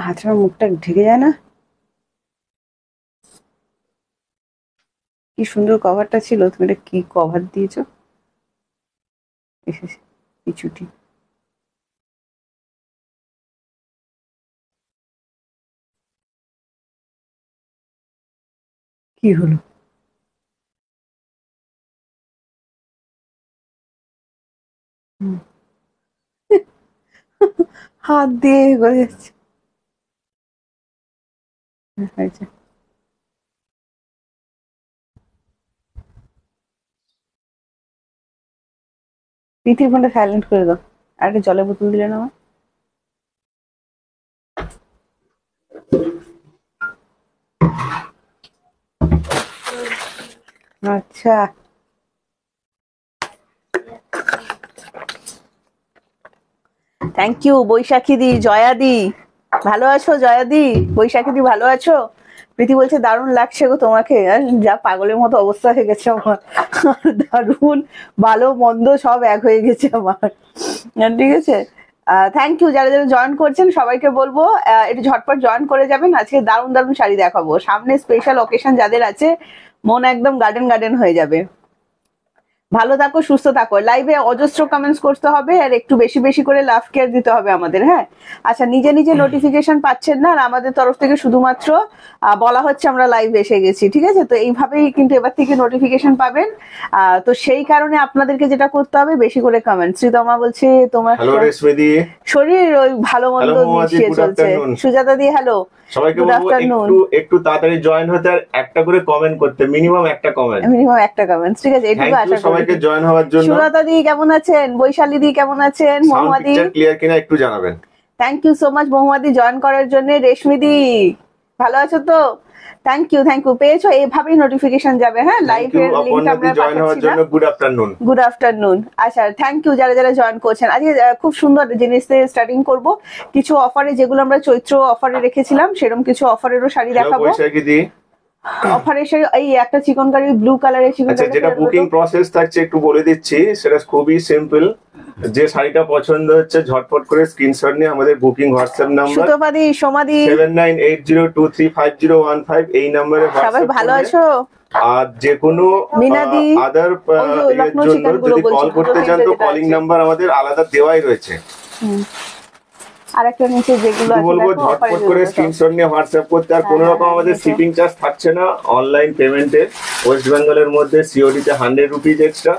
হাতটা মুখটা ঢেকে যায় না? কি সুন্দর কভারটা ছিল, তুমি এটা কি কভার দিয়েছো? কিছুটি কি হলো? হাত দিয়ে হয়ে যাচ্ছে। প্রীতির ফোনটা সাইলেন্ট করে দাও। আর একটা জলের বোতল দিলে না আমার? আচ্ছা, থ্যাংক ইউ বৈশাখী দি, জয়া দি। ভালো আছো জয়া দি? বৈশাখী দি ভালো আছো? প্রীতি বলছে দারুণ লাগছে গো তোমাকে। যা পাগলের মতো অবস্থা হয়ে গেছে আমার। দারুণ ভালো মন্দ সব এক হয়ে গেছে আমার। ঠিক আছে, থ্যাংক ইউ যারা যারা জয়েন করছেন সবাইকে বলবো একটু ঝটপট জয়েন করে যাবেন। আজকে দারুণ দারুণ শাড়ি দেখাবো, সামনে স্পেশাল অকেশন যাদের আছে মন একদম গার্ডেন গার্ডেন হয়ে যাবে। ভালো থাকো, সুস্থ থাকো। লাইভে অজস্র কমেন্টস করতে হবে আর একটু বেশি বেশি করে লাভ কেয়ার দিতে হবে আমাদের। হ্যাঁ, আচ্ছা, নিজে নিজে নোটিফিকেশন পাচ্ছেন না আর আমাদের তরফ থেকে শুধুমাত্র বলা হচ্ছে আমরা লাইভ এসে গেছি, ঠিক আছে? তো এইভাবেই কিন্তু এবার থেকে নোটিফিকেশন পাবেন। তো সেই কারণে আপনাদেরকে যেটা করতে হবে বেশি করে কমেন্ট। শ্রীতমা বলছে তোমার শরীর ওই ভালো মন্দ মিশিয়ে চলছে। সুজাতা দি হ্যালো, সবাইকে বলবো একটু তাড়াতাড়ি জয়েন হতে আর একটা করে কমেন্ট করতে, মিনিমাম একটা কমেন্ট, ঠিক আছে? এটুকু আশা করি সবাইকে জয়েন হওয়ার জন্য। সুজাতা দি কেমন আছেন? বৈশালী দি কেমন আছেন? মহুয়াদি ক্লিয়ার কিনা একটু জানাবেন। থ্যাংক ইউ সো মাচ মহুয়াদি জয়েন করার জন্য। রেশমি দি ভালো আছো তো? থ্যাংক ইউ পেয়েছো, এইভাবেই নোটিফিকেশন যাবে। হ্যাঁ, লাইভের লিংক আমরা জয়েন হওয়ার জন্য গুড আফটারনুন। আচ্ছা, থ্যাংক ইউ যারা যারা জয়েন করছেন। আজকে খুব সুন্দর জিনিস দিয়ে স্টার্টিং করব। কিছু অফারে, যেগুলো আমরা চৈত্র অফারে রেখেছিলাম সেরকম কিছু অফারেরও শাড়ি দেখাবো। অফারের শাড়ি এই একটা চিকনকারি ব্লু কালারের চিকনকারি। যেটা বুকিং প্রসেস থাকছে একটু বলে দিচ্ছি, সেটা খুবই সিম্পল। যে শাড়িটা পছন্দ হচ্ছে ঝটপট করে স্ক্রিনশট নিয়ে আমাদের বুকিং হোয়াটসঅ্যাপ নাম্বার সুতপাদি সোমাদি 7980235015 এই নম্বরে সবাই ভালো আছো? আর যে কোনো আদার জন্য যদি কল করতে চান তো কলিং নাম্বার আমাদের আলাদা দেওয়াই রয়েছে। আর একটা নিচে যেগুলো আছে বলবো ঝটপট করে স্ক্রিনশট নিয়ে হোয়াটসঅ্যাপ করতে। আর কোনো রকম আমাদের শিপিং চার্জ থাকছে না অনলাইন পেমেন্টে। ওয়েস্ট বেঙ্গলের মধ্যে সিওডি তে 100 রুপিজ এক্সট্রা,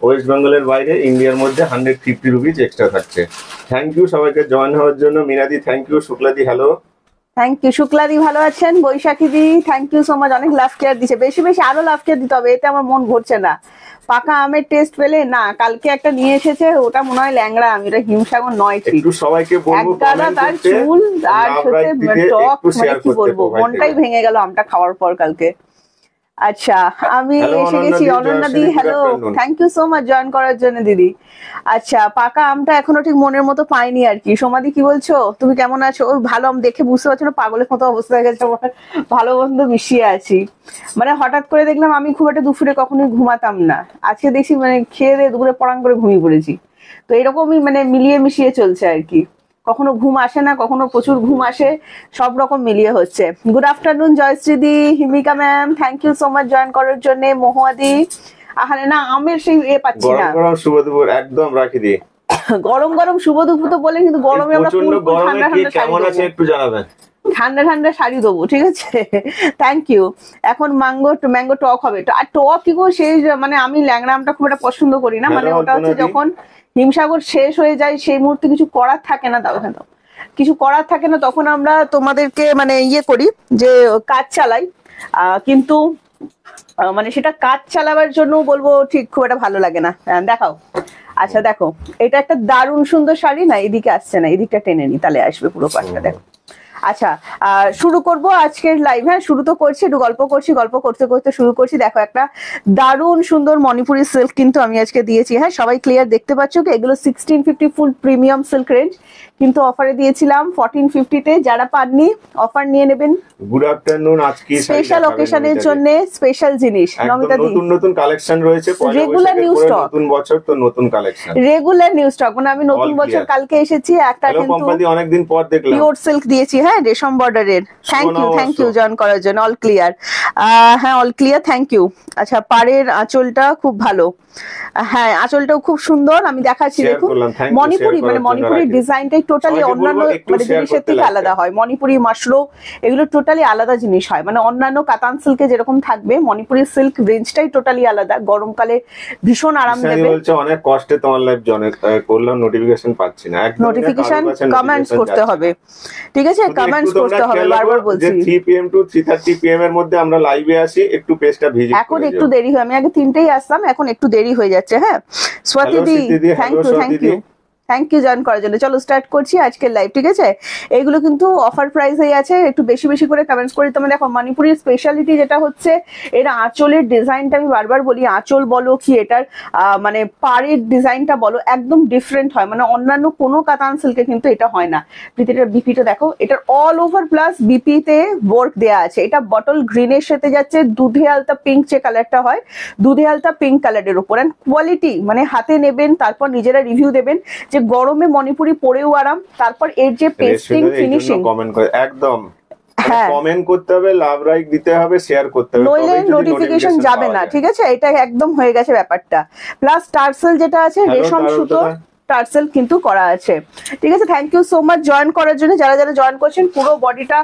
ওয়েস্ট বেঙ্গলের বাইরে ইন্ডিয়ার মধ্যে 150 রুপিজ এক্সট্রা থাকছে। থ্যাংক ইউ সবাইকে জয়েন হওয়ার জন্য। মিনাদি থ্যাংক ইউ, শুক্লাদি হ্যালো। থ্যাংক ইউ শুক্লাদি ভালো আছেন? Baishakhi di thank you so much, অনেক লাভ কেয়ার দিচ্ছে। বেশি বেশি আরো লাভ কেয়ার দিতে হবে, এতে আমার মন ভরছে না। পাকা আমের টেস্ট পেলে না, কালকে একটা নিয়ে এসেছে ওটা মনে হয় ল্যাংড়া আম, এটা হিমসাগর নয় ঠিক। একটু সবাইকে বলবো তার চুল আর হচ্ছে টক, মানে কি বলবো, মনটাই ভেঙে গেল আমটা খাওয়ার পর কালকে। আচ্ছা, আমি এসে গেছি। Ananya di hello, thank you so much join করার জন্য দিদি। আচ্ছা, পাকা আমটা এখনো ঠিক মনের মতো পাইনি আর কি। সোমাদি কি বলছো, তুমি কেমন আছো? ওই ভালো আম দেখে বুঝতে পারছো না, পাগলের মতো অবস্থা হয়ে গেছে আমার, ভালো মন্দ মিশিয়ে আছি। মানে হঠাৎ করে দেখলাম আমি খুব একটা দুপুরে কখনোই ঘুমাতাম না, আজকে দেখছি মানে খেয়ে দিয়ে দুপুরে পড়াং করে ঘুমিয়ে পড়েছি। তো এরকমই মানে মিলিয়ে মিশিয়ে চলছে আর কি, কখনো ঘুম আসে না, কখনো প্রচুর ঘুম আসে, সব রকম মিলিয়ে হচ্ছে। Good afternoon Joyshree di, Himika ma'am thank you so much join করার জন্য। মহুয়াদি আহারে না আমের সেই পাচ্ছি না। গরম শুভ দুপুর একদম রাখি দি। গরম গরম শুভ দুপুর তো বলে, কিন্তু গরমে আমরা ঠান্ডা ঠান্ডা কেমন আছে একটু জানাবেন। ঠান্ডা ঠান্ডা শাড়ি দেবো, ঠিক আছে? Thank you. এখন ম্যাঙ্গো টক হবে। আর টক কি গো, সেই মানে আমি ল্যাংড়া আমটা খুব একটা পছন্দ করি না। মানে ওটা হচ্ছে যখন হিমসাগর শেষ হয়ে যায় সেই মুহূর্তে কিছু করার থাকে না, দাও এখানে কিছু করার থাকে না, তখন আমরা তোমাদেরকে মানে ইয়ে করি যে কাজ চালাই, কিন্তু মানে সেটা কাজ চালাবার জন্য বলবো ঠিক খুব একটা ভালো লাগে না। দেখাও। আচ্ছা দেখো, এটা একটা দারুণ সুন্দর শাড়ি না, এদিকে আসছে না, এদিকটা টেনে নি তাহলে আসবে পুরো পাশটা। দেখো, আচ্ছা শুরু করব আজকের লাইভ। হ্যাঁ, শুরু তো করছি, একটু গল্প করছি, গল্প করতে করতে শুরু করছি। দেখো, একটা দারুণ সুন্দর মণিপুরি সিল্ক কিন্তু আমি আজকে দিয়েছি। হ্যাঁ, সবাই ক্লিয়ার দেখতে পাচ্ছ কি? এগুলো 1650 ফুল প্রিমিয়াম সিল্ক রেঞ্জ, কিন্তু অফারে দিয়েছিলাম 1450 তে। যারা পাননি অফার নিয়ে নেবেন। Good afternoon. আজকে স্পেশাল অকেশনের জন্য স্পেশাল জিনিস। নমিতা দি, নতুন নতুন কালেকশন রয়েছে, রেগুলার নিউ স্টক, নতুন বছর তো নতুন কালেকশন, রেগুলার নিউ স্টক। মানে আমি নতুন বছর কালকে এসেছি একটা, কিন্তু অনেকদিন পর দেখলাম পিওর সিল্ক দিয়েছি। হ্যাঁ রেশম বর্ডারের। থ্যাংক ইউ শোনা জয়েন করার জন্য। অল ক্লিয়ার, হ্যাঁ অল ক্লিয়ার, থ্যাংক ইউ। আচ্ছা পাড়ের আঁচলটা খুব ভালো, হ্যাঁ আঁচলটাও খুব সুন্দর, আমি দেখাচ্ছি শেয়ার দেখুন। করলাম, থ্যাংক ইউ মণিপুরি শেয়ার মানে করার জন্য মণিপুরির রাখি। ডিজাইনটাই টোটালি সবাইকে অন্যান্য বলবো একটু মানে শেয়ার জিনিসের করতে থেকে লাইকটা। আলাদা হয়। মণিপুরি মাশরো এগুলো টোটালি আলাদা জিনিস হয়, মানে অন্যান্য কাতান সিল্কে যেরকম থাকবে মণিপুরি সিল্ক রেঞ্জটাই টোটালি আলাদা, গরমকালে ভীষণ আরাম ঈশানী দেবে। বলছে অনেক কষ্টে তোমার লাইভ জয়েন করলাম, নোটিফিকেশন পাচ্ছি না। একদম নোটিফিকেশন কমেন্টস করতে হবে, ঠিক আছে কমেন্টস করতে হবে, বারবার বলছি। 3 PM to 3:30 PM এর মধ্যে আমরা লাইভে আসি, একটু পেজটা ভিজিট এখন করে একটু যেও। দেরি হয়, আমি আগে 3টেই আসতাম, এখন একটু দেরি হয়ে যাচ্ছে। হ্যাঁ স্বাতি দি থ্যাংক ইউ জয়েন করার জন্য। চলো স্টার্ট করছি আজকের লাইভ, ঠিক আছে। এইগুলো কিন্তু অফার প্রাইসেই আছে, একটু বেশি বেশি করে কমেন্টস করে তোমরা দেখো। মণিপুরের স্পেশালিটি যেটা হচ্ছে এর আঁচলের ডিজাইনটা, আমি বারবার বলি আঁচল বলো কি এটার মানে পাড়ের ডিজাইনটা বলো একদম ডিফারেন্ট হয়, মানে অন্যান্য কোনো কাতান সিল্কে কিন্তু এটা হয় না। এটার বিপিটা দেখো, এটার অল ওভার প্লাস বিপিতে ওয়ার্ক দেয়া আছে। এটা বটল গ্রিনের সাথে যাচ্ছে দুধে আলতা পিঙ্ক, যে কালারটা হয় দুধে আলতা পিঙ্ক কালারের উপর। অ্যান্ড কোয়ালিটি মানে হাতে নেবেন, তারপর নিজেরা রিভিউ দেবেন যে গরমে মণিপুরি পরেও আরাম, তারপর এর যে পেস্টিং ফিনিশিং। কমেন্ট করে একদম, হ্যাঁ কমেন্ট করতে হবে, লাভ লাইক দিতে হবে, শেয়ার করতে হবে, নইলে নোটিফিকেশন যাবে না, ঠিক আছে। এটা একদম হয়ে গেছে ব্যাপারটা। প্লাস টার্সেল যেটা আছে রেশম সুতো টার্সেল কিন্তু করা আছে, ঠিক আছে। Thank you so much join করার জন্য। যারা যারা জয়েন করছেন, পুরো বডিটা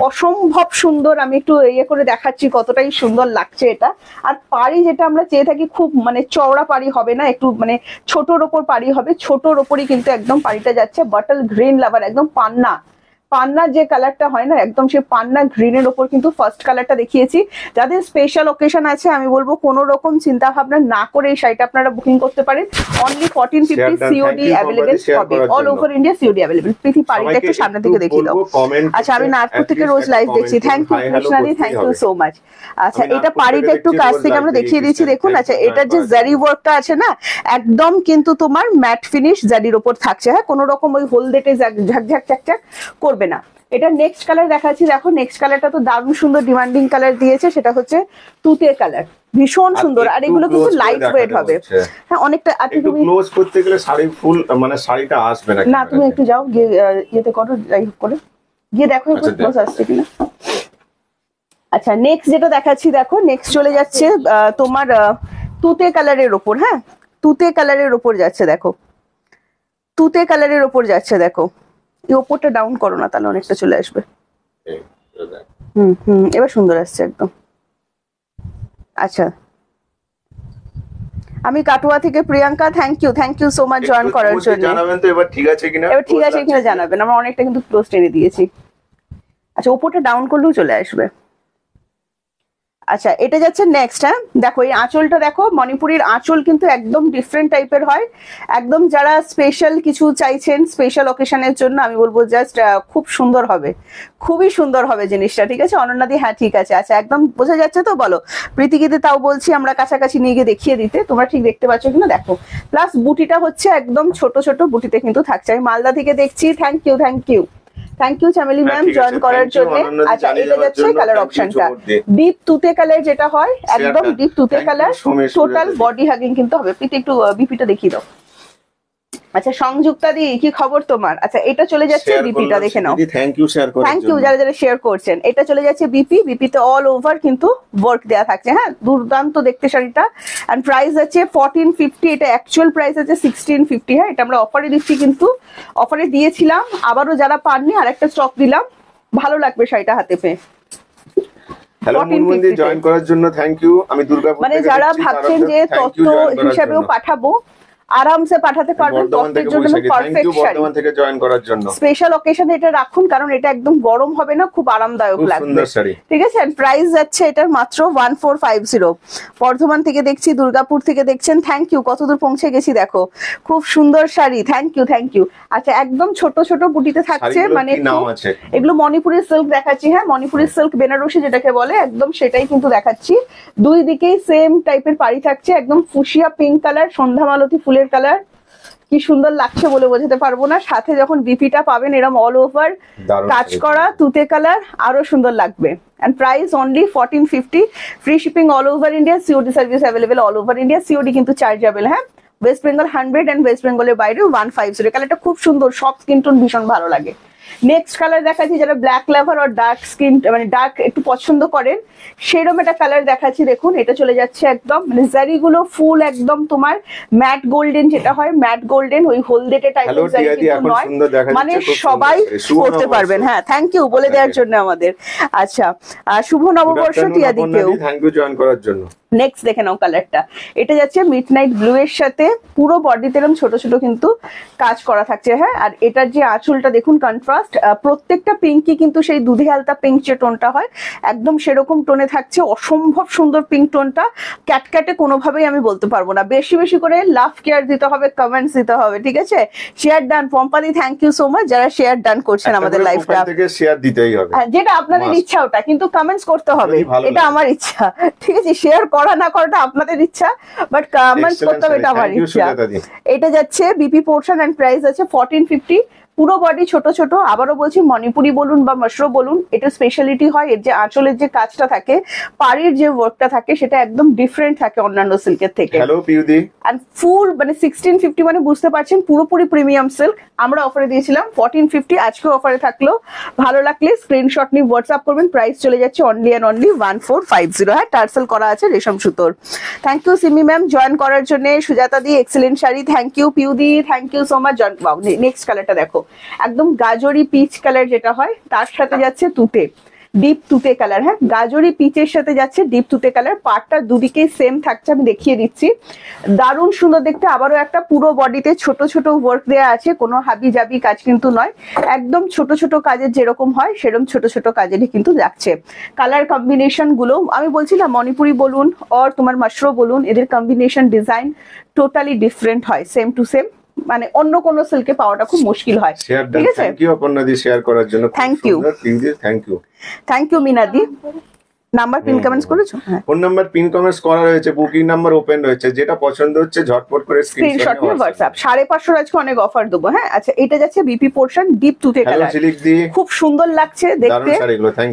অসম্ভব সুন্দর, আমি একটু ইয়ে করে দেখাচ্ছি কতটাই সুন্দর লাগছে এটা। আর পাড়ি যেটা আমরা চেয়ে থাকি খুব মানে চওড়া পাড়ি হবে না, একটু মানে ছোটোর ওপর পাড়ি হবে, ছোটোর ওপরই কিন্তু একদম পাড়িটা যাচ্ছে। বটল গ্রিন লাভার একদম পান্নার যে কালারটা হয় না, একদম সেই পান্না গ্রিনের ওপর কিন্তু ফার্স্ট কালারটা দেখিয়েছি। যাদের স্পেশাল ওকেশন আছে আমি বলবো কোনো রকম চিন্তা ভাবনা না করে এই শাড়িটা আপনারা বুকিং করতে পারেন। অনলি 1450 সিওডি অ্যাভেলেবেল হবে, all over India COD available. Preeti পাড়িটা একটু সামনে থেকে দেখিয়ে দাও। আচ্ছা আমি নাগপুর থেকে রোজ লাইভ দেখছি, থ্যাংক ইউ কৃষ্ণাদি, থ্যাংক ইউ সো মাচ। আচ্ছা এটা পাড়িটা একটু কাছ থেকে আমরা দেখিয়ে দিচ্ছি দেখুন। আচ্ছা এটার যে জারি ওয়ার্কটা আছে না, একদম কিন্তু তোমার ম্যাট ফিনিশ জারির ওপর থাকছে। হ্যাঁ কোনো রকম ওই হলদেটে ঝাকঝাক চাকচাক করবে না। এটা নেক্সট কালার দেখাচ্ছি, দেখো নেক্সট কালারটা তো দারুণ সুন্দর ডিমান্ডিং কালার দিয়েছে, সেটা হচ্ছে তুতে কালার, ভীষণ সুন্দর। আর এগুলো কিন্তু লাইট ওয়েট হবে। হ্যাঁ অনেকটা একটু ক্লোজ করতে গেলে শাড়ি ফুল মানে শাড়িটা আসবে না। না তুমি একটু যাও গিয়ে ইয়েতে করো, যাই হোক করে গিয়ে দেখো একটু ক্লোজ আসছে কিনা। আচ্ছা নেক্সট যেটা দেখাচ্ছি দেখো, নেক্সট চলে যাচ্ছে তোমার তুতে কালারের ওপর। হ্যাঁ তুতে কালারের ওপর যাচ্ছে দেখো, তুতে কালারের ওপর যাচ্ছে দেখো। এই ওপরটা ডাউন করো না, তাহলে অনেকটা চলে আসবে। এবার সুন্দর আসছে একদম। আচ্ছা আমি কাটুয়া থেকে Priyanka, thank you so much join করার জন্য। জানাবেন তো এবার ঠিক আছে কিনা, এবার ঠিক আছে কিনা জানাবেন, আমরা অনেকটা কিন্তু ক্লোজ টেনে দিয়েছি। আচ্ছা ওপরটা ডাউন করলেও চলে আসবে। আচ্ছা এটা যাচ্ছে নেক্সট। হ্যাঁ দেখো এই আঁচলটা দেখো, মণিপুরের আঁচল কিন্তু একদম ডিফারেন্ট টাইপের হয়। একদম যারা স্পেশাল কিছু চাইছেন স্পেশাল অকেশনের জন্য, আমি বলবো জাস্ট খুব সুন্দর হবে, খুবই সুন্দর হবে জিনিসটা, ঠিক আছে। অনন্যাদি হ্যাঁ ঠিক আছে। আচ্ছা একদম বোঝা যাচ্ছে তো বলো। প্রীতিকিতে তাও বলছি আমরা কাছাকাছি নিয়ে গিয়ে দেখিয়ে দিতে, তোমরা ঠিক দেখতে পাচ্ছ কিনা দেখো। প্লাস বুটিটা হচ্ছে একদম ছোট ছোট বুটিতে কিন্তু থাকছে। আমি মালদা থেকে দেখছি, thank you Chameli ma'am join করার জন্য। আচ্ছা এটা যাচ্ছে কালার অপশনটা ডিপ তুতে কালার, যেটা হয় একদম ডিপ তুতে কালার, টোটাল বডি হাগিং কিন্তু হবে। প্রীতি একটু বিপিটা দেখিয়ে দাও। আচ্ছা সংযুক্তা দি কি খবর তোমার? আচ্ছা এটা চলে যাচ্ছে বিপিটা দেখে নাও। থ্যাংক ইউ যারা যারা শেয়ার করছেন। এটা চলে যাচ্ছে বিপিতে অল ওভার কিন্তু ওয়ার্ক দেয়া থাকছে। হ্যাঁ দুর্দান্ত দেখতে শাড়িটা। এন্ড প্রাইস আছে 1450, এটা অ্যাকচুয়াল প্রাইস আছে 1650। হ্যাঁ এটা আমরা অফারে দিচ্ছি, কিন্তু অফারে দিয়েছিলাম, আবারও যারা পাননি আরেকটা স্টক দিলাম, ভালো লাগবে শাড়িটা হাতে পেয়ে। হ্যালো মুনমুন্দি জয়েন করার জন্য থ্যাংক ইউ। আমি দুর্গাপুর মানে যারা ভাবছেন যে তত্ত্ব হিসাবেও পাঠাবো, আরামসে পাঠাতে পারবেন, তত্ত্বের জন্য পারফেক্ট শাড়ি। বর্ধমান থেকে জয়েন করার জন্য স্পেশাল অকেশনে এটা রাখুন, কারণ এটা একদম গরম হবে না, খুব আরামদায়ক লাগবে, ঠিক আছে। প্রাইস যাচ্ছে এটার মাত্র 1450। বর্ধমান থেকে দেখছি, দুর্গাপুর থেকে দেখছেন, থ্যাংক ইউ। কতদূর পৌঁছে গেছি দেখো, খুব সুন্দর শাড়ি, থ্যাংক ইউ। আচ্ছা একদম ছোট ছোট বুটিতে থাকছে, মানে এগুলো মণিপুরের সিল্ক দেখাচ্ছি। হ্যাঁ মণিপুরের সিল্ক বেনারসি যেটাকে বলে, একদম সেটাই কিন্তু দেখাচ্ছি। দুই দিকেই সেম টাইপের পাড়ি থাকছে, একদম ফুসিয়া পিঙ্ক কালার, সন্ধ্যা মালতী ফুলের কালার, কি সুন্দর লাগছে বলে বোঝাতে পারবো না। সাথে যখন বিপিটা পাবেন এরকম অল ওভার কাজ করা তুতে কালার, আরো সুন্দর লাগবে। And price only 1450, free shipping all over India, COD service available all over India, COD কিন্তু চার্জেবল। হ্যাঁ ওয়েস্ট বেঙ্গল 100 এন্ড ওয়েস্ট বেঙ্গলের বাইরে 150। কালারটা খুব সুন্দর, সব স্কিন টোন ভীষণ ভালো লাগে। নেক্সট কালার দেখাচ্ছি, যারা ব্ল্যাক লাভার আর ডার্ক স্কিন মানে ডার্ক একটু পছন্দ করেন সেরকম একটা কালার দেখাচ্ছি। দেখুন এটা চলে যাচ্ছে একদম মানে জারিগুলো ফুল একদম তোমার ম্যাট গোল্ডেন, যেটা হয় ম্যাট গোল্ডেন, ওই হলদেটে টাইপের জারি কিন্তু নয়, মানে সবাই পরতে পারবেন। হ্যাঁ থ্যাংক ইউ বলে দেওয়ার জন্য আমাদের। আচ্ছা শুভ নববর্ষ টিয়াদিকেও থ্যাংক ইউ জয়েন করার জন্য। নেক্সট দেখে নাও কালারটা, এটা যাচ্ছে মিডনাইট ব্লু এর সাথে পুরো বডিতে এরকম ছোট ছোট কিন্তু কাজ করা থাকছে। হ্যাঁ আর এটার যে আঁচলটা দেখুন কন্ট্রাস্ট, প্রত্যেকটা পিঙ্কই কিন্তু সেই দুধে হালতা পিঙ্ক যে টোনটা হয় একদম সেরকম টোনে থাকছে। অসম্ভব সুন্দর পিঙ্ক টোনটা, ক্যাটক্যাটে কোনোভাবেই আমি বলতে পারবো না। বেশি বেশি করে লাভ কেয়ার দিতে হবে, কমেন্টস দিতে হবে, ঠিক আছে? শেয়ার ডান পম্পাদি, থ্যাংক ইউ সো মাচ যারা শেয়ার ডান করছেন আমাদের লাইভটা। শেয়ার দিতেই হবে, যেটা আপনাদের ইচ্ছা ওটা, কিন্তু কমেন্টস করতে হবে, এটা আমার ইচ্ছা, ঠিক আছে? শেয়ার করা না করাটা আপনাদের ইচ্ছা, বাট কমেন্টস করতে হবে, এটা আমার ইচ্ছা। এটা যাচ্ছে বিপি পোর্শন এন্ড প্রাইস আছে 1450, পুরো বডি ছোট ছোট। আবারও বলছি মণিপুরি বলুন বা মশরো বলুন, এটা স্পেশালিটি হয় এর যে আঁচলের যে কাজটা থাকে, পাড়ির যে ওয়ার্কটা থাকে সেটা একদম ডিফারেন্ট থাকে অন্যান্য সিল্কের থেকে। হ্যালো পিউদি, এন্ড ফুল মানে 1650 মানে বুঝতে পারছেন পুরোপুরি প্রিমিয়াম সিল্ক। আমরা অফারে দিয়েছিলাম 1450, আজকে অফারে থাকলো। ভালো লাগলে স্ক্রিনশট নিয়ে হোয়াটসঅ্যাপ করবেন। প্রাইস চলে যাচ্ছে অনলি অ্যান্ড অনলি 1450। হ্যাঁ টার্সেল করা আছে রেশম সুতোর। Thank you Simi ma'am join করার জন্য। Sujata di excellent sari, thank you পিউদি, thank you so much. Next কালারটা দেখো, একদম গাজরি পিচ কালার যেটা হয় তার সাথে যাচ্ছে তুতে, ডিপ তুতে কালার। হ্যাঁ গাজরি পিচের সাথে যাচ্ছে ডিপ তুতে কালার, পার্টটা দুদিকেই সেম থাকছে, আমি দেখিয়ে দিচ্ছি। দারুণ সুন্দর দেখতে। আবারও একটা পুরো বডিতে ছোট ছোট ওয়ার্ক দেওয়া আছে, কোনো হাবি জাবি কাজ কিন্তু নয়, একদম ছোট ছোট কাজের যেরকম হয় সেরকম ছোট ছোট কাজেরই কিন্তু যাচ্ছে। কালার কম্বিনেশন গুলো আমি বলছিলাম মণিপুরি বলুন আর তোমার মশরো বলুন, এদের কম্বিনেশন ডিজাইন টোটালি ডিফারেন্ট হয়, সেম টু সেম, মানে অন্য কোন সিল্কে পাওয়াটা খুব মুশকিল হয়। ঠিক আছে, থ্যাংক ইউ অপর্ণাদি শেয়ার করার জন্য, thank you thank you thank you মিনাদি। নাম্বার পিন কমেন্টস করেছো? হ্যাঁ ফোন নাম্বার পিন কমেন্টস করা রয়েছে, বুকিং নাম্বার ওপেন রয়েছে, যেটা পছন্দ হচ্ছে ঝটপট করে স্ক্রিনশট নিয়ে হোয়াটসঅ্যাপ। 550 আজকে অনেক অফার দেবো। হ্যাঁ আচ্ছা এটা যাচ্ছে বিপি পোর্শন ডিপ তুতে কালার, খুব সুন্দর লাগছে দেখতে।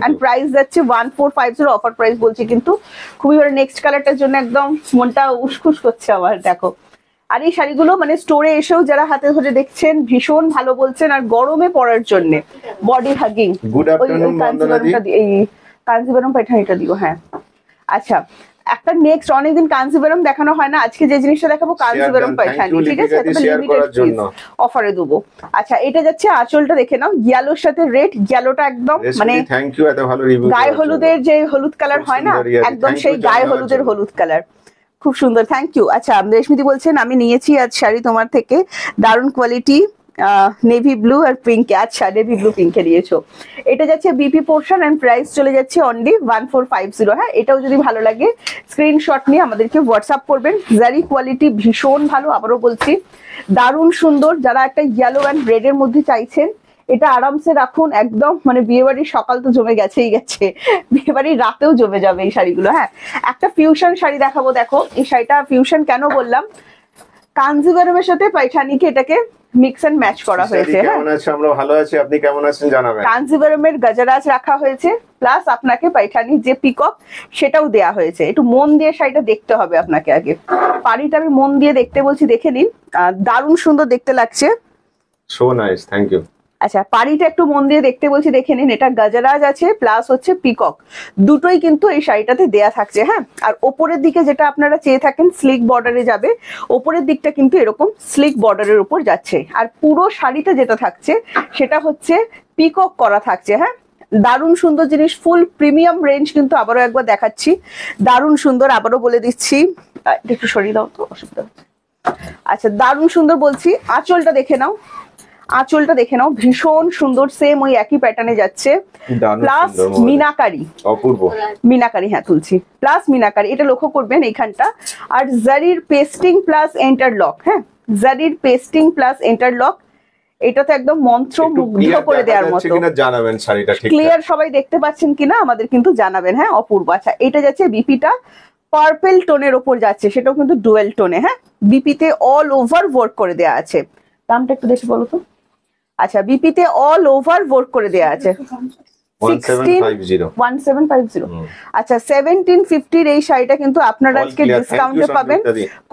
এন্ড প্রাইস যাচ্ছে 1450, অফার প্রাইস বলছি কিন্তু খুবই ভালো। নেক্সট কালারটার জন্য একদম মনটা উসখুস করছে আমার, দেখো। আর এই শাড়িগুলো মানে স্টোরে এসেও যারা হাতে ধরে দেখছেন ভীষণ ভালো বলছেন, আর গরমে পরার জন্য বডি হাগিং। গুড আফটারনুন বন্দনাদি, এই কাঞ্জিভারম পাইঠানিটা দিও। হ্যাঁ আচ্ছা একটা নেক্সট, অনেকদিন কাঞ্জিভারম দেখানো হয় না, আজকে যে জিনিসটা দেখাবো কাঞ্জিভারম পাইঠানি, ঠিক আছে? অফারে দেবো। আচ্ছা এটা যাচ্ছে আঁচলটা দেখে নাও, ইয়েলোর সাথে রেড, ইয়েলোটা একদম মানে থ্যাংক ইউ এত ভালো রিভিউ, গায়ে হলুদের যে হলুদ কালার হয় না, একদম সেই গায়ে হলুদের হলুদ কালার, খুব সুন্দর। Thank you. আচ্ছা রেশমিদি বলছেন আমি নিয়েছি আজ শাড়ি তোমার থেকে, দারুণ কোয়ালিটি, নেভি ব্লু আর পিঙ্কে। আচ্ছা নেভি ব্লু পিঙ্কে দিয়েছো। এটা যাচ্ছে বিপি পোর্শন এন্ড প্রাইস চলে যাচ্ছে অনলি 1450। হ্যাঁ এটাও যদি ভালো লাগে স্ক্রিনশট নিয়ে আমাদেরকে হোয়াটসঅ্যাপ করবেন। জারি কোয়ালিটি ভীষণ ভালো, আবারও বলছি দারুণ সুন্দর। যারা একটা ইয়েলো অ্যান্ড রেড এর মধ্যে চাইছেন এটা আরামসে রাখুন, একদম মানে বিয়ে বাড়ির সকাল তো জমে গেছেই গেছে, বিয়ে বাড়ির রাতেও জমে যাবে এই শাড়িগুলো। হ্যাঁ একটা ফিউশন শাড়ি দেখাবো, দেখো এই শাড়িটা ফিউশন কেন বললাম, কাঞ্জিভারমের সাথে পাইঠানিকে এটাকে মিক্স এন্ড ম্যাচ করা হয়েছে। কেমন আছে? আমরা ভালো আছি, আপনি কেমন আছেন জানাবেন। কাঞ্জিভারমের গজরাজ রাখা হয়েছে, প্লাস আপনাকে পাইঠানি যে পিকক সেটাও দেয়া হয়েছে। একটু মন দিয়ে শাড়িটা দেখতে হবে আপনাকে, আগে পাড়িটা আমি মন দিয়ে দেখতে বলছি, দেখে নিন, দারুণ সুন্দর দেখতে লাগছে। So nice, thank you. আচ্ছা পাড়িটা একটু মন দিয়ে দেখতে বলছি, দেখে নিন। এটা গজরাজ আছে প্লাস হচ্ছে পিকক, দুটোই কিন্তু এই শাড়িটাতে দেয়া থাকছে। হ্যাঁ আর ওপরের দিকে যেটা আপনারা চেয়ে থাকেন স্লিক বর্ডারে যাবে, ওপরের দিকটা কিন্তু এরকম স্লিক বর্ডারের উপর যাচ্ছে। আর পুরো শাড়িতে যেটা থাকছে সেটা হচ্ছে পিকক করা থাকছে। হ্যাঁ দারুণ সুন্দর জিনিস, ফুল প্রিমিয়াম রেঞ্জ কিন্তু আবারও একবার দেখাচ্ছি, দারুণ সুন্দর। আবারও বলে দিচ্ছি, একটু সরিয়ে দাও তো, অসুবিধা হচ্ছে। আচ্ছা দারুণ সুন্দর বলছি। আঁচলটা দেখে নাও, আঁচলটা দেখে নাও ভীষণ সুন্দর, সেম ওই একই প্যাটার্নে যাচ্ছে, প্লাস মিনাকারি, অপূর্ব মিনাকারি। হ্যাঁ তুলছি প্লাস মিনাকারি, এটা লক্ষ্য করবেন এইখানটা। আর জারির পেস্টিং প্লাস ইন্টারলক। হ্যাঁ জারির পেস্টিং প্লাস ইন্টারলক, এটা তো একদম মন্ত্র মুগ্ধ করে দেওয়ার মতো। জানাবেন শাড়িটা ক্লিয়ার সবাই দেখতে পাচ্ছেন কিনা আমাদের কিন্তু জানাবেন। হ্যাঁ অপূর্ব। আচ্ছা এটা যাচ্ছে বিপিটা পার্পল টোনের ওপর যাচ্ছে, সেটাও কিন্তু ডুয়েল টোনে। হ্যাঁ বিপিতে অল ওভার ওয়ার্ক করে দেওয়া আছে। দামটা একটু দেখে বলো তো। আচ্ছা বিপিতে অল ওভার ওয়ার্ক করে দেওয়া আছে, 1750 আচ্ছা 1750 এই শাড়িটা কিন্তু আপনারা আজকে ডিসকাউন্টে পাবেন।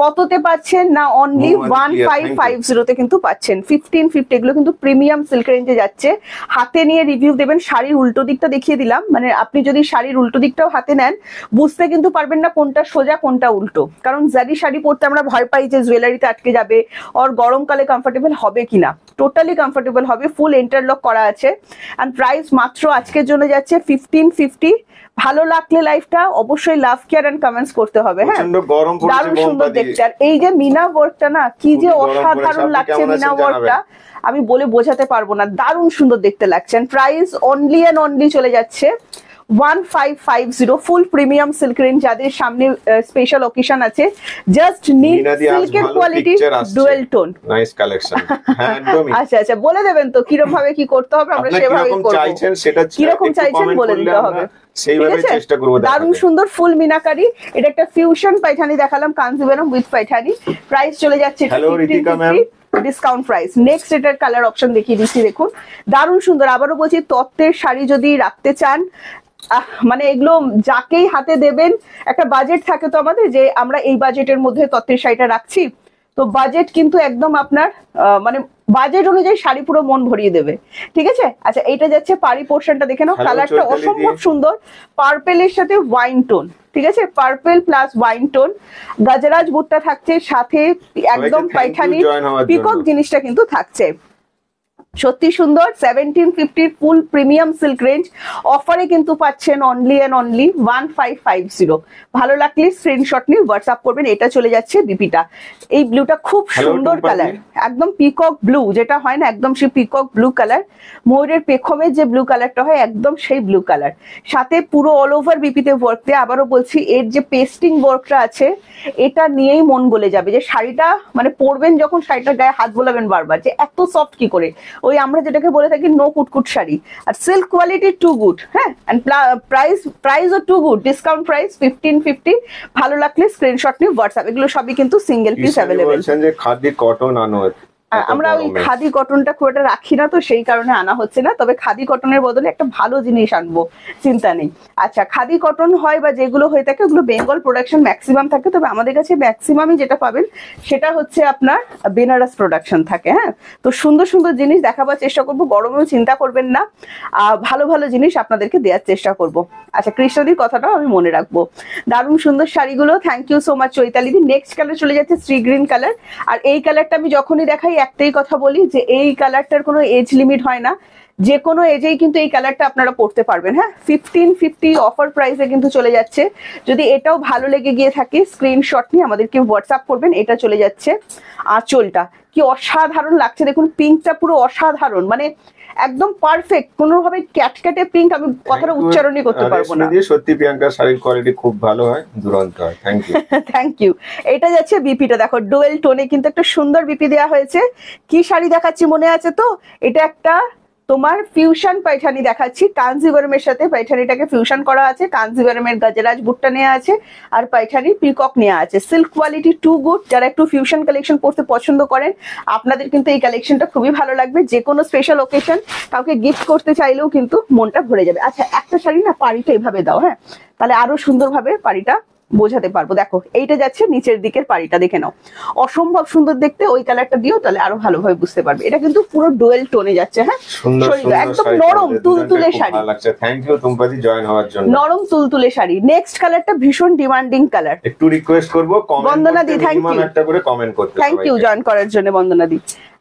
কততে পাচ্ছেন না অনলি 1550 তে কিন্তু পাচ্ছেন। 1550 এগুলো কিন্তু প্রিমিয়াম সিল্ক রেঞ্জে যাচ্ছে। হাতে নিয়ে রিভিউ দেবেন। শাড়ির উল্টো দিকটা দেখিয়ে দিলাম, মানে আপনি যদি শাড়ির উল্টো দিকটাও হাতে নেন বুঝতে কিন্তু পারবেন না কোনটা সোজা কোনটা উল্টো, কারণ জারি শাড়ি পরতে আমরা ভয় পাই যে জুয়েলারিতে আটকে যাবে আর গরমকালে কমফোর্টেবল হবে কিনা। টোটালি কমফোর্টেবল হবে, ফুল ইন্টারলক করা আছে। এন্ড প্রাইস মাত্র আজকের জন্য যাচ্ছে 1550। ভালো লাগলে লাইফটা অবশ্যই লাভ কেয়ার এন্ড কমেন্টস করতে হবে। হ্যাঁ, দারুণ সুন্দর দেখতে। আর এই যে মিনা ওয়ার্কটা না, কি যে অসাধারণ লাগছে মিনা ওয়ার্কটা, আমি বলে বোঝাতে পারবো না, দারুণ সুন্দর দেখতে লাগছে। প্রাইস অনলি এন্ড অনলি চলে যাচ্ছে 1550। ফুল প্রিমিয়াম সিল্ক রেঞ্জ, যাদের সামনে স্পেশাল অকেশন আছে, জাস্ট নিড সিল্কের quality, dual tone, nice collection. হ্যাঁ একদমই। আচ্ছা আচ্ছা, বলে দেবেন তো কিরকম ভাবে কি করতে হবে, আমরা সেভাবে করব। চাইছেন সেটা কিরকম চাইছেন বলে দিতে হবে, সেইভাবে চেষ্টা করব। দারুণ সুন্দর ফুল মিনাকারি। এটা একটা ফিউশন পাইঠানি দেখালাম, কাঞ্জিভারাম উইথ পাইঠানি। প্রাইস চলে যাচ্ছে hello Ritika ma'am, discount price. Next এটার কালার অপশন দেখিয়ে দিচ্ছি, দেখুন দারুণ সুন্দর। আবারও বলছি, তত্ত্বের শাড়ি যদি রাখতে চান, মানে এগুলো যাকেই হাতে দেবেন, একটা বাজেট থাকে তো আমাদের যে আমরা এই বাজেটের মধ্যে তত্ত্বের শাড়িটা রাখছি, তো বাজেট কিন্তু একদম আপনার মানে বাজেট অনুযায়ী শাড়ি পুরো মন ভরিয়ে দেবে। ঠিক আছে। আচ্ছা, এইটা যাচ্ছে পাড়ি পোর্শনটা দেখে নাও, কালারটা অসম্ভব সুন্দর, পার্পেলের সাথে ওয়াইন টোন। ঠিক আছে, পার্পেল প্লাস ওয়াইন টোন। গাজরাজ বুটটা থাকছে সাথে, একদম পাইঠানি পিকক জিনিসটা কিন্তু থাকছে। সত্যি সুন্দর। 1750 ফুল প্রিমিয়াম সিল্ক রেঞ্জ অফারে কিন্তু পাচ্ছেন অনলি এন্ড অনলি 1550। ভালো লাগলে স্ক্রিনশট নিয়ে হোয়াটসঅ্যাপ করবেন। এটা চলে যাচ্ছে বিপিটা, এই ব্লুটা খুব সুন্দর কালার, একদম পিকক ব্লু যেটা হয় না, একদম সেই পিকক ব্লু কালার, ময়ূরের পেখমের যে ব্লু কালারটা হয় একদম সেই ব্লু কালার, সাথে পুরো অল ওভার বিপিতে ওয়ার্ক দিয়ে। আবারও বলছি, এর যে পেস্টিং ওয়ার্কটা আছে এটা নিয়েই মন গলে যাবে, যে শাড়িটা মানে পরবেন যখন শাড়িটার গায়ে হাত বোলাবেন বারবার, যে এত সফট কি করে, ওই আমরা যেটাকে বলে থাকি নো কুটকুট শাড়ি। আর সিল্ক কোয়ালিটি টু গুড। হ্যাঁ, এন্ড প্রাইসও টু গুড। Discount price 1550। ভালো লাগলে স্ক্রিনশট নিয়ে হোয়াটসঅ্যাপ। এগুলো সবই কিন্তু সিঙ্গেল পিস অ্যাভেলেবেল। বলছেন যে খাদি কটন আনো, আমরা ওই খাদি কটনটা খুব একটা রাখি না, তো সেই কারণে আনা হচ্ছে না। তবে খাদি কটনের বদলে একটা ভালো জিনিস আনবো, চিন্তা নেই। আচ্ছা, খাদি কটন হয় বা যেগুলো হয়ে থাকে ওগুলো বেঙ্গল প্রোডাকশন ম্যাক্সিমাম থাকে, তবে আমাদের কাছে ম্যাক্সিমামই যেটা পাবেন সেটা হচ্ছে আপনার বেনারস প্রোডাকশন থাকে। হ্যাঁ, তো সুন্দর সুন্দর জিনিস দেখাবার চেষ্টা করবো, গরমেও চিন্তা করবেন না, ভালো ভালো জিনিস আপনাদেরকে দেওয়ার চেষ্টা করব। আচ্ছা, কৃষ্ণদির কথাটাও আমি মনে রাখবো। দারুণ সুন্দর শাড়িগুলো, thank you so much Chaitali di. Next colour চলে যাচ্ছে সি গ্রিন কালার। আর এই কালারটা আমি যখনই দেখাই একটাই কথা বলি, যে এই কালারটার কোনো এজ লিমিট হয় না, যে কোনো এজেই কিন্তু এই কালারটা আপনারা পড়তে পারবেন। হ্যাঁ, 1550 অফার প্রাইসে কিন্তু চলে যাচ্ছে। যদি এটাও ভালো লেগে গিয়ে থাকে স্ক্রিনশট নিয়ে আমাদেরকে হোয়াটসঅ্যাপ করবেন। এটা চলে যাচ্ছে আঁচলটা, কি অসাধারণ লাগছে দেখুন, পিঙ্কটা পুরো অসাধারণ, মানে একদম পারফেক্ট, কোনোভাবে ক্যাটক্যাটে পিঙ্ক আমি কথাটা উচ্চারণই করতে পারবো না। সত্যি প্রিয়াঙ্কা শাড়ির কোয়ালিটি খুব ভালো হয়, দুরন্ত হয়। Thank you. Thank you. এটা যাচ্ছে বিপিটা, দেখো ডুয়েল টোনে কিন্তু একটা সুন্দর বিপি দেওয়া হয়েছে। কি শাড়ি দেখাচ্ছি মনে আছে তো? এটা একটা তোমার ফিউশন পাইঠানি দেখাচ্ছি, কাঞ্জিভারমের সাথে পাইঠানিটাকে ফিউশন করা আছে। কাঞ্জিভারমের গাজরাজ বুটটা নেওয়া আছে আর পাইঠানি পিকক নেওয়া আছে। Silk quality too good. যারা একটু ফিউশন কালেকশন পড়তে পছন্দ করেন আপনাদের কিন্তু এই কালেকশনটা খুবই ভালো লাগবে। যে কোনো স্পেশাল ওকেশন কাউকে গিফট করতে চাইলেও কিন্তু মনটা ভরে যাবে। আচ্ছা, একটা শাড়ি না পাড়িটা এইভাবে দাও, হ্যাঁ, তাহলে আরো সুন্দরভাবে পাড়িটা বোঝাতে পারবো। দেখো, এইটা যাচ্ছে নিচের দিকের পাড়িটা, দেখে নাও, অসম্ভব সুন্দর দেখতে। ওই কালারটা দিও, তাহলে আরো ভালোভাবে বুঝতে পারবে। এটা কিন্তু পুরো ডুয়েল টোনে যাচ্ছে। হ্যাঁ, একদম নরম তুলতুলে শাড়ি। থ্যাংক ইউ তুমপাদি জয়েন হওয়ার জন্য। নরম তুলতুলে শাড়ি। নেক্সট কালারটা ভীষণ ডিমান্ডিং কালার। একটু রিকোয়েস্ট করব, বন্দনা দি থ্যাংক ইউ, একটা করে কমেন্ট করতে। থ্যাংক ইউ জয়েন করার জন্য বন্দনা দি।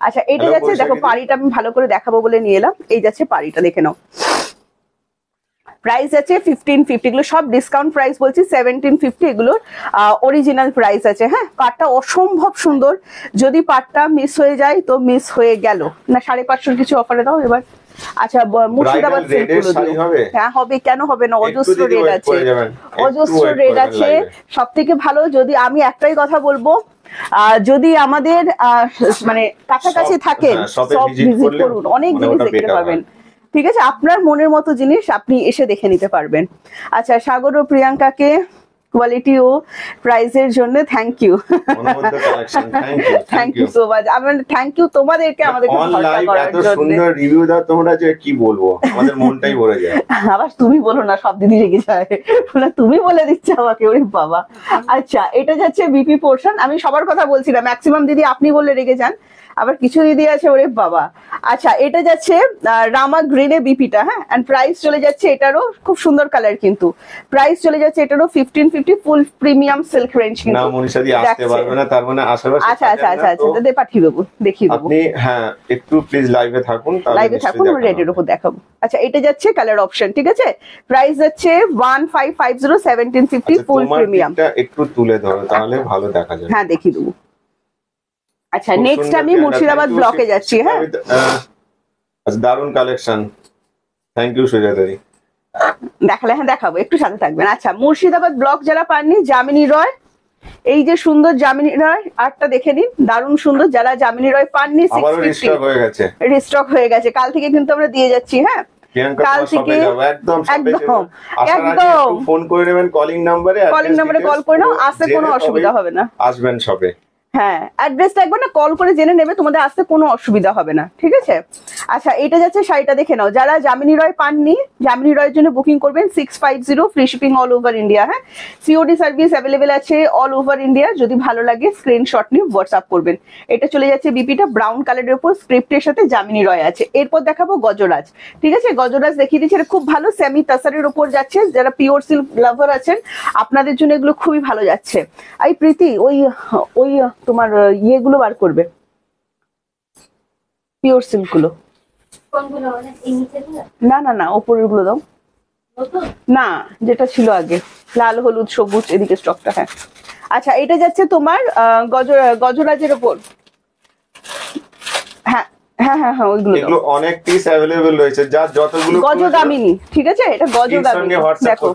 আচ্ছা, এটা যাচ্ছে, দেখো পাড়িটা আমি ভালো করে দেখাবো বলে নিয়ে এলাম। এই যাচ্ছে পাড়িটা, দেখে নাও। প্রাইস আছে 1550। এগুলো সব ডিসকাউন্ট প্রাইস বলছি, 1750 এগুলোর অরিজিনাল প্রাইস আছে। হ্যাঁ, পাটটা অসম্ভব সুন্দর। যদি পাটটা মিস হয়ে যায় তো মিস হয়ে গেল না। 550 কিছু অফারে দাও এবার। আচ্ছা, মুর্শিদাবাদ সিল্কগুলো দিও। হ্যাঁ হবে, কেন হবে না, অজস্র রেড আছে, অজস্র রেড আছে। সব থেকে ভালো, যদি আমি একটাই কথা বলবো, যদি আমাদের মানে কাছাকাছি থাকেন সব ভিজিট করুন, অনেক জিনিস দেখতে পাবেন। ঠিক আছে, আপনার মনের মতো জিনিস আপনি এসে দেখে নিতে পারবেন। আচ্ছা, সাগর ও প্রিয়াঙ্কাকে কোয়ালিটি ও প্রাইসের জন্য থ্যাংক ইউ। অনবদ্য collection, thank you so much. আমি থ্যাংক ইউ তোমাদেরকে আমাদেরকে ভরসা করার এত জন্য। সুন্দর রিভিউ দাও তোমরা যে কি বলবো, আমাদের মনটাই ভরে যায়। আবার তুমি বলো না, সব দিদি রেগে যায়, তুমি বলে দিচ্ছ আমাকে, ওরে বাবা। আচ্ছা, এটা যাচ্ছে বিপি পোর্শন। আমি সবার কথা বলছি না, ম্যাক্সিমাম দিদি আপনি বললে রেগে যান, আবার কিছু দিদি আছে ওরে বাবা। আচ্ছা, এটা যাচ্ছে রামা গ্রিনে বিপিটা, হ্যাঁ, এন্ড প্রাইস চলে যাচ্ছে এটারও, খুব সুন্দর কালার কিন্তু, প্রাইস চলে যাচ্ছে এটারও 1550, ফুল প্রিমিয়াম সিল্ক রেঞ্জ কিন্তু। না মনীষা দি আসতে পারবে না, তার মানে আশেপাশে। আচ্ছা আচ্ছা আচ্ছা আচ্ছা, পাঠিয়ে দেবো, দেখিয়ে দেবো আপনি। হ্যাঁ, একটু প্লিজ লাইভে থাকুন, লাইভে থাকুন, রেডের উপর দেখাবো। আচ্ছা, এটা যাচ্ছে কালার অপশন, ঠিক আছে, প্রাইস যাচ্ছে 1550, 1750, ফুল প্রিমিয়াম। একটু তুলে ধরো তাহলে ভালো দেখা যাবে। হ্যাঁ, দেখিয়ে দেবো। আচ্ছা, নেক্সট আমি মুর্শিদাবাদ ব্লকে যাচ্ছি। হ্যাঁ, আচ্ছা, দারুন কালেকশন, থ্যাংক ইউ সুজাতাদি। দেখালে, হ্যাঁ দেখাবো, একটু সাথে থাকবেন। আচ্ছা, মুর্শিদাবাদ ব্লক যারা পাননি, যামিনী রয়, এই যে সুন্দর যামিনী রয় আর্টটা দেখে নিন, দারুণ সুন্দর। যারা যামিনী রয় পাননি, রিস্টক হয়ে গেছে, রিস্টক হয়ে গেছে, কাল থেকে কিন্তু আমরা দিয়ে যাচ্ছি। হ্যাঁ, কাল থেকে একদম ফোন করে নেবেন, কলিং নাম্বারে কল করে নাও, আসতে কোনো অসুবিধা হবে না, আসবেন সবে। হ্যাঁ, অ্যাড্রেসটা একবার না কল করে জেনে নেবে, তোমাদের আসতে কোনো অসুবিধা হবে না, ঠিক আছে। আচ্ছা, এটা যাচ্ছে শাড়িটা দেখে নাও। যারা যামিনী রয় পাননি, যামিনী রয়ের জন্য বুকিং করবেন 650, free shipping all over India. হ্যাঁ, সিওডি সার্ভিস অ্যাভেলেবেল আছে অল ওভার ইন্ডিয়া। যদি ভালো লাগে স্ক্রিনশট নিয়ে হোয়াটসঅ্যাপ করবেন। এটা চলে যাচ্ছে বিপিটা ব্রাউন কালারের উপর, স্ক্রিপ্টের সাথে যামিনী রয় আছে। এরপর দেখাবো গজরাজ, ঠিক আছে, গজরাজ দেখিয়ে দিচ্ছি, এটা খুব ভালো সেমি তাসারের উপর যাচ্ছে। যারা পিওর সিল্ক লাভার আছেন, আপনাদের জন্য এগুলো খুবই ভালো যাচ্ছে। এই প্রীতি, ওই ওই তোমার ইয়েগুলো বার করবে, পিওর সিল্ক গুলো। না না না, ওপরের গুলো দাও না, যেটা ছিল আগে, লাল হলুদ সবুজ, এদিকে স্টকটা। হ্যাঁ, আচ্ছা, এটা যাচ্ছে তোমার গজরাজের ওপর। হ্যাঁ হ্যাঁ হ্যাঁ হ্যাঁ, ওইগুলো এগুলো অনেক পিস अवेलेबल রয়েছে, যার যতগুলো গজগামিনী, ঠিক আছে, এটা গজগামিনী, দেখো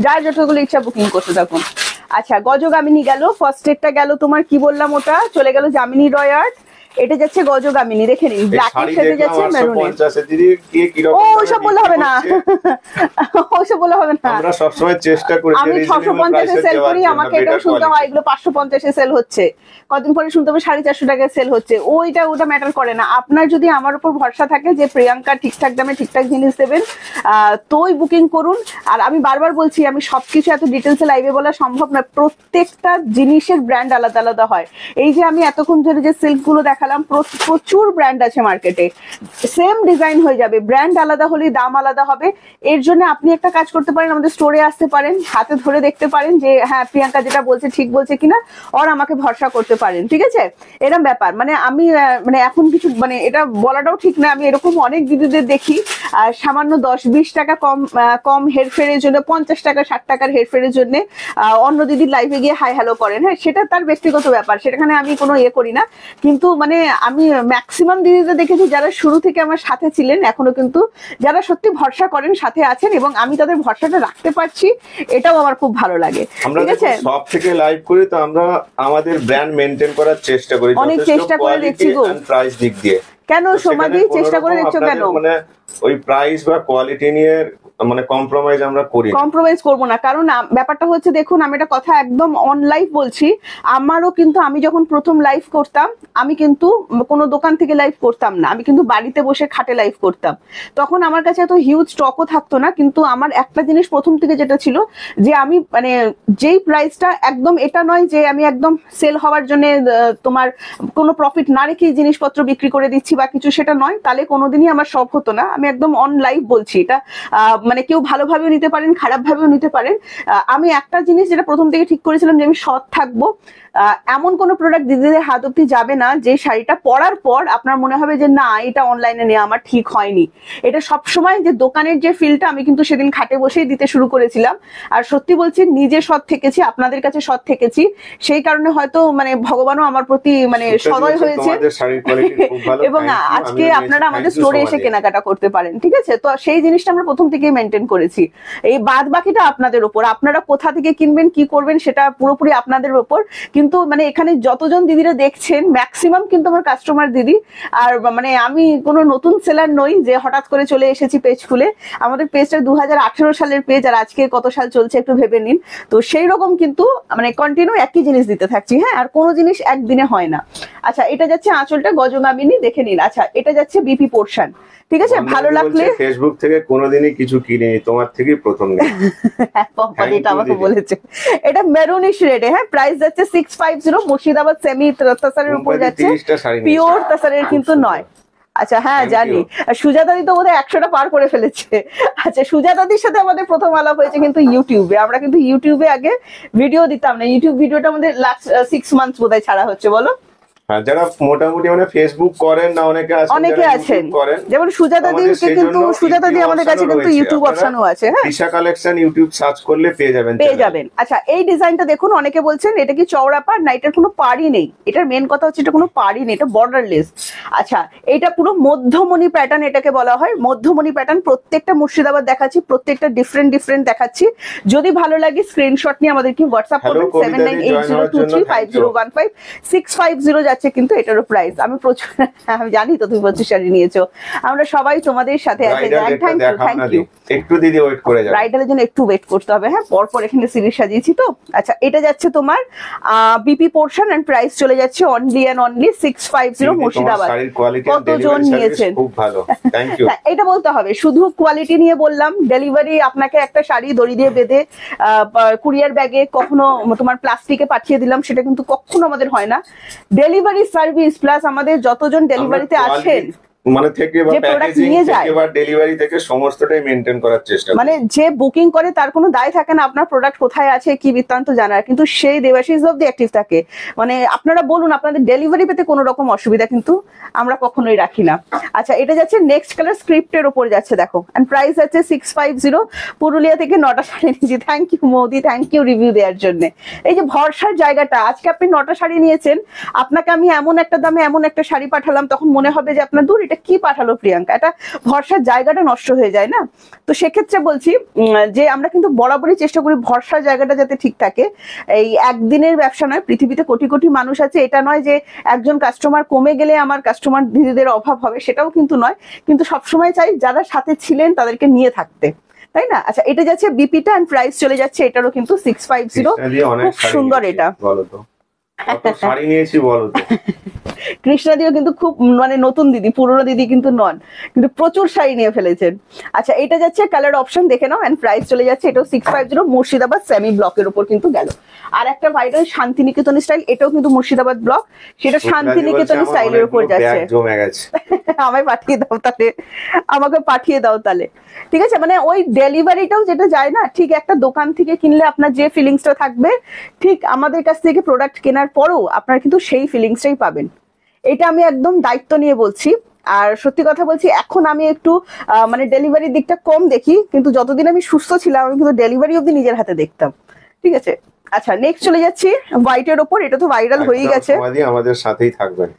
যার যতগুলো ইচ্ছা বুকিং করতে থাকুন। আচ্ছা, গজগামিনী গেল, ফার্স্ট এডটা গেল তোমার, কি বললাম ওটা, চলে গেল যামিনী রয় আর্ট। এটা যাচ্ছে গজগামিনী, দেখে নিন, ব্ল্যাকের সাথে যাচ্ছে মেরুনের। ও ওইসব বললে হবে না, ওইসব বললে হবে না, আমরা সব সময় চেষ্টা করি, আমি 650 সেল করি, আমাকে এটাও শুনতে হয় এগুলো 550 সেল হচ্ছে, কদিন পরে শুনতে হবে 450 টাকায় সেল হচ্ছে। ওটা ম্যাটার করে না। আপনার যদি আমার উপর ভরসা থাকে যে প্রিয়াঙ্কা ঠিকঠাক দামে ঠিকঠাক জিনিস দেবেন, তোই বুকিং করুন। আর আমি বারবার বলছি, আমি সবকিছু এত ডিটেলসে লাইভে বলা সম্ভব না, প্রত্যেকটা জিনিসের ব্র্যান্ড আলাদা আলাদা হয়। এই যে আমি এতক্ষণ ধরে যে সিল্ক গুলো দেখালাম, প্রচুর ব্র্যান্ড আছে মার্কেটে, সেম ডিজাইন হয়ে যাবে, ব্র্যান্ড আলাদা হলে দাম আলাদা হবে। এর জন্য আপনি একটা কাজ করতে পারেন, আমাদের স্টোরে আসতে পারেন, হাতে ধরে দেখতে পারেন যে হ্যাঁ প্রিয়াঙ্কা যেটা বলছে ঠিক বলছে কিনা, আর আমাকে ভরসা করতে পারেন, ঠিক আছে। এরকম ব্যাপার, মানে আমি মানে এখন কিছু মানে এটা বলাটাও ঠিক না, আমি এরকম অনেক দিদিদের দেখি সামান্য 10-20 টাকা কম হেরফেরের জন্য, 50 টাকা 60 টাকার হেরফেরের জন্য অন্য দিদির লাইভে গিয়ে হাই হ্যালো করেন। হ্যাঁ, সেটা তার ব্যক্তিগত ব্যাপার, সেখানে আমি কোনো ইয়ে করি না। কিন্তু মানে আমি ম্যাক্সিমাম দিদিদের দেখেছি যারা শুরু থেকে আমার সাথে ছিলেন, এখনো কিন্তু যারা সত্যি ভরসা করেন, সাথে আছেন, এবং আমি তাদের ভরসাটা রাখতে পারছি, এটাও আমার খুব ভালো লাগে। ঠিক আছে, সব থেকে লাইভ করি তো আমরা আমাদের ব্র্যান্ড মেইনটেইন করার চেষ্টা করি, অনেক চেষ্টা করে দেখছি গো, প্রাইস দিক দিয়ে। কেন সমাধি চেষ্টা করে দেখছো কেন? মানে ওই প্রাইস বা কোয়ালিটি নিয়ে মানে কম্প্রোমাইজ আমরা করি, কম্প্রোমাইজ করবো না। কারণ ব্যাপারটা হচ্ছে, দেখুন আমি একটা কথা একদম অন লাইভ বলছি, আমারও কিন্তু আমি যখন প্রথম লাইভ করতাম, আমি কিন্তু কোনো দোকান থেকে লাইভ করতাম না, আমি কিন্তু বাড়িতে বসে খাটে লাইভ করতাম। তখন আমার কাছে এত হিউজ স্টকও থাকতো না, কিন্তু আমার একটা জিনিস প্রথম থেকে যেটা ছিল, যে আমি মানে যেই প্রাইসটা একদম, এটা নয় যে আমি একদম সেল হওয়ার জন্য তোমার কোনো প্রফিট না রেখে জিনিসপত্র বিক্রি করে দিচ্ছি বা কিছু, সেটা নয়, তাহলে কোনোদিনই আমার সব হতো না। আমি একদম অন লাইভ বলছি, এটা মানে কেউ ভালোভাবেও নিতে পারেন, খারাপ ভাবেও নিতে পারেন। আমি একটা জিনিস যেটা প্রথম থেকে ঠিক করেছিলাম, যে আমি সৎ থাকবো। এমন কোনো প্রোডাক্ট দিদিদের হাত অব্দি যাবে না যে শাড়িটা পরার পর আপনার মনে হবে যে না, এটা অনলাইনে নেওয়া আমার ঠিক হয়নি। এটা সবসময় যে দোকানের যে ফিলটা, আমি কিন্তু সেদিন খাটে বসেই দিতে শুরু করেছিলাম। আর সত্যি বলছি, নিজে সৎ থেকেছি, আপনাদের কাছে সৎ থেকেছি, সেই কারণে হয়তো মানে ভগবানও আমার প্রতি মানে সদয় হয়েছে। এবং আজকে আপনারা আমাদের স্টোরে এসে কেনাকাটা করতে পারেন, ঠিক আছে। তো সেই জিনিসটা আমরা প্রথম থেকেই মেনটেন করেছি। এই বাদ বাকিটা আপনাদের উপর, আপনারা কোথা থেকে কিনবেন, কি করবেন, সেটা পুরোপুরি আপনাদের উপর। কিন্তু মানে এখানে যতজন দিদিরা দেখছেন ম্যাক্সিমাম কিন্তু আমার কাস্টমার দিদি। আর মানে আমি কোনো নতুন সেলার নই যে হঠাৎ করে চলে এসেছি পেজ খুলে। আমাদের পেজটা 2018 সালের পেজ, আর আজকে কত সাল চলছে একটু ভেবে নিন। তো সেই রকম কিন্তু মানে কন্টিনিউ একই জিনিস দিতে থাকছি। হ্যাঁ, আর কোনো জিনিস একদিনে হয় না। আচ্ছা, এটা যাচ্ছে আঁচলটা গজগামিনী, দেখে নিন। আচ্ছা, এটা যাচ্ছে বিপি পোর্শন, ঠিক আছে। ভালো লাগলে ফেসবুক থেকে কোনোদিনই কিছু কিনিনি, তোমার থেকেই প্রথম নেই। এটা আমাকে বলেছে। এটা মেরুনিশ রেডে, হ্যাঁ, প্রাইস যাচ্ছে 650। মুর্শিদাবাদ সেমি তাসারের উপর যাচ্ছে, পিওর তাসারের কিন্তু নয়। আচ্ছা, হ্যাঁ জানি। সুজাতাদি তো বোধহয় 100টা পার করে ফেলেছে। আচ্ছা, সুজাতাদির সাথে আমাদের প্রথম আলাপ হয়েছে কিন্তু ইউটিউবে। আমরা কিন্তু ইউটিউবে আগে ভিডিও দিতাম না, ইউটিউব ভিডিওটা আমাদের লাস্ট 6 মান্থস বোধহয় ছাড়া হচ্ছে, বলো। যারা মোটামুটি মানে ফেসবুক করেন না, অনেকে আছেন যেমন সুজাতাদিকে, কিন্তু সুজাতাদি আমাদের কাছে কিন্তু ইউটিউব অপশনও আছে। হ্যাঁ, দিশা কালেকশন ইউটিউব সার্চ করলে পেয়ে যাবেন। আচ্ছা, এই ডিজাইনটা দেখুন, অনেকে বলছেন এটা কি চওড়া পাড় না, এটার কোনো পাড়ই নেই। এটার মেন কথা হচ্ছে এটা কোনো পাড়ই নেই, এটা বর্ডারলেস। আচ্ছা, এটা পুরো মধ্যমণি প্যাটার্ন এটাকে বলা হয়। মধ্যমণি প্যাটার্ন প্রত্যেকটা মুর্শিদাবাদ দেখাচ্ছি, প্রত্যেকটা ডিফারেন্ট দেখাচ্ছি। যদি ভালো লাগে স্ক্রিনশট নিয়ে আমাদেরকে হোয়াটসঅ্যাপ করবেন 7980235015 650 যাচ্ছে কিন্তু এটারও প্রাইস। আমি প্রচুর, আমি জানি তো তুমি প্রচুর শাড়ি নিয়েছো, আমরা সবাই তোমাদের সাথে আছি। Thank you. একটু দিদি ওয়েট করে যাও, ব্রাইডালের জন্য একটু ওয়েট করতে হবে। হ্যাঁ, পরপর এখানে সিরিজ সাজিয়েছি তো। আচ্ছা, এটা যাচ্ছে তোমার বিপি পোর্শন এন্ড প্রাইস চলে যাচ্ছে অনলি 650 মুর্শিদাবাদ। কতজন নিয়েছেন, খুব ভালো, থ্যাংক ইউ। এটা বলতে হবে, শুধু কোয়ালিটি নিয়ে বললাম। ডেলিভারি আপনাকে একটা শাড়ি দড়ি দিয়ে বেঁধে কুরিয়ার ব্যাগে কখনো তোমার প্লাস্টিকে পাঠিয়ে দিলাম, সেটা কিন্তু কখনো আমাদের হয় না। ডেলিভারি সার্ভিস প্লাস আমাদের যতজন ডেলিভারিতে আছেন মানে থেকে বা প্যাকেজিং থেকে বা ডেলিভারি থেকে সমস্তটাই মেইনটেইন করার চেষ্টা করি। মানে যে বুকিং করে তার কোনো দায় থাকে না আপনার প্রোডাক্ট কোথায় আছে কি বৃত্তান্ত জানার, কিন্তু সেই দেবাশিস অবধি অ্যাক্টিভ থাকে। মানে আপনারা বলুন, আপনাদের ডেলিভারি পেতে কোনো রকম অসুবিধা কিন্তু আমরা কখনোই রাখি না। আচ্ছা, এটা যাচ্ছে নেক্সট কালার স্ক্রিপ্টের উপর যাচ্ছে, দেখো। এন্ড প্রাইস আছে 650। পুরুলিয়া থেকে 9টা শাড়ি নিয়েছি। Thank you Modi, thank you review দেওয়ার জন্য। এই যে ভরসার জায়গাটা, আজকে আপনি 9টা শাড়ি নিয়েছেন, আপনাকে আমি এমন একটা দামে এমন একটা শাড়ি পাঠালাম, তখন মনে হবে যে আপনার দূর এটা কি পাঠালো প্রিয়াঙ্কা, এটা ভরসার জায়গাটা নষ্ট হয়ে যায় না। তো সেক্ষেত্রে বলছি যে আমরা কিন্তু বরাবরই চেষ্টা করি ভরসার জায়গাটা যাতে ঠিক থাকে। এই একদিনের ব্যবসা নয়, পৃথিবীতে কোটি কোটি মানুষ আছে। এটা নয় যে একজন কাস্টমার কমে গেলে আমার কাস্টমার দিদিদের অভাব হবে, সেটাও কিন্তু নয়। কিন্তু সবসময় চাই যারা সাথে ছিলেন তাদেরকে নিয়ে থাকতে, তাই না? আচ্ছা, এটা যাচ্ছে বিপিটা এন্ড প্রাইস চলে যাচ্ছে এটারও কিন্তু 650। খুব সুন্দর এটা। বলো তো শাড়ি নিয়েছি, বলো তো। কৃষ্ণা দিও কিন্তু খুব মানে নতুন দিদি, পুরনো দিদি কিন্তু নন, কিন্তু প্রচুর শাড়ি নিয়ে ফেলেছেন। আচ্ছা, এটা যাচ্ছে কালার অপশন দেখে নাও এন্ড প্রাইস চলে যাচ্ছে এটাও 650। মুর্শিদাবাদ সেমি ব্লকের উপর কিন্তু গেল। আর একটা ভাইরাল শান্তিনিকেতন স্টাইল, এটাও কিন্তু মুর্শিদাবাদ ব্লক, সেটা শান্তিনিকেতন স্টাইলের উপর যাচ্ছে। আমায় পাঠিয়ে দাও তাহলে, আমাকে পাঠিয়ে দাও তাহলে, ঠিক আছে। মানে ওই ডেলিভারিটাও যেটা যায় না, ঠিক একটা দোকান থেকে কিনলে আপনার যে ফিলিংসটা থাকবে, ঠিক আমাদের কাছ থেকে প্রোডাক্ট কেনার পরও আপনারা কিন্তু সেই ফিলিংসটাই পাবেন। এটা আমি একদম দায়িত্ব নিয়ে বলছি। আর সত্যি কথা বলছি, এখন আমি একটু মানে ডেলিভারির দিকটা কম দেখি, কিন্তু যতদিন আমি সুস্থ ছিলাম আমি কিন্তু ডেলিভারি অবধি নিজের হাতে দেখতাম, ঠিক আছে। আচ্ছা, নেক্সট চলে যাচ্ছি হোয়াইটের ওপর। এটা তো ভাইরাল হয়ে গেছে, আমাদের সাথেই থাকবেন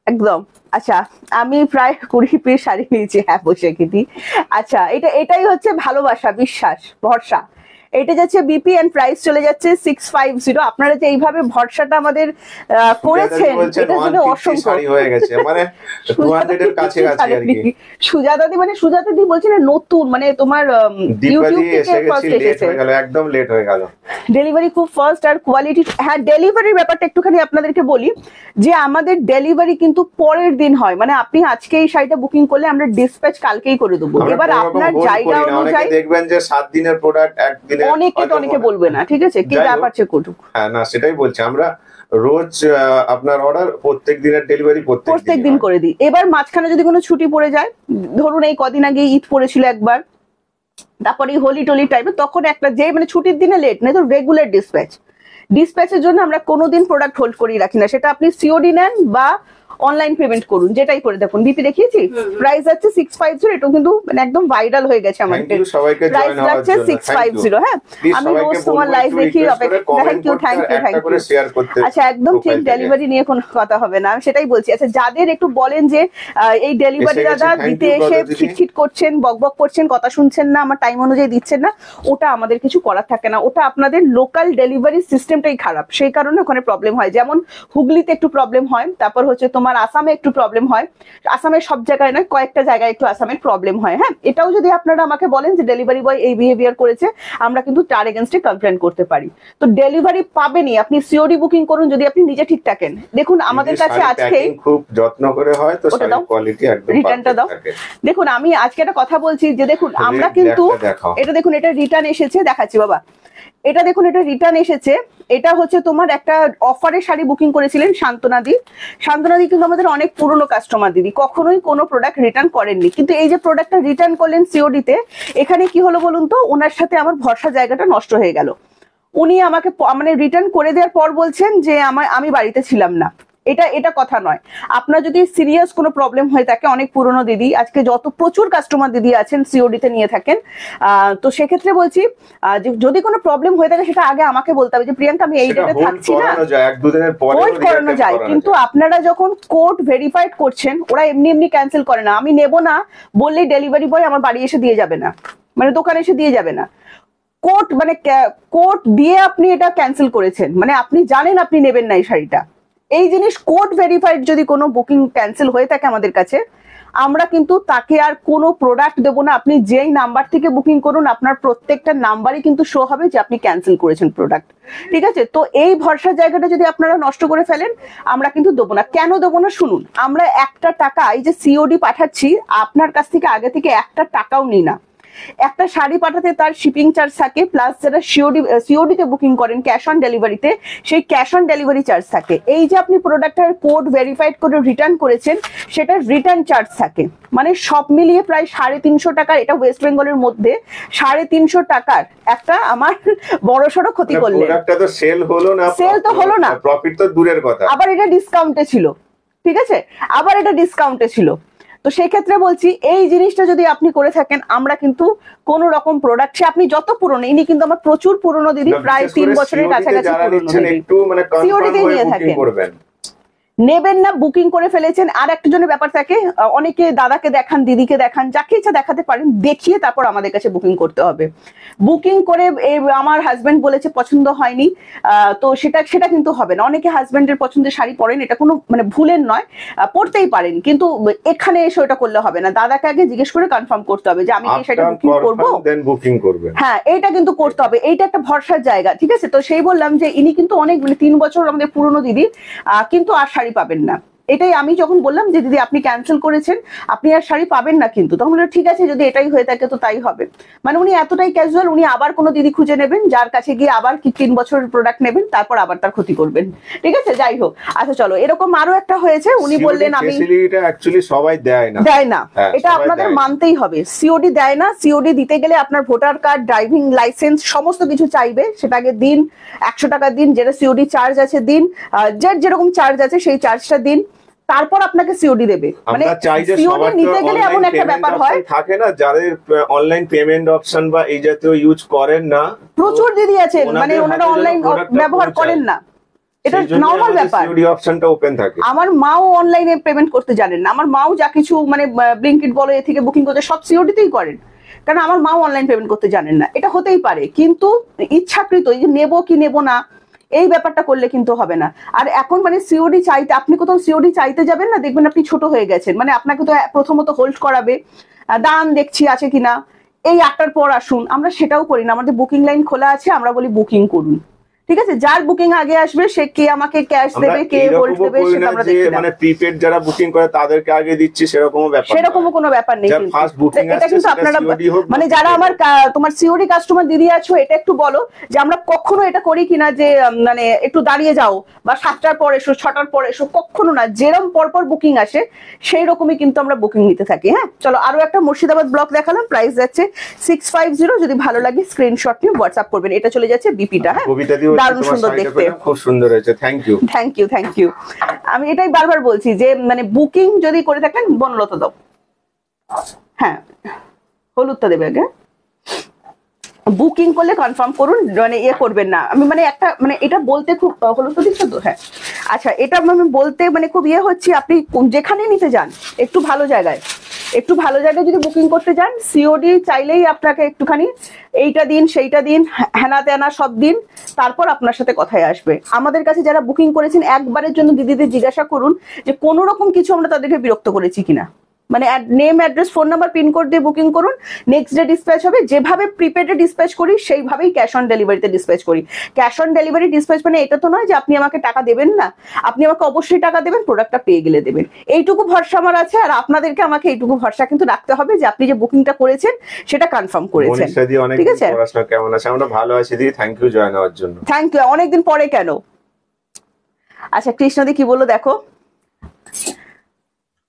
একদম। আচ্ছা, আমি প্রায় 20 পিস শাড়ি নিয়েছি। হ্যাঁ, বৈশাখী। আচ্ছা, এটাই হচ্ছে ভালোবাসা, বিশ্বাস, ভরসা। এটা যাচ্ছে বিপি এন্ড প্রাইস চলে যাচ্ছে 650। আপনারা যে এইভাবে ভরসাটা আমাদের করেছেন, এটার জন্য অসংখ্য। হয়ে গেছে মানে 200 এর কাছে আছে আর কি। সুজাতাদি মানে সুজাতাদি বলছি না, নতুন মানে তোমার ইউটিউব থেকে ফার্স্ট এসেছে, একদম লেট হয়ে গেল ডেলিভারি খুব ফার্স্ট। আর কোয়ালিটি, হ্যাঁ ডেলিভারির ব্যাপারটা একটুখানি আপনাদেরকে বলি যে আমাদের ডেলিভারি কিন্তু পরের দিন হয়। মানে আপনি আজকে এই শাড়িটা বুকিং করলে আমরা ডিসপ্যাচ কালকেই করে দেবো। এবার আপনার জায়গা অনুযায়ী দেখবেন যে 7 দিনের প্রোডাক্ট একদিনে, অনেকে বলবে না, ঠিক আছে, কি ব্যাপার চেক করুক। হ্যাঁ, না সেটাই বলছি, আমরা রোজ আপনার অর্ডার প্রত্যেক দিনের ডেলিভারি প্রত্যেক দিন করে দিই। এবার মাঝখানে যদি কোনো ছুটি পড়ে যায়, ধরুন এই কদিন আগে ঈদ পড়েছিল একবার, তারপরে হোলি টোলি টাইপে, তখন একটা যে মানে ছুটির দিনে লেট নেই তো রেগুলার ডিসপ্যাচের জন্য আমরা কোনোদিন প্রোডাক্ট হোল্ড করিয়ে রাখি না। সেটা আপনি সিওডি নেন বা অনলাইন পেমেন্ট করুন, যেটাই করে দেখুন। বিপি দেখিয়েছি, প্রাইস যাচ্ছে 650, এটা কিন্তু মানে একদম ভাইরাল হয়ে গেছে আমাদের। প্রাইস যাচ্ছে 650। হ্যাঁ, আমি রোজ তোমার লাইভ দেখি, thank you thank you thank you. আচ্ছা, একদম ঠিক, ডেলিভারি নিয়ে কোনো কথা হবে না, সেটাই বলছি। আচ্ছা, যাদের একটু বলেন যে এই ডেলিভারি দাদা দিতে এসে খিটখিট করছেন, বকবক করছেন, কথা শুনছেন না, আমার টাইম অনুযায়ী দিচ্ছেন না, ওটা আমাদের কিছু করার থাকে না, ওটা আপনাদের লোকাল ডেলিভারি সিস্টেমটাই খারাপ, সেই কারণে ওখানে প্রবলেম হয়। যেমন হুগলিতে একটু প্রবলেম হয়, তারপর হচ্ছে তোমার আসামে একটু প্রবলেম হয়, আসামের সব জায়গায় নয়, কয়েকটা জায়গায় একটু আসামের প্রবলেম হয়। হ্যাঁ, এটাও যদি আপনারা আমাকে বলেন যে ডেলিভারি বয় এই বিহেভিয়ার করেছে, আমরা কিন্তু তার এগেনস্টে কমপ্লেন করতে পারি। তো ডেলিভারি পাবেনই, আপনি সিওডি বুকিং করুন যদি আপনি নিজে ঠিক থাকেন। দেখুন আমাদের কাছে আজকে খুব যত্ন করে হয়, তো শাড়ির কোয়ালিটি একদম রিটার্নটা দাও। দেখুন আমি আজকে একটা কথা বলছি যে দেখুন আমরা কিন্তু এটা দেখুন, এটা রিটার্ন এসেছে, দেখাচ্ছি বাবা, এটা দেখুন, এটা রিটার্ন এসেছে। এটা হচ্ছে তোমার একটা অফারে শাড়ি বুকিং করেছিলেন শান্তনাদি। শান্তনাদি কিন্তু আমাদের অনেক পুরনো কাস্টমার দিদি, কখনোই কোনো প্রোডাক্ট রিটার্ন করেননি, কিন্তু এই যে প্রোডাক্টটা রিটার্ন করলেন সিওডিতে, এখানে কি হলো বলুন তো, ওনার সাথে আমার ভরসা জায়গাটা নষ্ট হয়ে গেল। উনি আমাকে মানে রিটার্ন করে দেওয়ার পর বলছেন যে আমি বাড়িতে ছিলাম না। এটা কথা নয়। আপনার যদি সিরিয়াস কোনো প্রবলেম হয়ে থাকে, অনেক পুরনো দিদি, আজকে যত প্রচুর কাস্টমার দিদি আছেন সিওডিতে নিয়ে থাকেন, তো সেক্ষেত্রে বলছি যদি কোনো প্রবলেম হয়ে থাকে সেটা আগে আমাকে বলতে হবে যে প্রিয়াঙ্কা আমি এই ডেটে থাকছি না, হোল্ড করানো যায়। কিন্তু আপনারা যখন কোড ভেরিফাইড করছেন, ওরা এমনি এমনি ক্যান্সেল করে না। আমি নেব না বললেই ডেলিভারি বয় আমার বাড়ি এসে দিয়ে যাবে না, মানে দোকানে এসে দিয়ে যাবে না। কোড মানে কোড দিয়ে আপনি এটা ক্যান্সেল করেছেন, মানে আপনি জানেন আপনি নেবেন না এই শাড়িটা। এই জিনিস কোড ভেরিফাইড যদি কোনো বুকিং ক্যান্সেল হয়ে থাকে আমাদের কাছে, আমরা কিন্তু তাকে আর কোনো প্রোডাক্ট দেবো না। আপনি যেই নাম্বার থেকে বুকিং করুন, আপনার প্রত্যেকটা নাম্বারই কিন্তু শো হবে যে আপনি ক্যান্সেল করেছেন প্রোডাক্ট, ঠিক আছে? তো এই ভরসার জায়গাটা যদি আপনারা নষ্ট করে ফেলেন, আমরা কিন্তু দেবো না। কেন দেবো না শুনুন, আমরা একটা টাকা এই যে সিওডি পাঠাচ্ছি আপনার কাছ থেকে আগে থেকে একটা টাকাও নিই না। একটা শাড়ি পাঠাতে তার শিপিং চার্জ থাকে, প্লাস যারা সিওডিতে বুকিং করেন ক্যাশ অন ডেলিভারিতে, সেই ক্যাশ অন ডেলিভারি চার্জ থাকে। এই যে আপনি প্রোডাক্টের কোড ভেরিফাইড করে রিটার্ন করেছেন, সেটা রিটার্ন চার্জ থাকে। মানে সব মিলিয়ে প্রায় 350 টাকা, এটা ওয়েস্ট বেঙ্গলের মধ্যে 350 টাকার একটা আমার বড়সড় ক্ষতি করলেন। প্রোডাক্টটা তো সেল হলো না, সেল তো হলো না, প্রফিট তো দূরের কথা, আবার এটা ডিসকাউন্টে ছিল, ঠিক আছে, আবার এটা ডিসকাউন্টে ছিল। তো সেই ক্ষেত্রে বলছি এই জিনিসটা যদি আপনি করে থাকেন, আমরা কিন্তু কোন রকম প্রোডাক্ট, সে আপনি যত পুরনো, ইনি কিন্তু আমার প্রচুর পুরনো দিদি, প্রায় 3 বছরের কাছাকাছি সিওডিতে নিয়ে থাকেন, নেবেন না, বুকিং করে ফেলেছেন। আর একটা জনের ব্যাপার থাকে, অনেকে দাদাকে দেখান, দিদিকে দেখান, যাকে ইচ্ছা দেখাতে পারেন, দেখিয়ে তারপর আমাদের কাছে বুকিং করতে হবে। বুকিং করে আমার হাজবেন্ড বলেছে পছন্দ হয়নি, তো সেটা কিন্তু হবে না। অনেকে হাজবেন্ডের পছন্দের শাড়ি পরেন, এটা কোনো মানে ভুলের নয়, পড়তেই পারেন, কিন্তু এখানে এসে ওটা করলে হবে না। দাদাকে আগে জিজ্ঞেস করে কনফার্ম করতে হবে যে আমি কি সেটা বুকিং করবো, দেন বুকিং করবেন। হ্যাঁ, এইটা কিন্তু করতে হবে, এইটা একটা ভরসার জায়গা, ঠিক আছে? তো সেই বললাম যে ইনি কিন্তু অনেক মানে 3 বছর আমাদের পুরনো দিদি, কিন্তু আর শাড়ি পাবেন না। এটাই আমি যখন বললাম যে দিদি আপনি ক্যান্সেল করেছেন, আপনি আর শাড়ি পাবেন না, কিন্তু তখন বললেন ঠিক আছে যদি এটাই হয়ে থাকে তো তাই হবে। মানে উনি এতটাই ক্যাজুয়াল, উনি আবার কোনো দিদি খুঁজে নেবেন, যার কাছে গিয়ে আবার 3 বছরের প্রোডাক্ট নেবেন, তারপর আবার তার ক্ষতি করবেন, ঠিক আছে? যাই হোক, আচ্ছা চলো, এরকম আরো একটা হয়েছে, উনি বললেন আমি অ্যাকচুয়ালি সবাই দেয় না, এটা আপনাদের মানতেই হবে। সিওডি দেয় না, সিওডি দিতে গেলে আপনার ভোটার কার্ড, ড্রাইভিং লাইসেন্স সমস্ত কিছু চাইবে, সেটাকে দিন, 100 টাকা দিন, যেটা সিওডি চার্জ আছে দিন, যার যেরকম চার্জ আছে সেই চার্জটা দিন, তারপর আপনাকে সিওডি দেবে। মানে সিওডি নিতে গেলে এমন একটা ব্যাপার হয়, থাকে না যাদের অনলাইন পেমেন্ট অপশন বা এই জাতীয় ইউজ করেন না, প্রচুর দিদি আছেন, মানে ওনারা অনলাইন ব্যবহার করেন না, এটা নরমাল ব্যাপার। সিওডি অপশনটা ওপেন থাকে। আমার মাও অনলাইনে পেমেন্ট করতে জানেন না, আমার মাও যা কিছু মানে ব্লিঙ্কিট বলো এ থেকে বুকিং করতে সব সিওডিতেই করেন, কারণ আমার মাও অনলাইন পেমেন্ট করতে জানেন না। এটা হতেই পারে, কিন্তু ইচ্ছাকৃত এই যে নেবো কি নেবো না এই ব্যাপারটা করলে কিন্তু হবে না। আর এখন মানে সিওডি চাইতে, আপনি কোথাও সিওডি চাইতে যাবেন না, দেখবেন আপনি ছোট হয়ে গেছেন, মানে আপনাকে তো প্রথমত হোল্ড করাবে, দাঁড়ান দেখছি আছে কিনা, এই 8টার পর আসুন, আমরা সেটাও করি না। আমাদের বুকিং লাইন খোলা আছে, আমরা বলি বুকিং করুন, ঠিক আছে? যার বুকিং আগে আসবে সে কে আমাকে ক্যাশ দেবে, কে হোল্ড দেবে, সেটা আমরা দেখি না। মানে প্রিপেড যারা বুকিং করে তাদেরকে আগে দিচ্ছি সেরকমও ব্যাপার, সেরকমও কোনো ব্যাপার নেই। এটা কিন্তু আপনারা মানে যারা আমার তোমার সিওডি কাস্টমার দিদি আছো, এটা একটু বলো যে আমরা কখনো এটা করি কিনা যে মানে একটু দাঁড়িয়ে যাও বা 7টার পর এসো, 6টার পর এসো, কখনো না। যেরকম পরপর বুকিং আসে সেই রকমই কিন্তু আমরা বুকিং নিতে থাকি। হ্যাঁ চলো, আরো একটা মুর্শিদাবাদ ব্লক দেখালাম, প্রাইস যাচ্ছে 650। যদি ভালো লাগে স্ক্রিনশট নিয়ে হোয়াটসঅ্যাপ করবেন। এটা চলে যাচ্ছে বিপিটা, হ্যাঁ দারুণ সুন্দর দেখতে, খুব সুন্দর হয়েছে, থ্যাংক ইউ। Thank you. আমি এটাই বারবার বলছি যে মানে বুকিং যদি করে থাকেন বনলতা দাও, হ্যাঁ হলুদটা দেবে আগে। বুকিং করলে কনফার্ম করুন, মানে ইয়ে করবেন না। আমি মানে একটা মানে এটা বলতে খুব হলুদ তো দিচ্ছ তো, হ্যাঁ আচ্ছা এটা আমি বলতে মানে খুব ইয়ে হচ্ছে, আপনি যেখানে নিতে যান একটু ভালো জায়গায় যদি বুকিং করতে যান, সিওডি চাইলেই আপনাকে একটুখানি এইটা দিন সেইটা দিন হেনা তেনা সব দিন, তারপর আপনার সাথে কথায় আসবে। আমাদের কাছে যারা বুকিং করেছেন একবারের জন্য দিদিদের জিজ্ঞাসা করুন যে কোনো রকম কিছু আমরা তাদেরকে বিরক্ত করেছি কিনা। মানে name address phone number pincode দিয়ে বুকিং করুন, নেক্সট ডে ডিসপ্যাচ হবে। যেভাবে প্রিপেডে ডিসপ্যাচ করি সেইভাবেই ক্যাশ অন ডেলিভারিতে ডিসপ্যাচ করি। ক্যাশ অন ডেলিভারি ডিসপ্যাচ মানে এটা তো নয় যে আপনি আমাকে টাকা দেবেন না, আপনি আমাকে অবশ্যই টাকা দেবেন, প্রোডাক্টটা পেয়ে গেলে দেবেন, এইটুকু ভরসা আমার আছে। আর আপনাদেরকে আমাকে এইটুকু ভরসা কিন্তু রাখতে হবে যে আপনি যে বুকিংটা করেছেন সেটা কনফার্ম করেছেন, ঠিক আছে? কেমন আছে? আমরা ভালো আছি দিদি, থ্যাংক ইউ জয়েন হওয়ার জন্য। থ্যাংক ইউ, অনেকদিন পরে কেন। আচ্ছা কৃষ্ণদি কি বললো দেখো।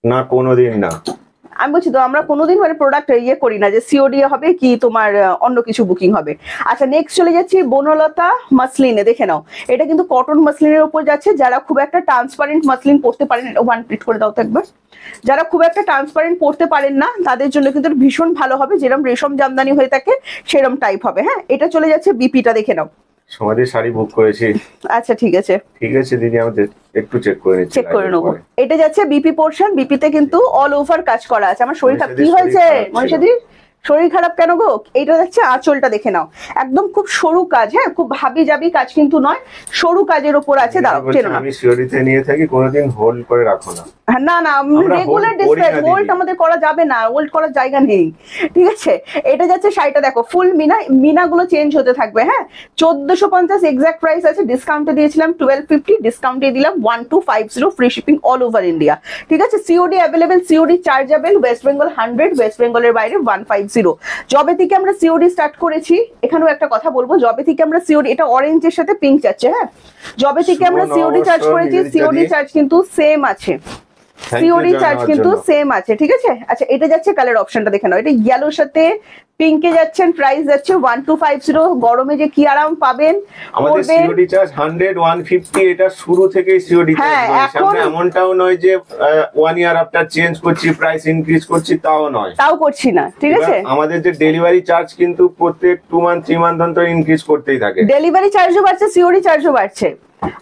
না কোনোদিন না, আমি বলছি তো আমরা কোনোদিন মানে প্রোডাক্ট ইয়ে করি না যে সিওডি হবে কি তোমার অন্য কিছু বুকিং হবে। আচ্ছা নেক্সট চলে যাচ্ছি বনলতা মাসলিনে, দেখে নাও এটা কিন্তু কটন মাসলিনের উপর যাচ্ছে। যারা খুব একটা ট্রান্সপারেন্ট মাসলিন পড়তে পারেন, ওয়ান প্লিট করে দাও তো একবার। যারা খুব একটা ট্রান্সপারেন্ট পড়তে পারেন না তাদের জন্য কিন্তু ভীষণ ভালো হবে, যেরকম রেশম জামদানি হয়ে থাকে সেরকম টাইপ হবে। হ্যাঁ এটা চলে যাচ্ছে বিপিটা, দেখে নাও। সমাধির শাড়ি বুক করেছি। আচ্ছা ঠিক আছে দিদি, আমাদের একটু চেক করে নিচ্ছি, চেক করে নেবো। এটা যাচ্ছে বিপি পোর্শন, বিপিতে কিন্তু অল ওভার কাজ করা আছে। আমার শরীর খারাপ কি হয়েছে মনীষাদি, শরীর খারাপ কেন গো? এইটা যাচ্ছে আঁচলটা, দেখে নাও একদম খুব সরু কাজ, হ্যাঁ খুব হাবি জাবি কাজ কিন্তু নয়, সরু কাজের উপর আছে। দাঁড়াও চেনো না, আমি সিওডিতে নিয়ে থাকি, কোনোদিন হোল্ড করে রাখো না। না না রেগুলার ডিসপ্যাচ, হোল্ড আমাদের করা যাবে না, হোল্ড করার জায়গা নেই, ঠিক আছে? এটা যাচ্ছে শাড়িটা দেখো ফুল মিনা গুলো চেঞ্জ হতে থাকবে। হ্যাঁ 1450 এক্সাক্ট প্রাইস আছে, ডিসকাউন্টে দিয়েছিলাম 1250, ডিসকাউন্টে দিলাম 1250, free shipping all over India, ঠিক আছে? COD available, COD chargeable, West Bengal 100, West বেঙ্গলের বাইরে 150। জবে থেকে আমরা সিওডি স্টার্ট করেছি, এখানেও একটা কথা বলবো, জবে থেকে আমরা সিওডি, এটা অরেঞ্জের সাথে পিঙ্ক যাচ্ছে, হ্যাঁ জবে থেকে আমরা সিওডি চার্জ করেছি, সিওডি চার্জ কিন্তু সেম আছে, সিওডি চার্জ কিন্তু সেম আছে, ঠিক আছে? আচ্ছা এটা যাচ্ছে কালার অপশনটা দেখে নাও, এটা ইয়েলোর সাথে পিঙ্কে যাচ্ছেন, প্রাইস যাচ্ছে 1250। গরমে যে কি আরাম পাবেন। আমাদের সিওডি চার্জ 100 150, এটা শুরু থেকেই সিওডি চার্জ, আমরা এমনটাও নয় যে 1 ইয়ার আফটার চেঞ্জ করছি, প্রাইস ইনক্রিজ করছি, তাও করছি না, ঠিক আছে? আমাদের যে ডেলিভারি চার্জ কিন্তু প্রত্যেক 2 মান্থ 3 মান্থ অন্তর ইনক্রিজ করতেই থাকে, ডেলিভারি চার্জও বাড়ছে, সিওডি চার্জও বাড়ছে।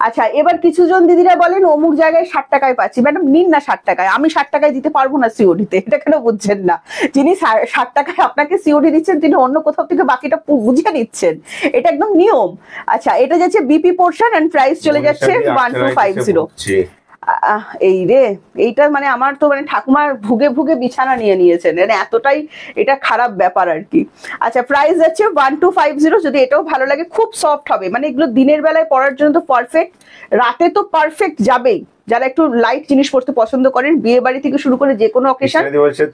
আচ্ছা এবার কিছু জন দিদিরা বলেন অমুক জায়গায় 60 টাকায় পাচ্ছি, ম্যাডাম নিন না 60 টাকায়, আমি 60 টাকায় দিতে পারবো না সিওডিতে, এটা কেন বুঝছেন না? যিনি 60 টাকায় আপনাকে সিওডি দিচ্ছেন তিনি অন্য কোথাও থেকে বাকিটা বুঝিয়ে নিচ্ছেন, এটা একদম নিয়ম। আচ্ছা এটা যাচ্ছে বিপি পোর্শন এন্ড প্রাইস চলে যাচ্ছে 1250। এই রে, এইটা মানে আমার তো মানে ঠাকুমার ভুগে ভুগে বিছানা নিয়ে নিয়েছেন, মানে এতটাই এটা খারাপ ব্যাপার আর কি। আচ্ছা প্রাইস যাচ্ছে 1250, যদি এটাও ভালো লাগে, খুব সফট হবে, মানে এগুলো দিনের বেলায় পরার জন্য তো পারফেক্ট, রাতে তো পারফেক্ট যাবেই। যারা একটু লাইট জিনিস পড়তে পছন্দ করেন, বিয়ে বাড়ি থেকে শুরু করে যে কোনো অকেশন,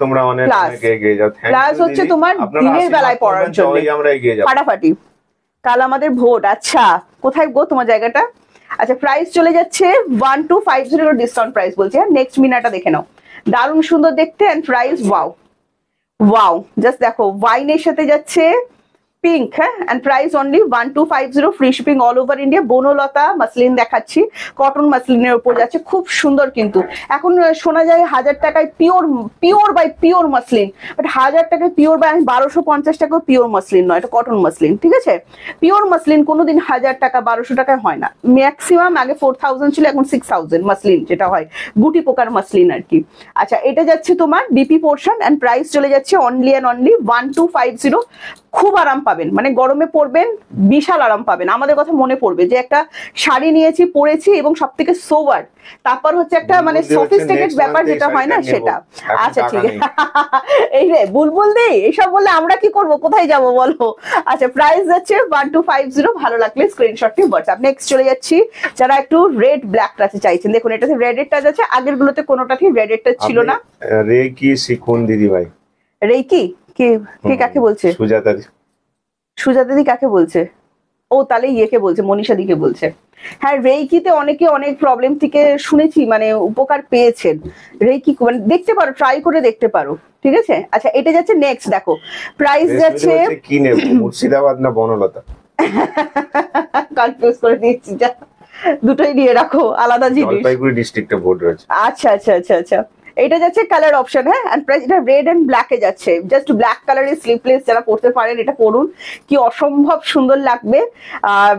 তোমরা অনেক এগিয়ে যাও, প্লাস হচ্ছে তোমার দিনের বেলায় পরার জন্য ফাটাফাটি। কাল আমাদের ভোট, আচ্ছা কোথায় গো তোমার জায়গাটা? আচ্ছা প্রাইস চলে যাচ্ছে 1250, ডিসকাউন্ট প্রাইস বলছি। হ্যাঁ নেক্সট মিনাটা দেখে নাও, দারুণ সুন্দর দেখতে and price wow wow, just দেখো ওয়াইনের সাথে যাচ্ছে পিঙ্ক, হ্যাঁ and price only 1250, free shipping all over India. Banalata muslin দেখাচ্ছি, কটন মাসলিনের উপর যাচ্ছে, খুব সুন্দর। কিন্তু এখন শোনা যায় 1000 টাকায় pure by pure muslin, but 1000 টাকায় পিওর বাই 1250 টাকাও পিওর মাসলিন নয়, এটা কটন মাসলিন, ঠিক আছে? পিওর মাসলিন কোনোদিন 1000 টাকা 1200 টাকায় হয় না, ম্যাক্সিমাম আগে 4000 ছিল, এখন 6000 মাসলিন যেটা হয়, গুটি পোকার মাসলিন আর কি। আচ্ছা এটা যাচ্ছে তোমার বিপি পোর্শন এন্ড প্রাইস চলে যাচ্ছে অনলি এন্ড অনলি 1250। খুব আরাম পাবেন, মানে গরমে পরবেন বিশাল আরাম পাবেন। আমাদের কথা মনে পড়বে যে একটা শাড়ি নিয়েছি পরেছি এবং সব থেকে সোভার, তারপর হচ্ছে একটা মানে সফিস্টিকেটেড ব্যাপার যেটা হয় না সেটা। আচ্ছা ঠিক আছে, এই রে বুলবুল দি এইসব বললে আমরা কি করব, কোথায় যাব বলো? আচ্ছা প্রাইস যাচ্ছে 1250, ভালো লাগলে স্ক্রিনশট নিয়ে হোয়াটসঅ্যাপ। নেক্সট চলে যাচ্ছি যারা একটু রেড ব্ল্যাক টাচে চাইছেন, দেখুন এটাতে রেড টাচ আছে, আগের গুলোতে কোনোটাতেই রেড টাচ ছিল না। রেকি শিখুন দিদি ভাই, রেকি কে কাকে বলছে? সুজাতা দি কাকে বলছে? ও তাহলে ইয়েকে বলছে, মনীষা দিকে বলছে। হ্যাঁ রেইকিতে অনেকে অনেক প্রবলেম থেকে শুনেছি মানে উপকার পেয়েছেন, রেইকি মানে দেখতে পারো, ট্রাই করে দেখতে পারো, ঠিক আছে? আচ্ছা এটা যাচ্ছে নেক্সট, দেখো প্রাইস যাচ্ছে কি নেব, মুর্শিদাবাদ না বনলতা? কনফিউজ করে দিয়েছি, যা দুটোই নিয়ে রাখো, আলাদা জিনিস। জলপাইগুড়ি ডিস্ট্রিক্টে বোর্ড রয়েছে। আচ্ছা আচ্ছা আচ্ছা আচ্ছা, এটা যাচ্ছে কালার অপশন, হ্যাঁ, এন্ড প্রাইস এটা রেড এন্ড ব্ল্যাকে যাচ্ছে, জাস্ট ব্ল্যাক কালারের স্লিভলেস যারা পড়তে পারেন এটা পরুন, কি অসম্ভব সুন্দর লাগবে,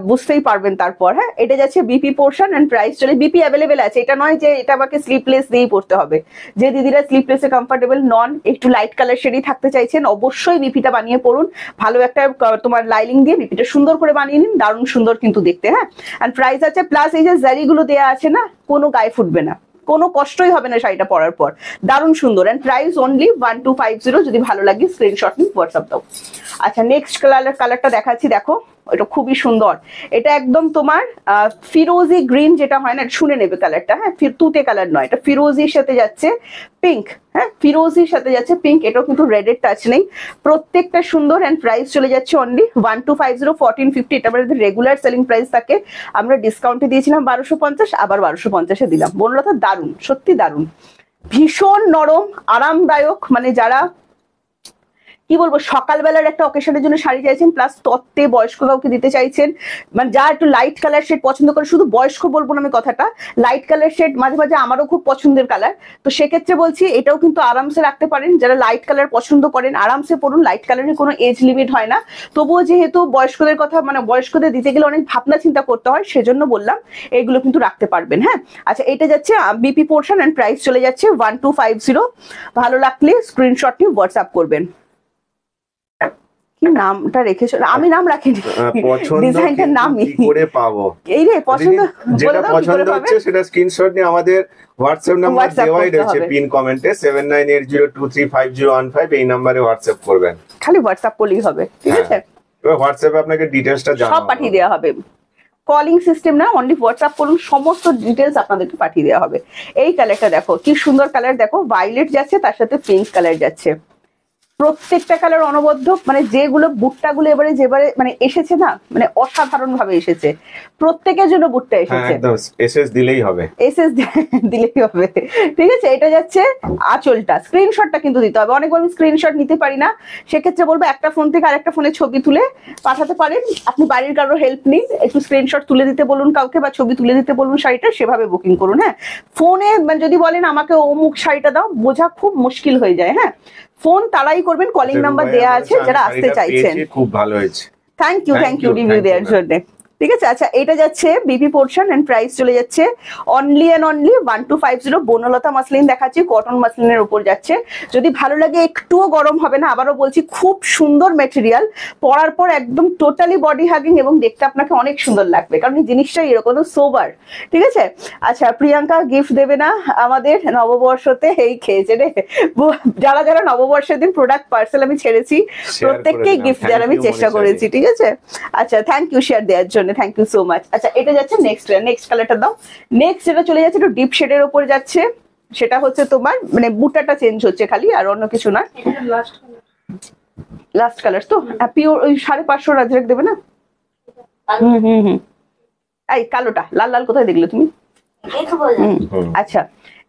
বুঝতেই পারবেন তারপর। হ্যাঁ, এটা যাচ্ছে বিপি পোর্শন এন্ড প্রাইস চলে, বিপি অ্যাভেলেবেল আছে, এটা নয় যে এটা আমাকে স্লিভলেস দিয়েই পড়তে হবে। যে দিদিরা স্লিভলেসে কমফোর্টেবল নন, একটু লাইট কালার শেডই থাকতে চাইছেন, অবশ্যই বিপিটা বানিয়ে পড়ুন, ভালো একটা তোমার লাইলিং দিয়ে বিপিটা সুন্দর করে বানিয়ে নিন, দারুণ সুন্দর কিন্তু দেখতে। হ্যাঁ, এন্ড প্রাইস আছে, প্লাস এই যে জারিগুলো দেওয়া আছে না, কোনো গায়ে ফুটবে না, কোনো কষ্টই হবে না শাড়িটা পরার পর, দারুণ সুন্দর। এন্ড প্রাইস অনলি 1250, যদি ভালো লাগে স্ক্রিনশট নিয়ে হোয়াটসঅ্যাপ দাও। আচ্ছা, নেক্সট কালারটা দেখাচ্ছি, দেখো এটা খুবই সুন্দর, এটা একদম তোমার ফিরোজি গ্রিন যেটা হয় না, শুনে নেবে কালারটা, হ্যাঁ, তুতে কালার নয়, এটা ফিরোজির সাথে যাচ্ছে পিঙ্ক, হ্যাঁ, ফিরোজির সাথে যাচ্ছে পিঙ্ক, এটাও কিন্তু রেডের টাচ নেই, প্রত্যেকটা সুন্দর। এন্ড প্রাইস চলে যাচ্ছে অনলি 1250, 1450, এটা আমাদের রেগুলার সেলিং প্রাইস থাকে, আমরা ডিসকাউন্টে দিয়েছিলাম 1250, আবার 1250-এ দিলাম। বনলতা দারুণ, সত্যি দারুণ, ভীষণ নরম আরামদায়ক, মানে যারা কি বলবো সকালবেলার একটা অকেশনের জন্য শাড়ি চাইছেন, প্লাস তত্ত্বে বয়স্ক কাউকে দিতে চাইছেন, মানে যা একটু লাইট কালার শেড পছন্দ করে, শুধু বয়স্ক বলবো না আমি কথাটা, লাইট কালার শেড মাঝে মাঝে আমারও খুব পছন্দের কালার, তো সেক্ষেত্রে বলছি এটাও কিন্তু আরামসে রাখতে পারেন, যারা লাইট কালার পছন্দ করেন আরামসে পড়ুন, লাইট কালারের কোনো এজ লিমিট হয় না, তবুও যেহেতু বয়স্কদের কথা, মানে বয়স্কদের দিতে গেলে অনেক ভাবনা চিন্তা করতে হয়, সেজন্য বললাম এগুলো কিন্তু রাখতে পারবেন। হ্যাঁ, আচ্ছা, এটা যাচ্ছে বিপি পোর্শন এন্ড প্রাইস চলে যাচ্ছে 1250, ভালো লাগলে স্ক্রিনশট নিয়ে হোয়াটসঅ্যাপ করবেন। নামটা রেখেছো, আমি নাম রাখিনি, ডিজাইনটার নামই কি করে পাবো, এই রে পছন্দ, যেটা পছন্দ হচ্ছে সেটা স্ক্রিনশট নিয়ে আমাদের হোয়াটসঅ্যাপ নাম্বার দেওয়াই রয়েছে পিন কমেন্টে, 7980235015, এই নম্বরে হোয়াটসঅ্যাপ করবেন, খালি হোয়াটসঅ্যাপ করলেই হবে, ঠিক আছে? এবার হোয়াটসঅ্যাপে আপনাকে ডিটেইলসটা জানাবো, সব পাঠিয়ে দেওয়া হবে, কলিং সিস্টেম না, অনলি হোয়াটসঅ্যাপ করুন, সমস্ত ডিটেলস আপনাদেরকে পাঠিয়ে দেওয়া হবে। এই কালারটা দেখো কি সুন্দর কালার, দেখো ভায়োলেট যাচ্ছে, তার সাথে পিঙ্ক কালার যাচ্ছে, প্রত্যেকটা কালার অনবদ্য, মানে যেগুলো বুটটাগুলো এবারে যেবারে মানে এসেছে না, মানে অসাধারণ ভাবে এসেছে, প্রত্যেকের জন্য বুটটা এসেছে, একদম এসএস দিলেই হবে, এসএস দিলেই হবে, ঠিক আছে? এটা যাচ্ছে আঁচলটা, স্ক্রিনশটটা কিন্তু দিতে হবে, অনেকবার আমি স্ক্রিনশট নিতে পারি না, সেক্ষেত্রে বলবো একটা ফোন থেকে আরেকটা ফোনে ছবি তুলে পাঠাতে পারেন, আপনি বাড়ির কারোর হেল্প নিন, একটু স্ক্রিনশট তুলে দিতে বলুন কাউকে, বা ছবি তুলে দিতে বলুন শাড়িটা, সেভাবে বুকিং করুন। হ্যাঁ, ফোনে মানে যদি বলেন আমাকে অমুক শাড়িটা দাও, বোঝা খুব মুশকিল হয়ে যায়। হ্যাঁ, ফোন তারাই করবেন, কলিং নাম্বার দেয়া আছে যারা আসতে চাইছেন। খুব ভালো হয়েছে, থ্যাংক ইউ রিভিউ দেওয়ার জন্য, ঠিক আছে? আচ্ছা, এটা যাচ্ছে বিপি পোর্শন এন্ড প্রাইস চলে যাচ্ছে only and only 1250, Banalata muslin দেখাচ্ছি, কটন মাসলিনের উপর যাচ্ছে, যদি ভালো লাগে একটুও গরম হবে না, আবারও বলছি খুব সুন্দর মেটেরিয়াল, পরার পর একদম টোটালি বডি হাগিং এবং দেখতে আপনাকে অনেক সুন্দর লাগবে, কারণ এই জিনিসটাই এরকম সোবার, ঠিক আছে? আচ্ছা, প্রিয়াঙ্কা গিফট দেবে না আমাদের নববর্ষতে, এই খেয়েছে রে, যারা যারা নববর্ষের দিন প্রোডাক্ট পার্সেল আমি ছেড়েছি প্রত্যেককেই গিফট দেওয়ার আমি চেষ্টা করেছি, ঠিক আছে? আচ্ছা, থ্যাংক ইউ শেয়ার দেওয়ার জন্য, থ্যাংক ইউ সো মাচ। আচ্ছা, এটা যাচ্ছে নেক্সট কালারটা দাও, নেক্সট যেটা চলে যাচ্ছে একটু ডিপ শেডের উপর যাচ্ছে, সেটা হচ্ছে তোমার মানে বুটাটা চেঞ্জ হচ্ছে খালি, আর অন্য কিছু না, লাস্ট কালার তো পিওর ওই 550 রাজরেক দেবে না? এই কালোটা লাল লাল কোথায় দেখলে তুমি? আচ্ছা,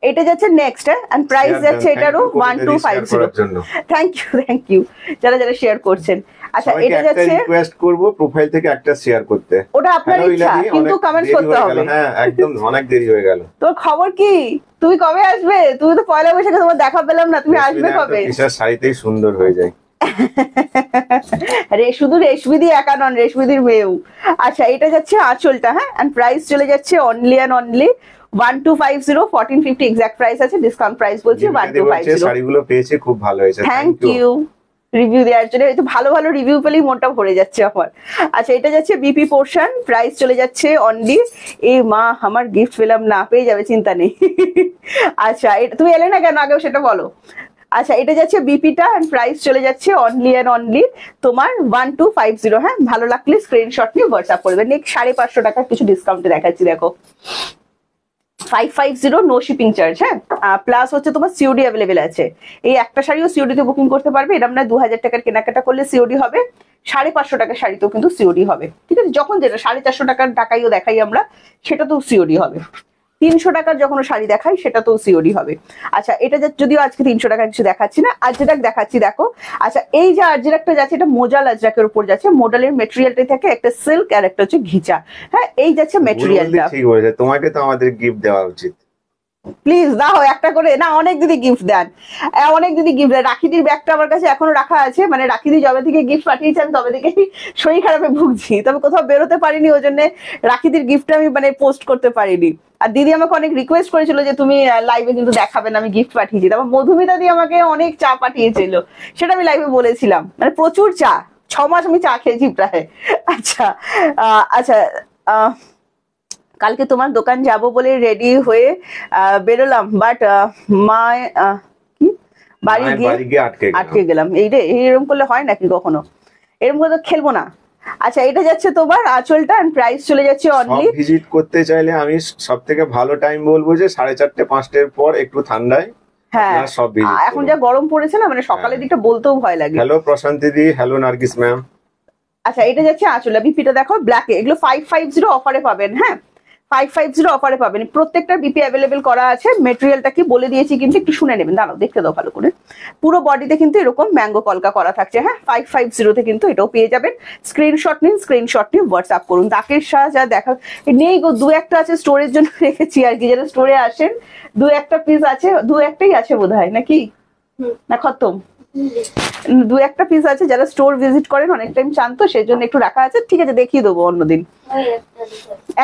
এটা যাচ্ছে নেক্সট, এন্ড প্রাইস যাচ্ছে এটারও 1250। থ্যাংক ইউ যারা যারা শেয়ার করছেন। আচ্ছা, এটা যাচ্ছে রিকোয়েস্ট করব প্রোফাইল থেকে একটা শেয়ার করতে, ওটা আপনার ইচ্ছা, কিন্তু কমেন্ট করতে হবে। হ্যাঁ, একদম অনেক দেরি হয়ে গেল। তোর খবর কি? তুমি কবে আসবে? তুমি তো পয়লা বৈশাখে তোমার দেখা পেলাম না, তুমি আসবে কবে? কিসের শাড়িতেই সুন্দর হয়ে যায় শুধু রেশমিদি একা নন, রেশমিদির মেয়েও। আচ্ছা, এটা যাচ্ছে আঁচলটা, হ্যাঁ, এন্ড প্রাইস চলে যাচ্ছে only and only 1250, 1450 exact price আছে, ডিসকাউন্ট প্রাইস বলছি 1250। শাড়িগুলো পেয়েছি, খুব ভালো হয়েছে, থ্যাংক ইউ রিভিউ দেওয়ার জন্য, এই তো ভালো ভালো রিভিউ পেলেই মনটা ভরে যাচ্ছে আমার। আচ্ছা, এটা যাচ্ছে বিপি পোর্শন, প্রাইস চলে যাচ্ছে অনলি, এই মা আমার গিফট পেলাম না, পেয়ে যাবে, চিন্তা নেই। আচ্ছা, এটা তুমি এলে না কেন আগেও সেটা বলো। আচ্ছা, এটা যাচ্ছে বিপিটা, এন্ড প্রাইস চলে যাচ্ছে অনলি এন্ড অনলি তোমার 1250। হ্যাঁ, ভালো লাগলে স্ক্রিনশট নিয়ে হোয়াটসঅ্যাপ করবে। নেক্সট 550 টাকার কিছু ডিসকাউন্টে দেখাচ্ছি, দেখো 550 নো শিপিং চার্জ। হ্যাঁ, প্লাস হচ্ছে তোমার সিওডি অ্যাভেলেবেল আছে, এই একটা শাড়িও সিওডি তে বুকিং করতে পারবে, এরকম না 2000 টাকার কেনাকাটা করলে সিওডি হবে, 550 টাকার শাড়িতেও কিন্তু সিওডি হবে, ঠিক আছে? যখন যেটা 450 টাকার টাকাইও দেখাই আমরা, সেটা তো সিওডি হবে, 300 টাকার যখন শাড়ি দেখাই সেটা তো সিওডি হবে। আচ্ছা এটা যদিও আজকে 300 টাকা কিছু দেখাচ্ছি না, আজরাক দেখাচ্ছি দেখো। আচ্ছা এই যে আজরাকটা যাচ্ছে এটা মোজাল আজরাকের উপর যাচ্ছে, মোডালের মেটেরিয়ালটা থাকে একটা সিল্ক আর একটা হচ্ছে ঘিচা। হ্যাঁ এই যাচ্ছে মেটেরিয়ালটা। ঠিক বলেছে, তোমাকে তো আমাদের গিফট দেওয়া উচিত। প্লিজ দাও একটা করে, না অনেক দিদি গিফট দেন, অনেক দিদি গিফট দেন। রাখিদির ব্যাগটা আমার কাছে এখনো রাখা আছে, মানে রাখিদি যবে থেকে গিফট পাঠিয়েছে আমি তবে থেকে শরীর খারাপে ভুগছি, তবে কোথাও বেরোতে পারিনি, ওই জন্য রাখিদির গিফটটা আমি মানে পোস্ট করতে পারিনি। আর দিদি আমাকে অনেক রিকোয়েস্ট করেছিল যে তুমি লাইভে কিন্তু দেখাবে না, আমি গিফট পাঠিয়েছি। তারপর মধুমিতা দি আমাকে অনেক চা পাঠিয়েছিল, সেটা আমি লাইভে বলেছিলাম, মানে প্রচুর চা, 6 মাস আমি চা খেয়েছি প্রায়। আচ্ছা আচ্ছা কালকে তোমার দোকান যাব বলে রেডি হয়ে বেরোলাম, বাট মা কি বাড়ি গিয়ে আটকে গেলাম। এইরকম করলে হয় নাকি কখনো? এরকম করে তো খেলবো না। আচ্ছা এটা যাচ্ছে তোমার আঁচলটা, প্রাইস চলে যাচ্ছে অনলি। ভিজিট করতে চাইলে আমি সব থেকে ভালো টাইম বলবো যে 4:30 5টার পর, একটু ঠান্ডায়। হ্যাঁ এখন যা গরম পড়েছে না, মানে সকালের দিকটা বলতেও ভয় লাগে। হ্যালো প্রশান্তি দি, হ্যালো নার্গিস ম্যাম। আচ্ছা এটা যাচ্ছে আঁচল, বিপিটা দেখো ব্ল্যাকে, এগুলো 550 অফারে পাবেন। হ্যাঁ 550 অফারে পাবেন, প্রত্যেকটা বিপি অ্যাভেলেবেল করা আছে। মেটেরিয়ালটা কি বলে দিয়েছি কিন্তু একটু শুনে নেবেন, দাঁড়াও দেখতে দাও ভালো করে। পুরো বডিতে কিন্তু এরকম ম্যাঙ্গো কলকা করা থাকছে। হ্যাঁ 550 তে কিন্তু এটাও পেয়ে যাবেন। স্ক্রিনশট নিন, স্ক্রিনশট নিয়ে হোয়াটসঅ্যাপ করুন। দাকের শাহ যা দেখা নেই গো, 2-1টা আছে স্টোরের জন্য রেখেছি আর কি, যারা স্টোরে আসেন 2-1টা পিস আছে, 2-1টাই আছে বোধহয় নাকি, না খতম, 2-1টা পিস আছে, যারা স্টোর ভিজিট করেন অনেক টাইম চান তো সেই জন্য একটু রাখা আছে। ঠিক আছে দেখিয়ে দেবো অন্যদিন,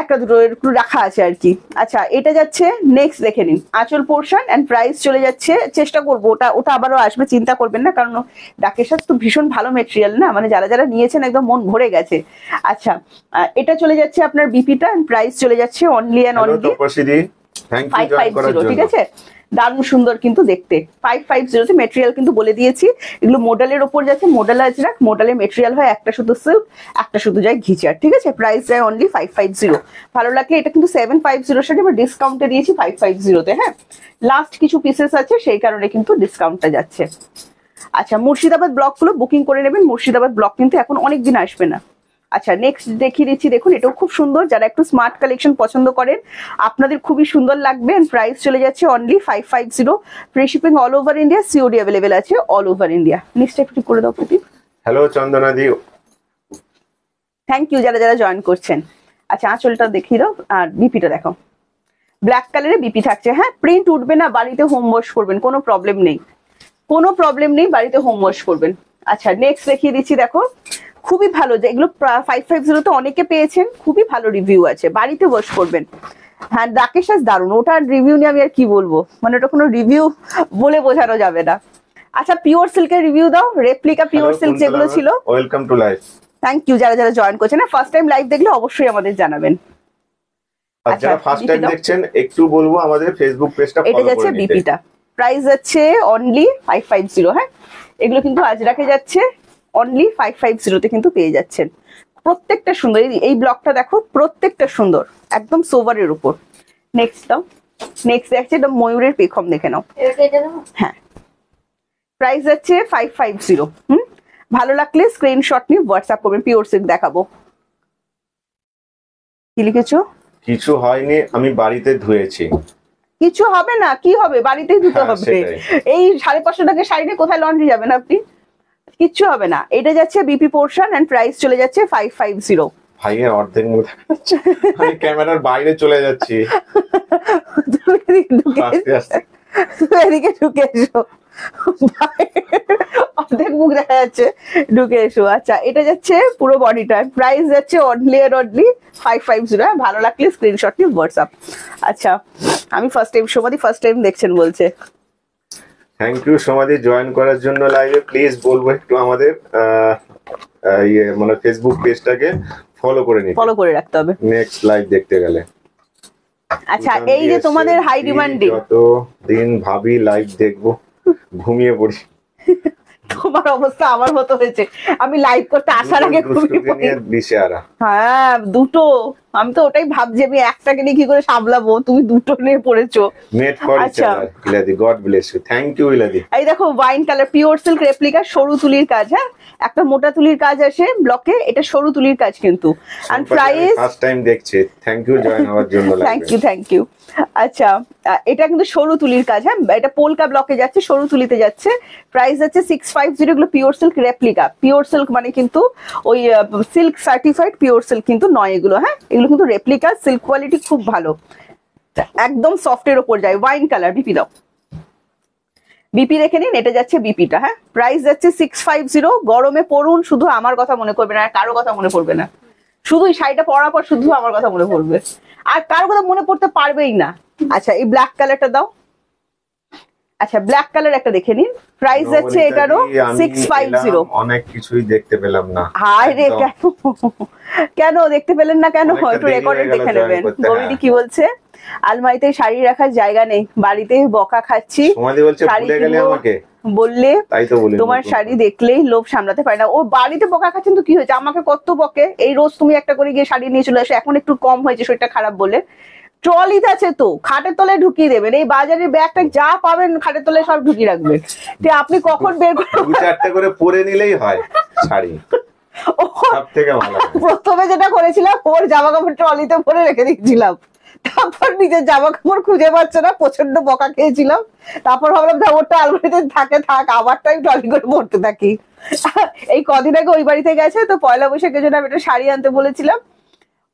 একটা দুটো একটু রাখা আছে আর কি। আচ্ছা এটা যাচ্ছে নেক্সট, দেখে নিন আঁচল পোর্শন এন্ড প্রাইস চলে যাচ্ছে। চেষ্টা করবো ওটা আবারও আসবে, চিন্তা করবেন না, কারণ ডাকের সাথে তো ভীষণ ভালো মেটেরিয়াল না, মানে যারা যারা নিয়েছেন একদম মন ভরে গেছে। আচ্ছা এটা চলে যাচ্ছে আপনার বিপিটা, প্রাইস চলে যাচ্ছে অনলি অ্যান্ড অনলি 550। ঠিক আছে দারুণ সুন্দর কিন্তু দেখতে, 550 তে মেটেরিয়াল কিন্তু বলে দিয়েছি। এগুলো মোডালের ওপর যাচ্ছে, মোডাল আজরাক, মোডালের মেটেরিয়াল হয় একটা শুধু সিল্ক, একটা শুধু যায় ঘিচার। ঠিক আছে প্রাইস যায় অনলি 550। ভালো লাগলে এটা কিন্তু 750 সাথে আমরা ডিসকাউন্টে দিয়েছি 550 তে। হ্যাঁ লাস্ট কিছু পিসেস আছে সেই কারণে কিন্তু ডিসকাউন্টটা যাচ্ছে। আচ্ছা মুর্শিদাবাদ ব্লক গুলো বুকিং করে নেবেন, মুর্শিদাবাদ ব্লক কিন্তু এখন অনেক দিন আসবে না। আচ্ছা নেক্সট দেখিয়ে দিচ্ছি, দেখুন এটাও খুব সুন্দর, যারা একটু স্মার্ট কালেকশন পছন্দ করেন আপনাদের খুবই সুন্দর লাগবে। প্রাইস চলে যাচ্ছে only 550। Free shipping all over India, COD available আছে অল ওভার ইন্ডিয়া। নেক্সট একটু করে দাও Pradeep. Hello Chandana di, thank you যারা যারা জয়েন করছেন। আচ্ছা আঁচলটা দেখিয়ে দাও আর বিপিটা দেখো, ব্ল্যাক কালারে বিপি থাকছে। হ্যাঁ প্রিন্ট উঠবে না, বাড়িতে হোম ওয়াশ করবেন, কোনো প্রবলেম নেই, কোনো প্রবলেম নেই, বাড়িতে হোম ওয়াশ করবেন। আচ্ছা নেক্সট দেখিয়ে দিচ্ছি, দেখো খুবই ভালো, যে এগুলো 550 তে অনেকে পেয়েছেন, খুবই ভালো রিভিউ আছে, বাড়িতে ওয়াশ করবেন। হ্যাঁ ডাকের সাজ দারুন, ওটার রিভিউ নিয়ে আমি আর কি বলবো, মানে ওটা কোনো রিভিউ বলে বোঝানো যাবে না। আচ্ছা পিওর সিল্কের রিভিউ দাও, রেপ্লিকা পিওর সিল্ক যেগুলো ছিল। Welcome to live. Thank you যারা যারা জয়েন করছেন, না ফার্স্ট টাইম লাইভ দেখলে অবশ্যই আমাদের জানাবেন। আর যারা ফার্স্ট টাইম দেখছেন একটু বলবো আমাদের ফেসবুক পেজটা ফলো করে নিতে। এটা যাচ্ছে বিপিটা, প্রাইস যাচ্ছে অনলি 550। হ্যাঁ এগুলো কিন্তু আজরাকে যাচ্ছে অনলি 550 তে কিন্তু পেয়ে যাচ্ছেন। প্রত্যেকটা সুন্দর, এই ব্লকটা দেখো প্রত্যেকটা সুন্দর, একদম সোভারের উপর। নেক্সট দাও, নেক্সট দেখছে এটা ময়ূরের পেখম, দেখে নাও। হ্যাঁ প্রাইস যাচ্ছে 550। ভালো লাগলে স্ক্রিনশট নিয়ে হোয়াটসঅ্যাপ করবেন। পিওর সিল্ক দেখাবো। কি লিখেছো? কিছু হয়নি, আমি বাড়িতে ধুয়েছি। কিছু হবে না, কি হবে, বাড়িতেই ধুতে হবে। এই 550 টাকা শাড়ি নিয়ে কোথায় লন্ড্রি যাবেন আপনি, কিচ্ছু হবে না। এটা যাচ্ছে বিপি পোর্শন এন্ড প্রাইস চলে যাচ্ছে 550। ভাইয়ের অর্ধেক মধ্যে আমি ক্যামেরার বাইরে চলে যাচ্ছি, এদিকে ঢুকে এসো, অর্ধেক মুখ দেখা যাচ্ছে, ঢুকে এসো। আচ্ছা এটা যাচ্ছে পুরো বডিটা, প্রাইস যাচ্ছে অনলি এর অনলি 550। ভালো লাগলে স্ক্রিনশট নিয়ে হোয়াটসঅ্যাপ। আচ্ছা আমি ফার্স্ট টাইম, সোমাদি ফার্স্ট টাইম দেখছেন বলছে। থ্যাংক ইউ সোমাদি জয়েন করার জন্য লাইভে। প্লিজ বলবো একটু আমাদের মানে ফেসবুক পেজটাকে ফলো করে নিতে, ফলো করে রাখতে হবে নেক্সট লাইভ দেখতে গেলে। আচ্ছা এই যে তোমাদের হাই ডিমান্ডিং, যত দিন ভাবি লাইভ দেখবো ঘুমিয়ে পড়ি। তোমার অবস্থা আমার মতো হয়েছে, আমি লাইভ করতে আসার আগে ঘুমিয়ে পড়ি। দিশেহারা, হ্যাঁ দুটো আমি তো ওটাই ভাবছি আমি একটাকে নিয়ে কি করে সামলাবো, তুমি দুটো নিয়ে পড়েছো। মেড ফর ইচ আদার ইলাদি, God bless you, thank you ইলাদি। এই দেখো wine colour pure silk replica, সরু তুলির কাজ। হ্যাঁ, একটা মোটা তুলির কাজ আসে ব্লকে, এটা সরু তুলির কাজ কিন্তু। এন্ড প্রাইস ফার্স্ট টাইম দেখছে, থ্যাংক ইউ জয়েন হওয়ার জন্য। Thank you. আচ্ছা, এটা কিন্তু সরু তুলির কাজ। হ্যাঁ, এটা পোলকা ব্লকে যাচ্ছে, সরু তুলিতে যাচ্ছে। প্রাইস আছে 650। এগুলো pure silk replica, pure silk মানে কিন্তু ওই সিল্ক সার্টিফাইড পিওর সিল্ক কিন্তু নয় এগুলো। হ্যাঁ, এগুলো কিন্তু রেপ্লিকা, সিল্ক কোয়ালিটি খুব ভালো, একদম সফটের ওপর যায়। ওয়াইন কালার, বিপি দাও, বিপি রেখে নিন। এটা যাচ্ছে বিপিটা। হ্যাঁ, প্রাইস যাচ্ছে 650। গরমে পরুন, শুধু আমার কথা মনে করবে না, আর কারো কথা মনে পড়বে না, শুধু এই শাড়িটা পরার পর শুধু আমার কথা মনে পড়বে, আর কারো কথা মনে পড়তে পারবেই না। আচ্ছা, এই ব্ল্যাক কালারটা দাও। আচ্ছা, ব্ল্যাক কালার একটা দেখে নিন। প্রাইস যাচ্ছে এটারও 650। অনেক কিছুই দেখতে পেলাম না। হায় রে, কেন দেখতে পেলেন না? কেন? একটু রেকর্ডেড দেখে নেবেন। বৌদি কি বলছে? আলমারিতে শাড়ি রাখার জায়গা নেই, বাড়িতে বকা খাচ্ছি, বললে তোমার শাড়ি দেখলেই লোভ সামলাতে পারে না। ও বাড়িতে বকা খাচ্ছেন তো কি হয়েছে, আমাকে কত বকে, এই রোজ তুমি একটা করে গিয়ে শাড়ি নিয়ে চলে আসো, এখন একটু কম হয়েছে শরীরটা খারাপ বলে। ট্রলিতে আছে তো, খাটের তলায় ঢুকিয়ে দেবেন, এই বাজারের ব্যাগটা যা পাবেন খাটের তলায় সব ঢুকিয়ে রাখবেন। আপনি কখন বের করে পরে নিলেই হয় শাড়ি। প্রথমে যেটা করেছিলাম, ওর জামা কাপড় ট্রলিতে পরে রেখে দিয়েছিলাম, তারপর নিজের জামা কাপড় খুঁজে পাচ্ছে না, প্রচন্ড বকা খেয়েছিলাম। তারপর ভাবলাম ওরটা আলমারিতে থাকে থাক, আবারটাই ট্রলি করে পড়তে থাকি। এই কদিন আগে ওই বাড়িতে গেছে তো, পয়লা বৈশাখের জন্য আমি একটা শাড়ি আনতে বলেছিলাম,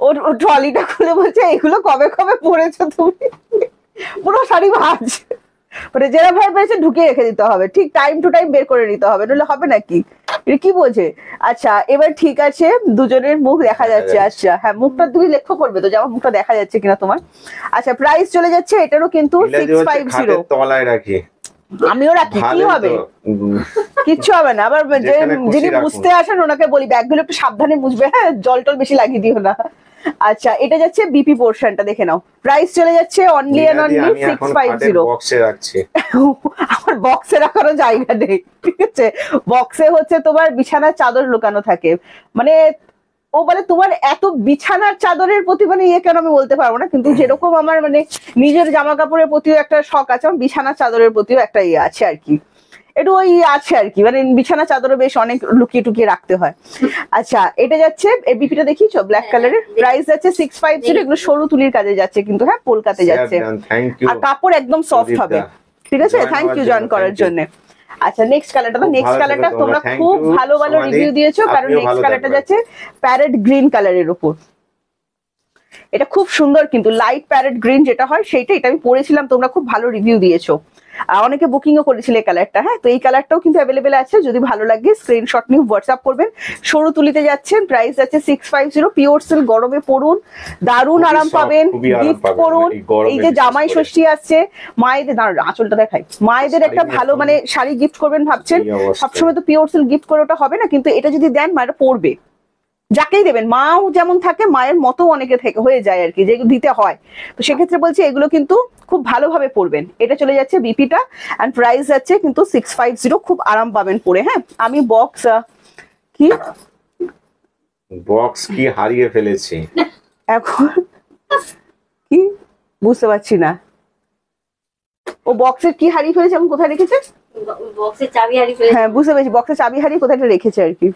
ওর ট্রলিটা খুলে বলছে এগুলো কবে কবে পরেছো তুমি, পুরো শাড়ি ভাজ। মানে যেরকম ভাবে পেয়েছে ঢুকিয়ে রেখে দিতে হবে, ঠিক টাইম টু টাইম বের করে নিতে হবে, নইলে হবে নাকি? এটা কি বোঝে? আচ্ছা, এবার ঠিক আছে, দুজনের মুখ দেখা যাচ্ছে। আচ্ছা হ্যাঁ, মুখটা তুমি লক্ষ্য করবে তো, যেমন মুখটা দেখা যাচ্ছে কিনা তোমার। আচ্ছা, প্রাইস চলে যাচ্ছে এটারও কিন্তু 650। তলায় রাখি, আমিও রাখি, কি হবে? কিচ্ছু হবে না। আবার যিনি মুছতে আসেন ওনাকে বলি ব্যাগগুলো একটু সাবধানে মুছবে, হ্যাঁ, জল টল বেশি লাগিয়ে দিও না। আচ্ছা, এটা যাচ্ছে বিপি পোর্শনটা দেখে নাও। প্রাইস চলে যাচ্ছে অনলি এন্ড অনলি 650। বক্সে রাখছি, আমার বক্সে রাখারও জায়গা নেই, ঠিক আছে? বক্সে হচ্ছে তোমার বিছানার চাদর লুকানো থাকে, মানে ও বলে তোমার এত বিছানার চাদরের প্রতি মানে ইয়ে কেন আমি বলতে পারবো না, কিন্তু যেরকম আমার মানে নিজের জামা কাপড়ের প্রতিও একটা শখ আছে, আমার বিছানার চাদরের প্রতিও একটা ইয়ে আছে আর কি, একটু ওই আছে আর কি, মানে বিছানা চাদরও বেশ অনেক লুকিয়ে টুকিয়ে রাখতে হয়। আচ্ছা, এটা যাচ্ছে বিপিটা দেখিয়েছো ব্ল্যাক কালারের, প্রাইস যাচ্ছে 650। এগুলো সরু তুলির কাজে যাচ্ছে কিন্তু, হ্যাঁ, কলকাতা যাচ্ছে, আর কাপড় একদম সফট হবে। ঠিক আছে, থ্যাংক ইউ জয়েন করার জন্য। আচ্ছা, নেক্সট কালারটা তো, নেক্সট কালারটা তোমরা খুব ভালো ভালো রিভিউ দিয়েছো, কারণ নেক্সট কালারটা যাচ্ছে প্যারেট গ্রিন কালারের উপর। এটা খুব সুন্দর কিন্তু, লাইট প্যারেট গ্রিন যেটা হয় সেইটা, এটা আমি পরেছিলাম, তোমরা খুব ভালো রিভিউ দিয়েছো, অনেকে বুকিংও করেছিলে কালারটা। হ্যাঁ, তো এই কালারটাও কিন্তু অ্যাভেলেবেল আছে, যদি ভালো লাগে স্ক্রিনশট নিয়ে হোয়াটসঅ্যাপ করবেন। সরু তুলিতে যাচ্ছেন, প্রাইস যাচ্ছে 650। পিওর সিল্ক, গরমে পরুন, দারুণ আরাম পাবেন, গিফট করুন। এই যে জামাই ষষ্ঠী আসছে, মায়েদের, আঁচলটা দেখাই, মায়েদের একটা ভালো মানে শাড়ি গিফট করবেন ভাবছেন, সবসময় তো পিওর সিল্ক গিফট করে ওটা হবে না, কিন্তু এটা যদি দেন মায়েরা পরবে, যাকেই দেবেন, মাও যেমন থাকে মায়ের মতো অনেকে থেকে হয়ে যায় আর কি, যেগুলো দিতে হয়। তো সেক্ষেত্রে বলছি এগুলো কিন্তু খুব ভালোভাবে পরবেন। এটা চলে যাচ্ছে বিপিটা, এন্ড প্রাইস যাচ্ছে কিন্তু 650। খুব আরাম পাবেন পরে। হ্যাঁ, আমি বক্স কি হারিয়ে ফেলেছি এখন, কি বুঝতে পারছি না, ও বক্সের কি হারিয়ে ফেলেছে, আমি কোথায় রেখেছে? বক্সের চাবি হারিয়ে ফেলেছে। হ্যাঁ, বুঝতে পেরেছি, বক্সের চাবি হারিয়ে কোথায় রেখেছে আর কি।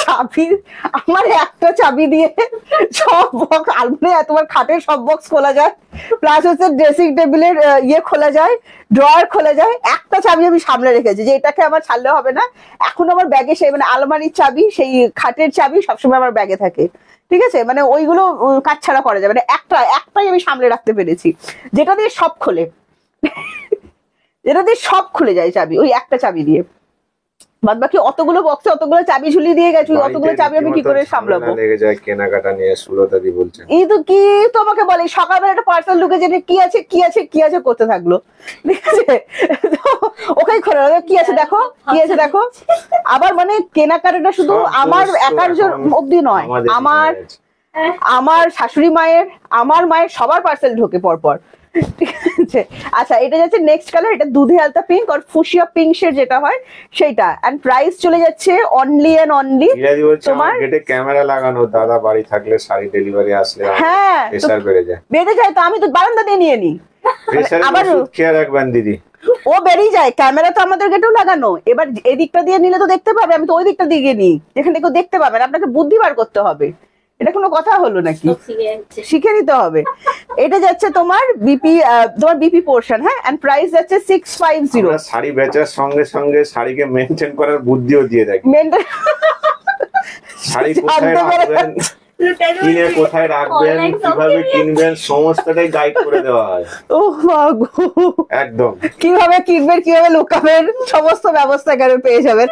চাবি, আমার একটা চাবি দিয়ে সব বক্স, আলমারি তোমার খাটের সব বক্স খোলা যায়, প্লাস হচ্ছে ড্রেসিং টেবিলের ইয়ে খোলা যায়, ড্রয়ার খোলা যায়। একটা চাবি আমি সামনে রেখেছি, যে এটাকে আমার ছাড়লে হবে না। এখন আমার ব্যাগে সেই মানে আলমারির চাবি, সেই খাটের চাবি সবসময় আমার ব্যাগে থাকে, ঠিক আছে? মানে ওইগুলো কাজ ছাড়া করা যাবে না, একটাই আমি সামনে রাখতে পেরেছি, যেটা দিয়ে সব খোলে, যেটা দিয়ে সব খুলে যায় চাবি, ওই একটা চাবি দিয়ে। বাদ বাকি অতগুলো বক্সে অতগুলো চাবি ঝুলিয়ে দিয়ে গেছি, অতগুলো চাবি আমি কি করে সামলাবো? লেগে যায় কেনাকাটা নিয়ে, সুলতা দি বলছেন। এই তো কি তোমাকে বলে, সকালবেলা একটা পার্সেল ঢুকে যে কি আছে কি আছে কি আছে করতে থাকলো, ঠিক আছে? ওখানে খোলা কি আছে দেখো, কি আছে দেখো। আবার মানে কেনাকাটাটা শুধু আমার একার অব্দি নয়, আমার শাশুড়ি মায়ের, আমার মায়ের, সবার পার্সেল ঢোকে পরপর। ঠিক আছে। আচ্ছা এটা যাচ্ছে নেক্সট কালার, এটা দুধে আলতা পিঙ্ক আর ফুশিয়া পিঙ্ক শেড যেটা হয় সেইটা, এন্ড প্রাইস চলে যাচ্ছে অনলি এন্ড অনলি ইরাদি বলছে আমার তোমার গেটে ক্যামেরা লাগানো, দাদা বাড়ি থাকলে শাড়ি ডেলিভারি আসলে হ্যাঁ প্রেসার বেড়ে যায়। বেড়ে যায় তো আমি তো বারান্দা দিয়ে নিয়ে নিই। প্রেসারের আবার ওষুধ খেয়ে রাখবেন দিদি। ও বেরিয়ে যায়, ক্যামেরা তো আমাদের গেটেও লাগানো, এবার এদিকটা দিয়ে নিলে তো দেখতে পাবে, আমি তো ওই দিকটা দিয়ে নিই যেখানে কেউ দেখতে পাবে না, আপনাকে বুদ্ধি বার করতে হবে, এটা কোনো কথা হলো নাকি, সব শিখে যাচ্ছে। শিখে নিতে হবে। এটা যাচ্ছে তোমার বিপি পোর্শন, হ্যাঁ, এন্ড প্রাইস যাচ্ছে 650। আমরা শাড়ি বেচার সঙ্গে সঙ্গে শাড়িকে মেনটেন করার বুদ্ধিও দিয়ে থাকি। মেনটেন শাড়ি কোথায় রাখবেন, কিনে কোথায় রাখবেন, Online কিভাবে shopping। কিনবেন, সমস্তটাই গাইড করে দেওয়া হয় ও মা গো, একদম। কিভাবে কিনবেন কিভাবে লুকাবেন সমস্ত ব্যবস্থা এখানে পেয়ে যাবেন।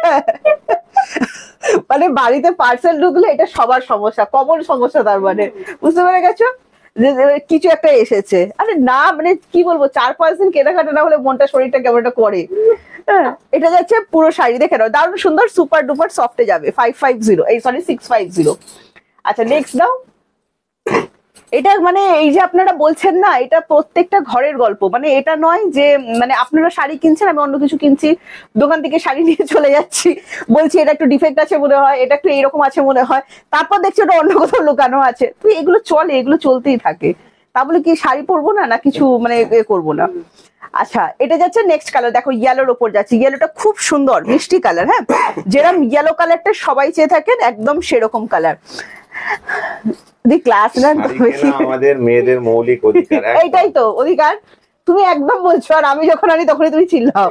মানে বাড়িতে পার্সেল ঢুকলে এটা সবার সমস্যা, কমন সমস্যা, তার মানে বুঝতে পেরে গেছো যে কিছু একটা এসেছে। আরে না মানে কি বলবো, 4-5 দিন কেনাকাটা না হলে মনটা শরীরটা কেমন একটা করে। হ্যাঁ, এটা যাচ্ছে পুরো শাড়ি, দেখে নাও দারুণ সুন্দর, সুপার ডুপার সফটে যাবে 550, এই সরি 650। আচ্ছা নেক্সট দাও। এটা মানে এই যে আপনারা বলছেন না, এটা প্রত্যেকটা ঘরের গল্প, মানে এটা নয় যে মানে আপনারা শাড়ি কিনছেন আমি অন্য কিছু কিনছি, দোকান থেকে শাড়ি নিয়ে চলে যাচ্ছি, বলছি এটা একটু ডিফেক্ট আছে মনে হয়, এটা একটু এরকম আছে মনে হয়, তারপর দেখছি ওটা অন্য কোথাও লুকানো আছে। তুই এগুলো চলে, এগুলো চলতেই থাকে, তা বলে কি শাড়ি পরবো না, না কিছু মানে করবো না। আচ্ছা এটা যাচ্ছে নেক্সট কালার, দেখো ইয়েলোর ওপর যাচ্ছে, ইয়েলোটা খুব সুন্দর মিষ্টি কালার, হ্যাঁ, যেরকম ইয়েলো কালারটা সবাই চেয়ে থাকেন একদম সেরকম কালার। দি ক্লাস না শাড়ি কেনা আমাদের মেয়েদের মৌলিক অধিকার, একদম। এইটাই তো অধিকার, তুমি একদম বলছো, আর আমি যখন আনি তখনই তুমি চিল্লাও।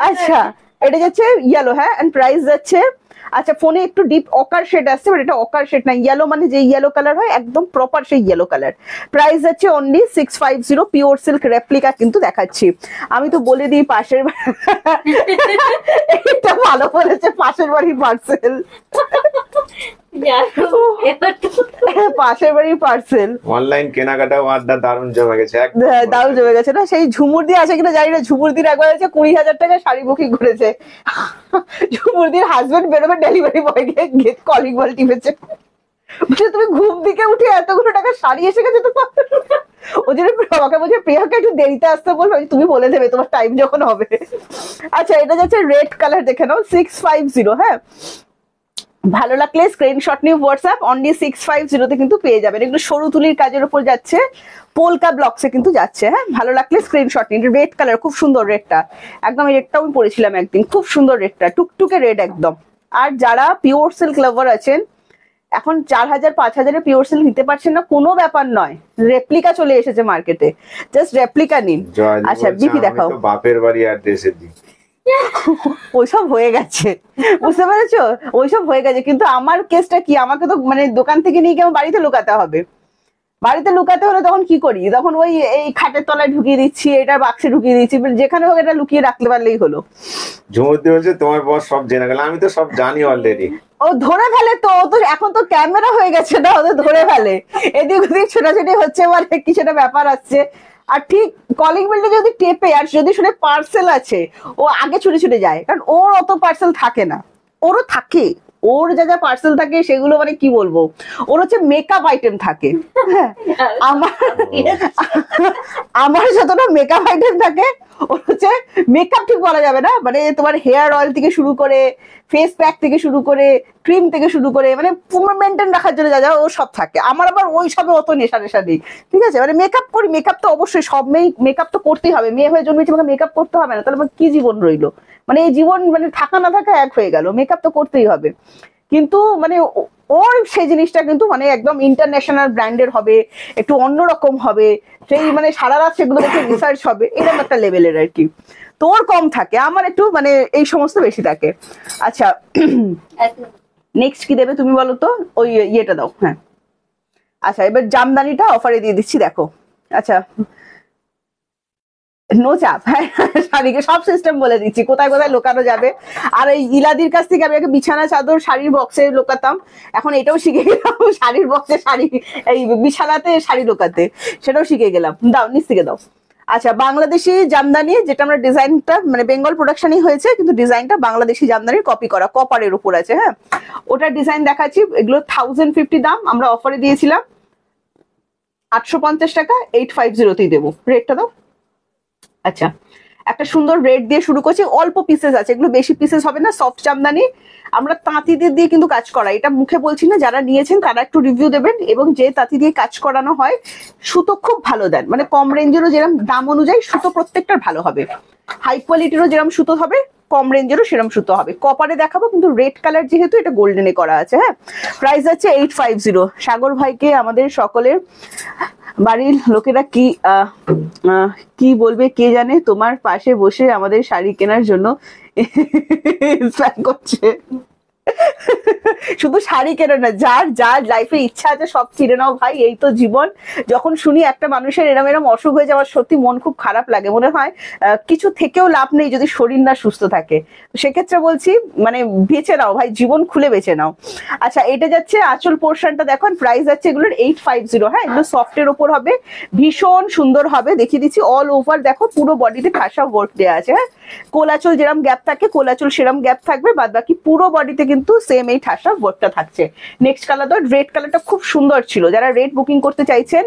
আচ্ছা এটা যাচ্ছে ইয়েলো, হ্যাঁ, এন্ড প্রাইস যাচ্ছে, আচ্ছা ফোনে একটু ডিপ অকার শেড আসছে, বাট এটা অকার শেড না, ইয়েলো মানে যে ইয়েলো কালার হয় একদম প্রপার সেই ইয়েলো কালার। প্রাইস যাচ্ছে অনলি 650, পিওর সিল্ক রেপ্লিকা কিন্তু দেখাচ্ছি। আমি তো বলে দিই পাশের এটা ভালো বলেছে, পাশের বাড়ির পার্সেল, পাশের বাড়ির পার্সেল। অনলাইন কেনাকাটা আড্ডা দারুণ জমে গেছে, একদম। দাও জমে গেছে না, সেই ঝুমুর দিয়ে আছে কিনা জানি না, ঝুমুর দিন একবার হচ্ছে 20,000 টাকা শাড়ি বুকিং করেছে, ঝুমুর দিন হাজবেন্ড বেরোবে ডেলিভারি বয় গিয়ে কলিং বল টিপেছে, বলছে তুমি ঘুম থেকে উঠে এতগুলো টাকা শাড়ি এসে গেছে তো। ওই জন্য আমাকে বলছে প্রিয়াকে একটু দেরিতে আসতে বলবে, তুমি বলে দেবে তোমার টাইম যখন হবে। আচ্ছা এটা যাচ্ছে রেড কালার, দেখে নাও 650, হ্যাঁ, ভালো লাগলে স্ক্রিনশট নিয়ে হোয়াটসঅ্যাপ অনলি 650 তে কিন্তু পেয়ে যাবেন। এগুলো সরু তুলির কাজের উপর যাচ্ছে, পোলকা ব্লকসে কিন্তু যাচ্ছে, হ্যাঁ, ভালো লাগলে স্ক্রিনশট নিন। রেড কালার খুব সুন্দর, রেডটা একদম, এই রেডটাও আমি পরেছিলাম একদিন, খুব সুন্দর রেডটা, টুকটুকে রেড একদম। আর যারা পিওর সিল্ক লাভার আছেন, এখন 4,000-5,000 পিওর সিল্ক নিতে পারছেন না, কোনো ব্যাপার নয়, রেপ্লিকা চলে এসেছে মার্কেটে, জাস্ট রেপ্লিকা নিন। আচ্ছা বিপি দেখাও। বাপের বাড়ি অ্যাড্রেসে দিই, ওইসব হয়ে গেছে, বুঝতে পেরেছো, ওইসব হয়ে গেছে, কিন্তু আমার কেসটা কি, আমাকে তো মানে দোকান থেকে নিয়ে গিয়ে আমার বাড়িতে লুকাতে হবে, বাড়িতে লুকাতে হলে তখন কি করি, তখন ওই এই খাটের তলায় ঢুকিয়ে দিচ্ছি, এটা বাক্সে ঢুকিয়ে দিচ্ছি, যেখানে হোক এটা লুকিয়ে রাখতে পারলেই হলো। ঝুমুরদি বলছে তোমার বস সব জেনে গেল, আমি তো সব জানি অলরেডি। ও ধরে ফেলে তো, ও তো এখন তো ক্যামেরা হয়ে গেছে না, ওদের ধরে ফেলে, এদিক ওদিক ছোটাছুটি হচ্ছে, মানে কিছু একটা ব্যাপার আসছে, আর ঠিক কলিং বেলটা যদি টেপে আর যদি শুনে পার্সেল আছে, ও আগে ছুটে ছুটে যায়, কারণ ওর অত পার্সেল থাকে না, ওরও থাকে, ওর যা যা পার্সেল থাকে সেগুলো মানে কি বলবো, ওর হচ্ছে মেকআপ আইটেম থাকে, হ্যাঁ, আমার যতটা মেকআপ আইটেম থাকে, ওর হচ্ছে মেকআপ ঠিক বলা যাবে না, মানে তোমার হেয়ার অয়েল থেকে শুরু করে, ফেস প্যাক থেকে শুরু করে, ক্রিম থেকে শুরু করে, মানে মেনটেন রাখার জন্য যা যা ও সব থাকে। আমার আবার ওই সবে অত নেশা নেই, ঠিক আছে, মানে মেকআপ করি, মেকআপ তো অবশ্যই সব মেয়ে মেকআপ তো করতেই হবে, মেয়ে হয়ে জন্মেছে আমাকে মেকআপ করতে হবে না, তাহলে আমার কি জীবন রইলো, মানে এই জীবন মানে থাকা না থাকা এক হয়ে গেল, মেকআপ তো করতেই হবে। কিন্তু মানে ওর সেই জিনিসটা কিন্তু মানে একদম ইন্টারন্যাশনাল ব্র্যান্ডের হবে, একটু অন্যরকম হবে, সেই মানে সারা রাত সেগুলো দেখে রিসার্চ হবে, এরকম একটা লেভেলের আর কি। তোর কম থাকে, আমার একটু মানে এই সমস্ত বেশি থাকে। আচ্ছা নেক্সট কি দেবে তুমি বলো তো, ওই ইয়েটা দাও, হ্যাঁ। আচ্ছা এবার জামদানিটা অফারে দিয়ে দিচ্ছি, দেখো। আচ্ছা নো চাপ, হ্যাঁ, শাড়িকে সব সিস্টেম বলে দিচ্ছি, কোথায় কোথায় লোকানো যাবে। আর এই ইলাদির কাছ থেকে আমি একটা বিছানা চাদর শাড়ির বক্সে লোকাতাম, এখন এটাও শিখে গেলাম, শাড়ির বক্সে শাড়ি, এই বিছানাতে শাড়ি লোকাতে, সেটাও শিখে গেলাম। দাও নিচ থেকে দাও। আচ্ছা বাংলাদেশি জামদানি, যেটা আমরা ডিজাইনটা মানে বেঙ্গল প্রোডাকশনই হয়েছে, কিন্তু ডিজাইনটা বাংলাদেশি জামদানির কপি করা, কপারের উপর আছে, হ্যাঁ, ওটার ডিজাইন দেখাচ্ছি। এগুলো 1050 দাম, আমরা অফারে দিয়েছিলাম 850 টাকা 850তেই দেবো, রেটটা দাও। আচ্ছা, একটা সুন্দর রেট দিয়ে শুরু করছি, অল্প পিসেস আছে, এগুলো বেশি পিসেস হবে না, সফট জামদানি, আমরা তাঁতিদের দিয়ে কিন্তু কাজ করা, এটা মুখে বলছি না, যারা নিয়েছেন তারা একটু রিভিউ দেবেন। এবং যে তাঁতি দিয়ে কাজ করানো হয় সুতো খুব ভালো দেন, মানে কম রেঞ্জেরও যেরকম দাম অনুযায়ী সুতো প্রত্যেকটার ভালো হবে, হাই কোয়ালিটিরও যেরকম সুতো হবে, কম রেঞ্জেরও সেরকম সুতো হবে। কপারে দেখাবো কিন্তু রেড কালার যেহেতু এটা গোল্ডেনে করা আছে। হ্যাঁ, প্রাইস আছে 850। সাগর ভাইকে আমাদের সকলের বাড়ির লোকেরা কি বলবে কে জানে, তোমার পাশে বসে আমাদের শাড়ি কেনার জন্য ইন্সপায়ার করছে। শুধু শাড়ি কেনে না, যার যার লাইফে ইচ্ছা আছে সব কিনে নাও ভাই, এই তো জীবন। যখন শুনি একটা মানুষের এরম এরম অসুখ হয়ে যাওয়ার, সত্যি মন খুব খারাপ লাগে, মনে হয় কিছু থেকেও লাভ নেই যদি শরীর না সুস্থ থাকে। সেক্ষেত্রে বলছি মানে বেঁচে নাও ভাই, জীবন খুলে বেঁচে নাও। আচ্ছা, এটা যাচ্ছে আঁচল পোর্শনটা দেখুন, প্রাইস আছে এগুলোর 850। হ্যাঁ, এগুলো সফটের ওপর হবে, ভীষণ সুন্দর হবে, দেখিয়ে দিচ্ছি। অল ওভার দেখো পুরো বডিতে ঠাসা ওয়ার্ক দেওয়া আছে। হ্যাঁ, কোলাচল যেরকম গ্যাপ থাকে, কোলাচল সেরকম গ্যাপ থাকবে, বাদ বাকি পুরো বডিতে কিন্তু সেম এই ঠাসা ওয়ার্কটা থাকছে। নেক্সট কালার তো রেড কালারটা খুব সুন্দর ছিল, যারা রেড বুকিং করতে চাইছেন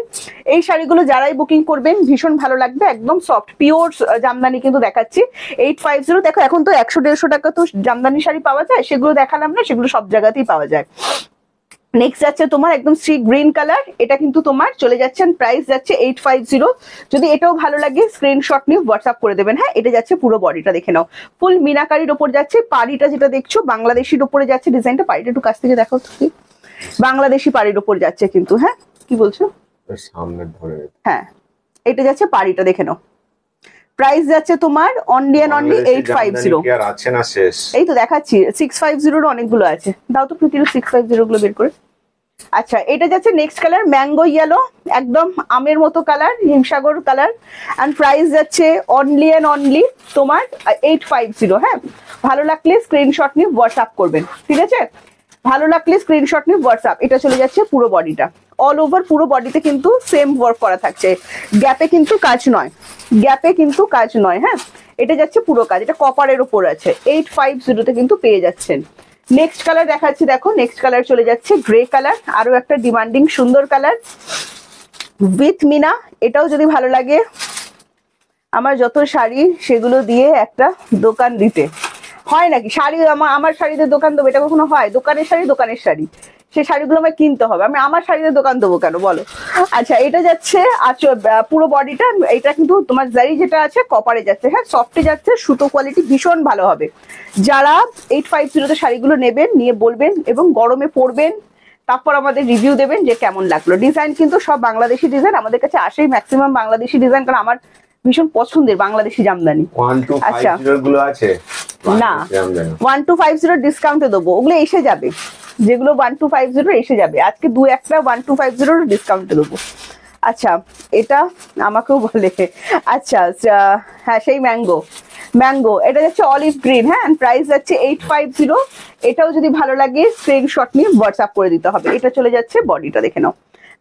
এই শাড়িগুলো যারাই বুকিং করবেন ভীষণ ভালো লাগবে, একদম সফট পিওর জামদানি কিন্তু দেখাচ্ছি 850। দেখো এখন তো 100-150 টাকা তো জামদানি শাড়ি পাওয়া যায়, সেগুলো দেখালাম না, সেগুলো সব জায়গাতেই পাওয়া যায়। নেক্সট যাচ্ছে তোমার একদম সি গ্রিন কালার, এটা কিন্তু তোমার চলে যাচ্ছে, প্রাইস যাচ্ছে 850। যদি এটাও ভালো লাগে স্ক্রিনশট নিয়ে হোয়াটসঅ্যাপ করে দেবেন। হ্যাঁ, এটা যাচ্ছে পুরো বডিটা দেখে নাও, ফুল মিনাকারির ওপর যাচ্ছে, পাড়িটা যেটা দেখছো বাংলাদেশির ওপরে যাচ্ছে ডিজাইনটা, পাড়িটা একটু কাছ থেকে দেখো তুমি, বাংলাদেশি পাড়ির ওপর যাচ্ছে কিন্তু। হ্যাঁ, কি বলছো? সামনে ধরে, হ্যাঁ, এটা যাচ্ছে পাড়িটা দেখে নাও, প্রাইস যাচ্ছে তোমার অনলি এন্ড অনলি 850। আর আছে না শেষ, এই তো দেখাচ্ছি 650 অনেকগুলো আছে, দাও তো প্রতিটা 650 গুলো বের করে। আচ্ছা, এটা যাচ্ছে নেক্সট কালার ম্যাঙ্গো ইয়েলো, একদম আমের মতো colour, Himsagar colour, and price যাচ্ছে অনলি এন্ড অনলি তোমার 850। হ্যাঁ, ভালো লাগলে স্ক্রিনশট নিয়ে হোয়াটসঅ্যাপ করবেন, ঠিক আছে? ভালো লাগলে স্ক্রিনশট নিয়ে হোয়াটসঅ্যাপ। এটা চলে যাচ্ছে পুরো বডিটা, অল ওভার পুরো বডিতে কিন্তু সেম ওয়ার্ক করা থাকছে, গ্যাপে কিন্তু কাজ নয়, গ্যাপে কিন্তু কাজ নয়। হ্যাঁ, এটা যাচ্ছে পুরো কাজ, এটা কপারের ওপর আছে, 850 কিন্তু পেয়ে যাচ্ছেন। নেক্সট কালার দেখাচ্ছি, দেখো নেক্সট কালার চলে যাচ্ছে গ্রে কালার, আরো একটা ডিমান্ডিং সুন্দর কালার উইথ মিনা। এটাও যদি ভালো লাগে, আমার যত শাড়ি সেগুলো দিয়ে একটা দোকান দিতে হয় নাকি? শাড়ি আমার শাড়িতে দোকান দেবো, এটা কখনো হয়? দোকানের শাড়ি দোকানের শাড়ি, সেই শাড়িগুলো আমায় কিনতে হবে, আমি আমার শাড়িতে দোকান দেবো কেন বলো? আচ্ছা, এটা যাচ্ছে পুরো বডিটা, এটা কিন্তু তোমার জারি যেটা আছে কপারে যাচ্ছে। হ্যাঁ, সফটে যাচ্ছে, সুতো কোয়ালিটি ভীষণ ভালো হবে। যারা 850 শাড়িগুলো নেবেন, নিয়ে বলবেন এবং গরমে পরবেন, তারপর আমাদের রিভিউ দেবেন যে কেমন লাগলো। ডিজাইন কিন্তু সব বাংলাদেশি ডিজাইন, আমাদের কাছে আসেই ম্যাক্সিমাম বাংলাদেশি ডিজাইন, কারণ আমার ভীষণ পছন্দের বাংলাদেশি জামদানি। 1250 গুলো আছে না, 1250 ডিসকাউন্টে দেবো, ওগুলো এসে যাবে, যেগুলো 1250 এসে যাবে, আজকে দু একটা 1250 ডিসকাউন্টে দেবো। আচ্ছা, এটা আমাকেও বলে, আচ্ছা হ্যাঁ সেই ম্যাঙ্গো এটা যাচ্ছে অলিভ গ্রিন। হ্যাঁ, প্রাইস যাচ্ছে 850। এটাও যদি ভালো লাগে স্ক্রিনশট নিয়ে হোয়াটসঅ্যাপ করে দিতে হবে। এটা চলে যাচ্ছে বডিটা দেখে নাও,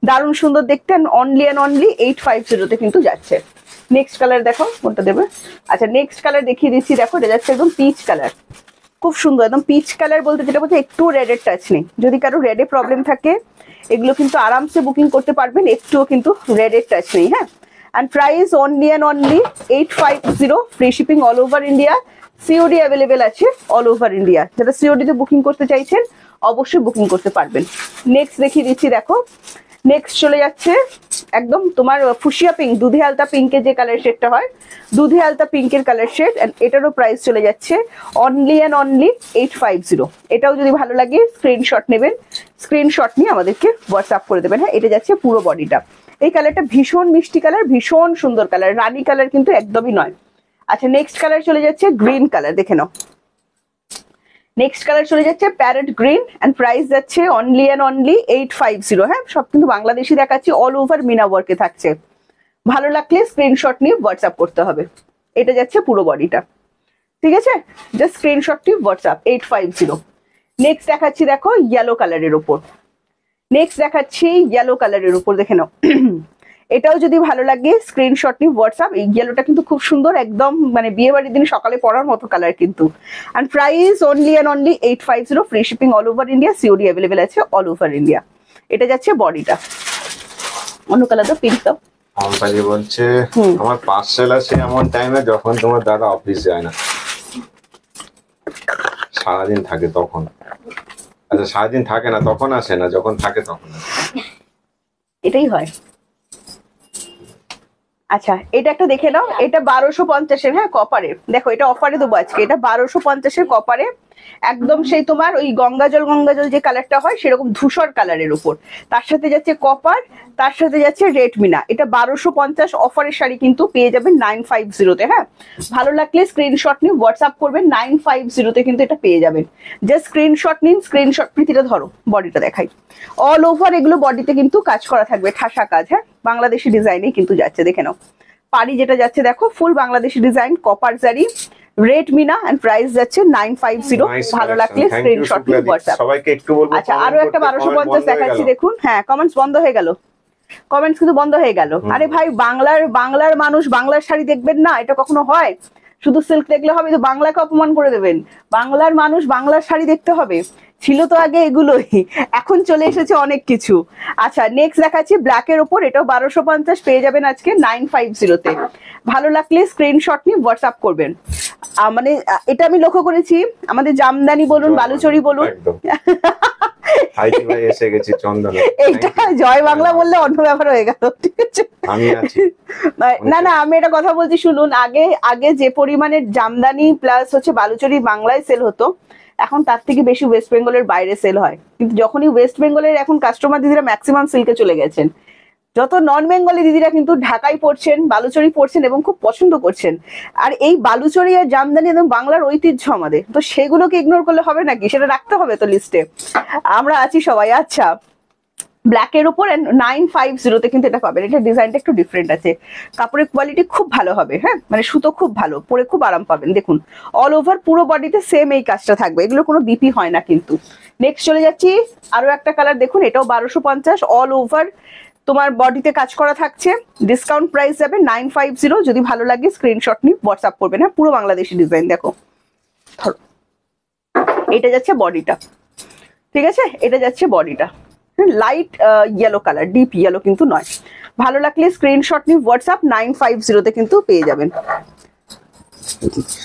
দারুণ সুন্দর দেখতে, অনলি অ্যান্ড অনলি 850 কিন্তু যাচ্ছে। নেক্সট কালার দেখো কোনটা দেবে। আচ্ছা, নেক্সট কালার দেখিয়ে দিচ্ছি, দেখো এটা যাচ্ছে একদম পিচ কালার, খুব সুন্দর একদম পিচ কালার বলতে যেটা বলছে একটু রেডের টাচ নেই, যদি কারো রেডে প্রবলেম থাকে এগুলো কিন্তু আরামসে বুকিং করতে পারবেন, একটুও কিন্তু রেডের টাচ নেই। হ্যাঁ, and price only and only 850, free shipping all over India, COD available আছে অল ওভার ইন্ডিয়া। যারা সিওডিতে বুকিং করতে চাইছেন অবশ্যই বুকিং করতে পারবেন। নেক্সট দেখিয়ে দিচ্ছি, দেখো নেক্সট চলে যাচ্ছে একদম তোমার ফুসিয়া পিঙ্ক, দুধে আলতা পিঙ্কের যে কালার শেডটা হয়, দুধে আলতা পিঙ্কের কালার শেড, এটারও প্রাইস চলে যাচ্ছে অনলি অ্যান্ড অনলি 850। এটাও যদি ভালো লাগে স্ক্রিনশট নেবেন, স্ক্রিনশট নিয়ে আমাদেরকে হোয়াটসঅ্যাপ করে দেবেন। হ্যাঁ, এটা যাচ্ছে পুরো বডিটা, এই কালারটা ভীষণ মিষ্টি কালার, ভীষণ সুন্দর কালার, রানী কালার কিন্তু একদমই নয়। আচ্ছা, নেক্সট কালার চলে যাচ্ছে গ্রিন কালার, দেখে নাও নেক্সট কালার চলে যাচ্ছে প্যারেট গ্রিন, এন্ড প্রাইস যাচ্ছে অনলি অ্যান্ড অনলি 850। হ্যাঁ, সব কিন্তু বাংলাদেশি দেখাচ্ছি, অল ওভার মিনা ওয়ার্কে থাকছে, ভালো লাগলে স্ক্রিনশট নিয়ে হোয়াটসঅ্যাপ করতে হবে। এটা যাচ্ছে পুরো বডিটা, ঠিক আছে? জাস্ট স্ক্রিনশট নিয়ে হোয়াটসঅ্যাপ 850। নেক্সট দেখাচ্ছি, দেখো ইয়েলো কালারের উপর, নেক্সট দেখাচ্ছি ইয়েলো কালারের উপর, দেখে নাও এটাও যদি ভালো লাগে স্ক্রিনশট নিয়ে হোয়াটসঅ্যাপ। এই ইয়েলোটা কিন্তু খুব সুন্দর, একদম মানে বিয়ে বাড়ির দিন সকালে পরার মতো কালার কিন্তু। And price only and only 850, free shipping all over India, COD available আছে অল ওভার ইন্ডিয়া। এটা যাচ্ছে বডিটা, অন্য কালার তো পিঙ্ক তো। অম্পালি বলছে আমার পার্সেল আসে এমন টাইমে যখন তোমার দাদা অফিস যায় না, সারাদিন থাকে তখন। আচ্ছা সারাদিন থাকে না তখন আসে না, যখন থাকে তখন আসে। এটাই হয়। আচ্ছা এটা একটা দেখে নাও, এটা 1250-এর, হ্যাঁ কপারের। দেখো এটা অফারে দেবো আজকে, এটা 1250-এর কপারে, একদম সেই তোমার ওই গঙ্গাজল যে কালারটা হয় সেরকম ধূসর কালারের উপর, তার সাথে যাচ্ছে কপার, তার সাথে যাচ্ছে রেড মিনা। এটা 1250 অফারের শাড়ি কিন্তু পেয়ে যাবেন 950-তে। হ্যাঁ ভালো লাগলে স্ক্রিনশট নিয়ে হোয়াটসঅ্যাপ করবেন, 950-তে কিন্তু এটা পেয়ে যাবেন। জাস্ট স্ক্রিনশট নিন, স্ক্রিনশট প্রীতিটা ধরো, বডিটা দেখাই। অল ওভার এগুলো বডিতে কিন্তু কাজ করা থাকবে, ঠাসা কাজ। হ্যাঁ বাংলাদেশি ডিজাইনেই কিন্তু যাচ্ছে, দেখে নাও। পাড়ি যেটা যাচ্ছে দেখো ফুল বাংলাদেশি ডিজাইন, কপার জারি, রেড মিনা, এন্ড প্রাইস যাচ্ছে 950। ভালো লাগলে স্ক্রিনশট নিয়ে হোয়াটসঅ্যাপ। সবাইকে একটু বলবো আচ্ছা আরো একটা 1250 দেখাচ্ছি দেখুন। হ্যাঁ কমেন্টস বন্ধ হয়ে গেল, কমেন্টস কিন্তু বন্ধ হয়ে গেল। আরে ভাই বাংলার মানুষ বাংলার শাড়ি দেখবেন না, এটা কখনো হয়? শুধু সিল্ক দেখলে হবে তো? বাংলাকে অপমান করে দেবেন? বাংলার মানুষ বাংলার শাড়ি দেখতে হবে। ছিল তো আগে এগুলোই, এখন চলে এসেছে অনেক কিছু। আচ্ছা নেক্সট দেখাচ্ছি ব্ল্যাকের ওপর, এটাও 1250 পেয়ে যাবেন আজকে 950-তে। ভালো লাগলে স্ক্রিনশট নিয়ে হোয়াটসঅ্যাপ করবেন। মানে এটা আমি লক্ষ্য করেছি, আমাদের জামদানি বলুন, বালুচরি বলুন, এসে গেছি চন্দন, এইটা জয় বাংলা বললে অন্য ব্যাপার হয়ে গেল, ঠিক আছে? আমি আছি। না আমি এটা কথা বলছি শুনুন, আগে যে পরিমাণে জামদানি প্লাস হচ্ছে বালুচরি বাংলায় সেল হতো, এখন তার থেকে বেশি ওয়েস্ট বেঙ্গলের বাইরে সেল হয়। কিন্তু যখনই ওয়েস্ট বেঙ্গলের এখন কাস্টমার দিদিরা ম্যাক্সিমাম সিল্কে চলে গেছেন, যত নন বেঙ্গলি দিদিরা কিন্তু ঢাকাই পড়ছেন, বালুচরি পড়ছেন এবং খুব পছন্দ করছেন। আর এই বালুচরি আর জামদানি একদম বাংলার ঐতিহ্য আমাদের, তো সেগুলোকে ইগনোর করলে হবে নাকি? সেটা রাখতে হবে তো লিস্টে, আমরা আছি সবাই। আচ্ছা ব্ল্যাকের উপর 950-তে কিন্তু এটা পাবেন। এটা ডিজাইনটা একটু ডিফারেন্ট আছে, কাপড়ের কোয়ালিটি খুব ভালো হবে। হ্যাঁ মানে সুতো খুব ভালো, পরে খুব আরাম পাবেন। দেখুন অল ওভার পুরো বডিতে সেম এই কাজটা থাকবে, এগুলো কোনো বিপি হয় না কিন্তু। নেক্সট চলে যাচ্ছি আরো একটা কালার, দেখুন এটাও 1250, অল ওভার তোমার বডিতে কাজ করা থাকছে। ডিসকাউন্ট প্রাইস যাবে 950। যদি ভালো লাগে স্ক্রিনশট নিয়ে হোয়াটসঅ্যাপ করবেন। হ্যাঁ পুরো বাংলাদেশি ডিজাইন। দেখো ধরো, এটা যাচ্ছে বডিটা, ঠিক আছে? এটা যাচ্ছে বডিটা light yellow colour, deep yellow কিন্তু নয়। ভালো লাগলে স্ক্রিনশট নিয়ে হোয়াটসঅ্যাপ 950-তে কিন্তু পেয়ে যাবেন।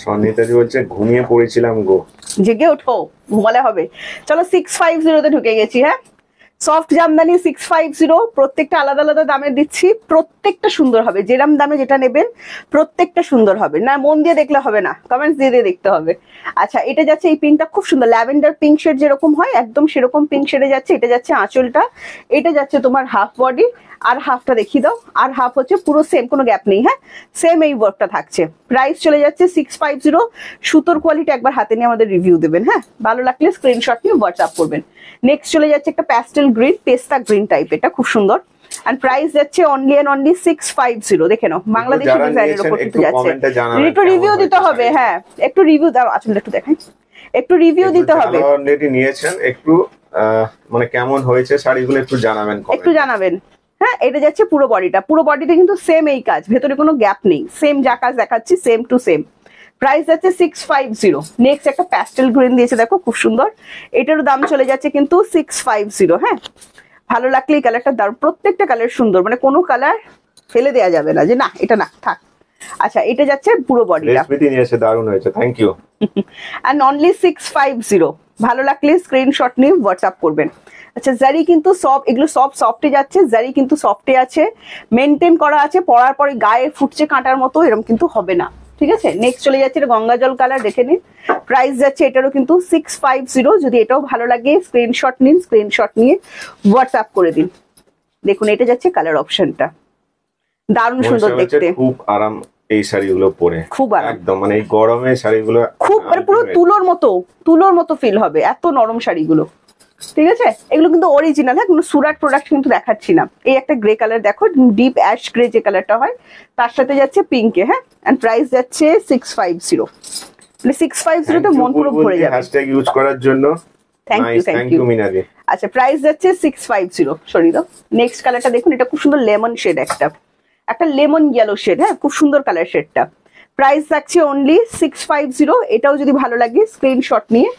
সনিতাজি বলছে ঘুমিয়ে পড়েছিলাম গো। জেগে ওঠো, ঘুমালে হবে। চলো 650-তে ঢুকে গেছি। হ্যাঁ সফট জামদানি 650, প্রত্যেকটা আলাদা আলাদা দামে দিচ্ছি, প্রত্যেকটা সুন্দর হবে। যেরকম দামে যেটা নেবেন প্রত্যেকটা সুন্দর হবে। না মন দিয়ে দেখলে হবে না, কমেন্টস দিয়ে দিয়ে দেখতে হবে। আচ্ছা এটা যাচ্ছে, এই পিঙ্কটা খুব সুন্দর, ল্যাভেন্ডার পিঙ্ক শেড যেরকম হয় একদম সেরকম পিঙ্ক শেডে যাচ্ছে। এটা যাচ্ছে আঁচলটা, এটা যাচ্ছে তোমার হাফ বডি, আর হাফটা দেখিয়ে দাও, আর হাফ হচ্ছে পুরো সেম, কোনো গ্যাপ নেই। হ্যাঁ সেম এই ওয়ার্কটা থাকছে। প্রাইস চলে যাচ্ছে 650। সুতোর কোয়ালিটি একবার হাতে নিয়ে আমাদের রিভিউ দেবেন। হ্যাঁ ভালো লাগলে স্ক্রিনশট নিয়ে হোয়াটসঅ্যাপ করবেন। নেক্সট চলে যাচ্ছে একটা প্যাস্টেল গ্রিন, পেস্তা গ্রিন টাইপ, এটা খুব সুন্দর। আর প্রাইস যাচ্ছে অনলি এন্ড অনলি 650। দেখে নাও বাংলাদেশি ডিজাইনের উপর কিন্তু যাচ্ছে। একটু রিভিউ দিতে হবে। হ্যাঁ একটু রিভিউ দাও, আসলে একটু দেখাই, একটু রিভিউ দিতে হবে। অলরেডি নিয়েছেন, একটু মানে কেমন হয়েছে শাড়িগুলো একটু জানাবেন, একটু জানাবেন। হ্যাঁ এটা যাচ্ছে পুরো বডিটা, পুরো বডিতে কিন্তু সেম এই কাজ, ভেতরে কোনো গ্যাপ নেই, সেম যা কাজ দেখাচ্ছি সেম টু সেম। প্রাইস যাচ্ছে 650। নেক্সট একটা প্যাস্টেল গ্রিন দিয়েছে, দেখো খুব সুন্দর, এটারও দাম চলে যাচ্ছে কিন্তু 650। হ্যাঁ ভালো লাগলে এই কালারটা দারুণ, প্রত্যেকটা কালার সুন্দর, মানে কোনো কালার ফেলে দেওয়া যাবে না যে না এটা না থাক। আচ্ছা এটা যাচ্ছে পুরো বডিটা, রেসিপি নিয়েছে, দারুণ হয়েছে, থ্যাংক ইউ। And only 650। ভালো লাগলে স্ক্রিনশট নিয়ে হোয়াটসঅ্যাপ করবেন। আচ্ছা জারি কিন্তু সব, এগুলো সব সফটে যাচ্ছে, জারি কিন্তু সফটে আছে, মেনটেন করা আছে, পরার পরে গায়ে ফুটছে কাঁটার মতো, এরকম কিন্তু হবে না, ঠিক আছে? নেক্সট চলে যাচ্ছে এটা গঙ্গা জল কালার, দেখে নিন। প্রাইস যাচ্ছে এটারও কিন্তু 650। যদি এটাও ভালো লাগে স্ক্রিনশট নিন, স্ক্রিনশট নিয়ে হোয়াটসঅ্যাপ করে দিন। দেখুন এটা যাচ্ছে কালার অপশনটা, দারুণ সুন্দর দেখতে, খুব আরাম এই শাড়িগুলো পরে, খুব আরাম একদম, মানে এই গরমে শাড়িগুলো খুব, মানে পুরো তুলোর মতো ফিল হবে, এত নরম শাড়িগুলো, ঠিক আছে? এগুলো কিন্তু অরিজিনাল, হ্যাঁ কোনো সুরাট প্রোডাক্ট কিন্তু দেখাচ্ছি না। এই একটা গ্রে কালার দেখো, ডিপ অ্যাশ গ্রে যে কালারটা হয়, তার সাথে যাচ্ছে পিঙ্কে। হ্যাঁ এন্ড প্রাইস যাচ্ছে 650। মানে 650 তে মন পুরো ভরে যাবে। হ্যাশট্যাগ ইউজ করার জন্য থ্যাংক ইউ মিনাদি। আচ্ছা প্রাইস যাচ্ছে 650। সরি দাও। নেক্সট কালারটা দেখুন, এটা খুব সুন্দর লেমন শেড, একটা লেমন ইয়েলো শেড। হ্যাঁ খুব সুন্দর কালার শেডটা। প্রাইস থাকছে অনলি 650। এটাও যদি ভালো লাগে স্ক্রিনশট নিয়ে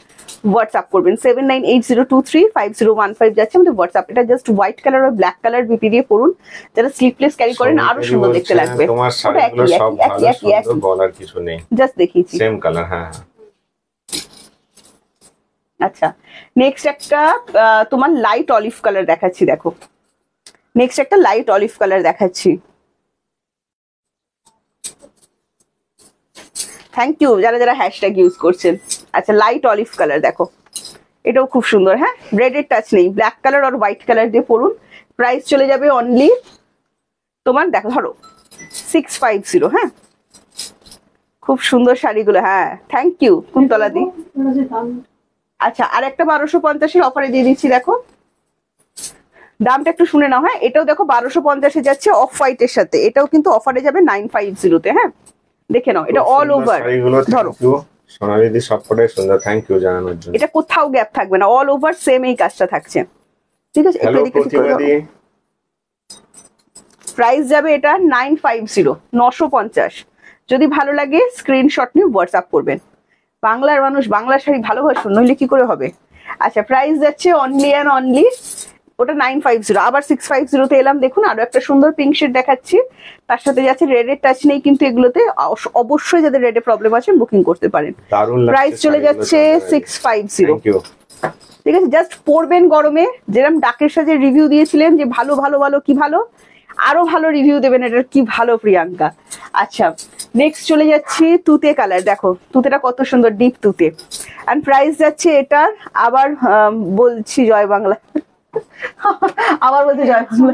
হোয়াটসঅ্যাপ করবেন। 7980235015 যাচ্ছে আমাদের হোয়াটসঅ্যাপ। এটা জাস্ট হোয়াইট কালার আর ব্ল্যাক কালার বিপি দিয়ে পরুন, যারা স্লিপলেস ক্যারি করেন আরো সুন্দর দেখতে লাগবে। তোমার শাড়িগুলো সব ভালো সুন্দর, বলার কিছু নেই, জাস্ট দেখিয়েছি সেম কালার। হ্যাঁ আচ্ছা, নেক্সট একটা তোমার লাইট অলিভ কালার দেখাচ্ছি, দেখো নেক্সট একটা লাইট অলিভ কালার দেখাচ্ছি। থ্যাংক ইউ যারা যারা হ্যাশট্যাগ ইউজ করছেন। আচ্ছা, লাইট অলিভ কালার দেখো, এটাও খুব সুন্দর। হ্যাঁ, রেডের টাচ নেই, ব্ল্যাক কালার আর হোয়াইট কালার দিয়ে পরুন। প্রাইস চলে যাবে অনলি তোমার, দেখো ধরো 650। হ্যাঁ, খুব সুন্দর শাড়িগুলো। হ্যাঁ থ্যাংক ইউ কুন্তলা দি। আচ্ছা, আর একটা 1250-এর অফারে দিয়ে দিচ্ছি, দেখো দামটা একটু শুনে নাও। হ্যাঁ, এটাও দেখো 1250-এ যাচ্ছে অফ হোয়াইটের সাথে, এটাও কিন্তু অফারে যাবে 950-তে। হ্যাঁ দেখে নাও, এটা অল ওভার ধরো। সোনালি দি সবকটাই সুন্দর, থ্যাংক ইউ জানানোর জন্য। এটা কোথাও গ্যাপ থাকবে না, অল ওভার সেম এই কাজটা থাকছে। ঠিক আছে, একটু এদিকে ঠিক করে দাও। প্রাইস যাবে এটা 950, 950। যদি ভালো লাগে স্ক্রিনশট নিয়ে হোয়াটসঅ্যাপ করবেন। বাংলার মানুষ বাংলা শাড়ি ভালোবাসুন, নইলে কি করে হবে। আচ্ছা, প্রাইস যাচ্ছে অনলি অ্যান্ড অনলি ওটা 950। আবার 650-তে এলাম। দেখুন আরো একটা সুন্দর পিঙ্ক শেড দেখাচ্ছি, তার সাথে যাচ্ছে রেডের টাচ নেই কিন্তু এগুলোতে। অবশ্যই যাদের রেডে প্রবলেম আছে বুকিং করতে পারেন। প্রাইস চলে যাচ্ছে 650। ঠিক আছে, জাস্ট পরবেন গরমে। যেরকম ডাকের সাথে রিভিউ দিয়েছিলেন যে ভালো ভালো ভালো, কি ভালো, আরো ভালো রিভিউ দেবেন, এটার কি ভালো প্রিয়াঙ্কা। আচ্ছা, নেক্সট চলে যাচ্ছি তুতে কালার, দেখো তুতেটা কত সুন্দর, ডিপ তুতে। এন্ড প্রাইস যাচ্ছে এটার, আবার বলছি জয় বাংলা, আবার বলছে জয় বাংলা,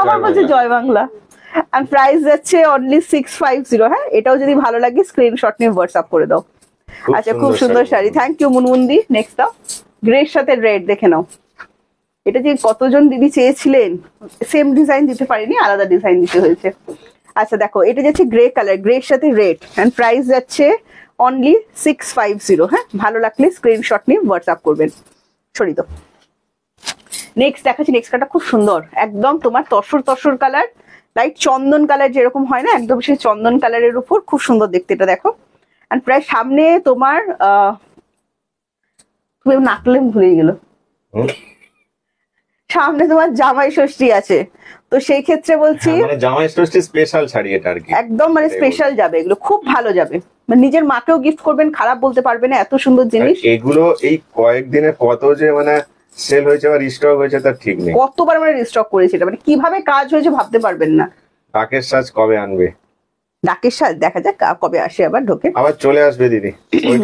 আবার বলছে জয় বাংলা। এন্ড প্রাইস যাচ্ছে অনলি 650। হ্যাঁ, এটাও যদি ভালো লাগে স্ক্রিনশট নিয়ে হোয়াটসঅ্যাপ করে দাও। আচ্ছা, খুব সুন্দর শাড়ি, থ্যাংক ইউ মুনমুন্দি। নেক্সট দাও, গ্রের সাথে রেড দেখে নাও। এটা যে কতজন দিদি চেয়েছিলেন, সেম ডিজাইন দিতে পারিনি, আলাদা ডিজাইন দিতে হয়েছে। আচ্ছা দেখো, এটা যাচ্ছে গ্রে কালার, গ্রের সাথে রেড। এন্ড প্রাইস যাচ্ছে অনলি 650। হ্যাঁ, ভালো লাগলে স্ক্রিনশট নিয়ে হোয়াটসঅ্যাপ করবেন। সরি তো, নেক্সট দেখাচ্ছি। নেক্সট কালারটা খুব সুন্দর, একদম তোমার তসর তসর কালার, লাইট চন্দন কালার যেরকম হয় না, একদম সেই চন্দন কালারের উপর খুব সুন্দর দেখতে এটা, দেখো। এন্ড প্রায় সামনে তোমার তুমি নাকলে ভুলে গেল, সামনে তোমার জামাই ষষ্ঠী আছে, তো সেই ক্ষেত্রে বলছি জামাই ষষ্ঠী স্পেশাল শাড়ি এটা আর কি, একদম মানে স্পেশাল যাবে এগুলো, খুব ভালো যাবে। মানে নিজের মাকেও গিফট করবেন, খারাপ বলতে পারবে না, এত সুন্দর জিনিস। এগুলো এই কয়েকদিনে কত যে মানে সেল হয়েছে বা রিস্টক হয়েছে তার ঠিক নেই। কতবার মানে রিস্টক করেছে এটা, মানে কিভাবে কাজ হয়েছে ভাবতে পারবেন না। ডাকের সাজ কবে আনবে? ডাকের সাজ দেখা যাক কবে আসে, আবার ঢোকে, আবার চলে আসবে দিদি।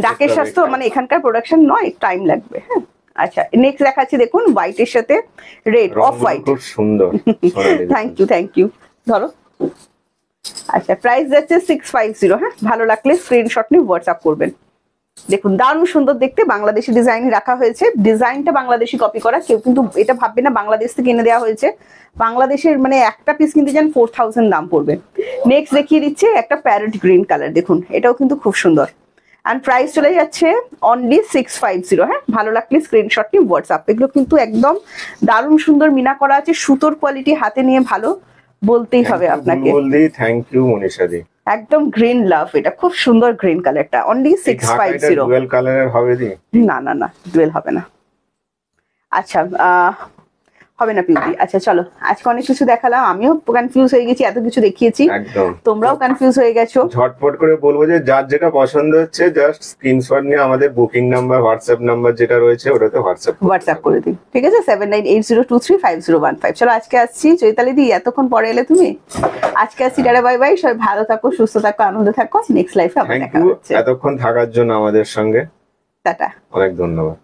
ডাকের সাজ তো মানে এখানকার প্রোডাকশন নয়, টাইম লাগবে। হ্যাঁ, আচ্ছা নেক্সট দেখাচ্ছি, দেখুন হোয়াইটের সাথে রেড, অফ হোয়াইট, খুব সুন্দর। থ্যাংক ইউ ধরো। আচ্ছা, প্রাইস যাচ্ছে 650। হ্যাঁ, ভালো লাগলে স্ক্রিনশট নিয়ে হোয়াটসঅ্যাপ করবেন। দেখুন দারুণ সুন্দর দেখতে, বাংলাদেশি ডিজাইন রাখা হয়েছে, ডিজাইনটা বাংলাদেশি কপি করা, কেউ কিন্তু এটা ভাববে না বাংলাদেশ থেকে এনে দেওয়া হয়েছে। বাংলাদেশের মানে একটা পিস কিনতে যান 4000 দাম পড়বে। নেক্সট দেখিয়ে দিচ্ছে একটা প্যারেট গ্রিন কালার, দেখুন এটাও কিন্তু খুব সুন্দর। এন্ড প্রাইস চলে যাচ্ছে অনলি 650। হ্যাঁ, ভালো লাগলে স্ক্রিনশট নিয়ে হোয়াটসঅ্যাপ। এগুলো কিন্তু একদম দারুণ সুন্দর মিনা করা আছে, সুতোর কোয়ালিটি হাতে নিয়ে ভালো বলতেই হবে আপনাকে। থ্যাংক ইউ মনীষা দি। একদম গ্রিন লাভ, এটা খুব সুন্দর গ্রিন কালারটা, অনলি 650। ডুয়েল কালারের হবে দি? না না না, ডুয়েল হবে না। আচ্ছা, হবে না পিউদি। আচ্ছা চলো, আজকে অনেক কিছু দেখালাম, আমিও কনফিউজ হয়ে গেছি, এত কিছু দেখিয়েছি, তোমরাও কনফিউজ হয়ে গেছো। ঝটপট করে বলবো যে যার যেটা পছন্দ হচ্ছে জাস্ট স্ক্রিনশট নিয়ে আমাদের বুকিং নাম্বার, হোয়াটসঅ্যাপ নাম্বার যেটা রয়েছে ওটাতে হোয়াটসঅ্যাপ করে দিন। ঠিক আছে, 7980235015। চলো আজকে আসছি। চৈতালি দি এতক্ষণ পরে এলে তুমি, আজকে আসছি, টাটা বাই বাই। সবাই ভালো থাকো, সুস্থ থাকো, আনন্দে থাকো। নেক্সট লাইফে আবার দেখা হচ্ছে। এতক্ষণ থাকার জন্য আমাদের সঙ্গে টাটা, অনেক ধন্যবাদ।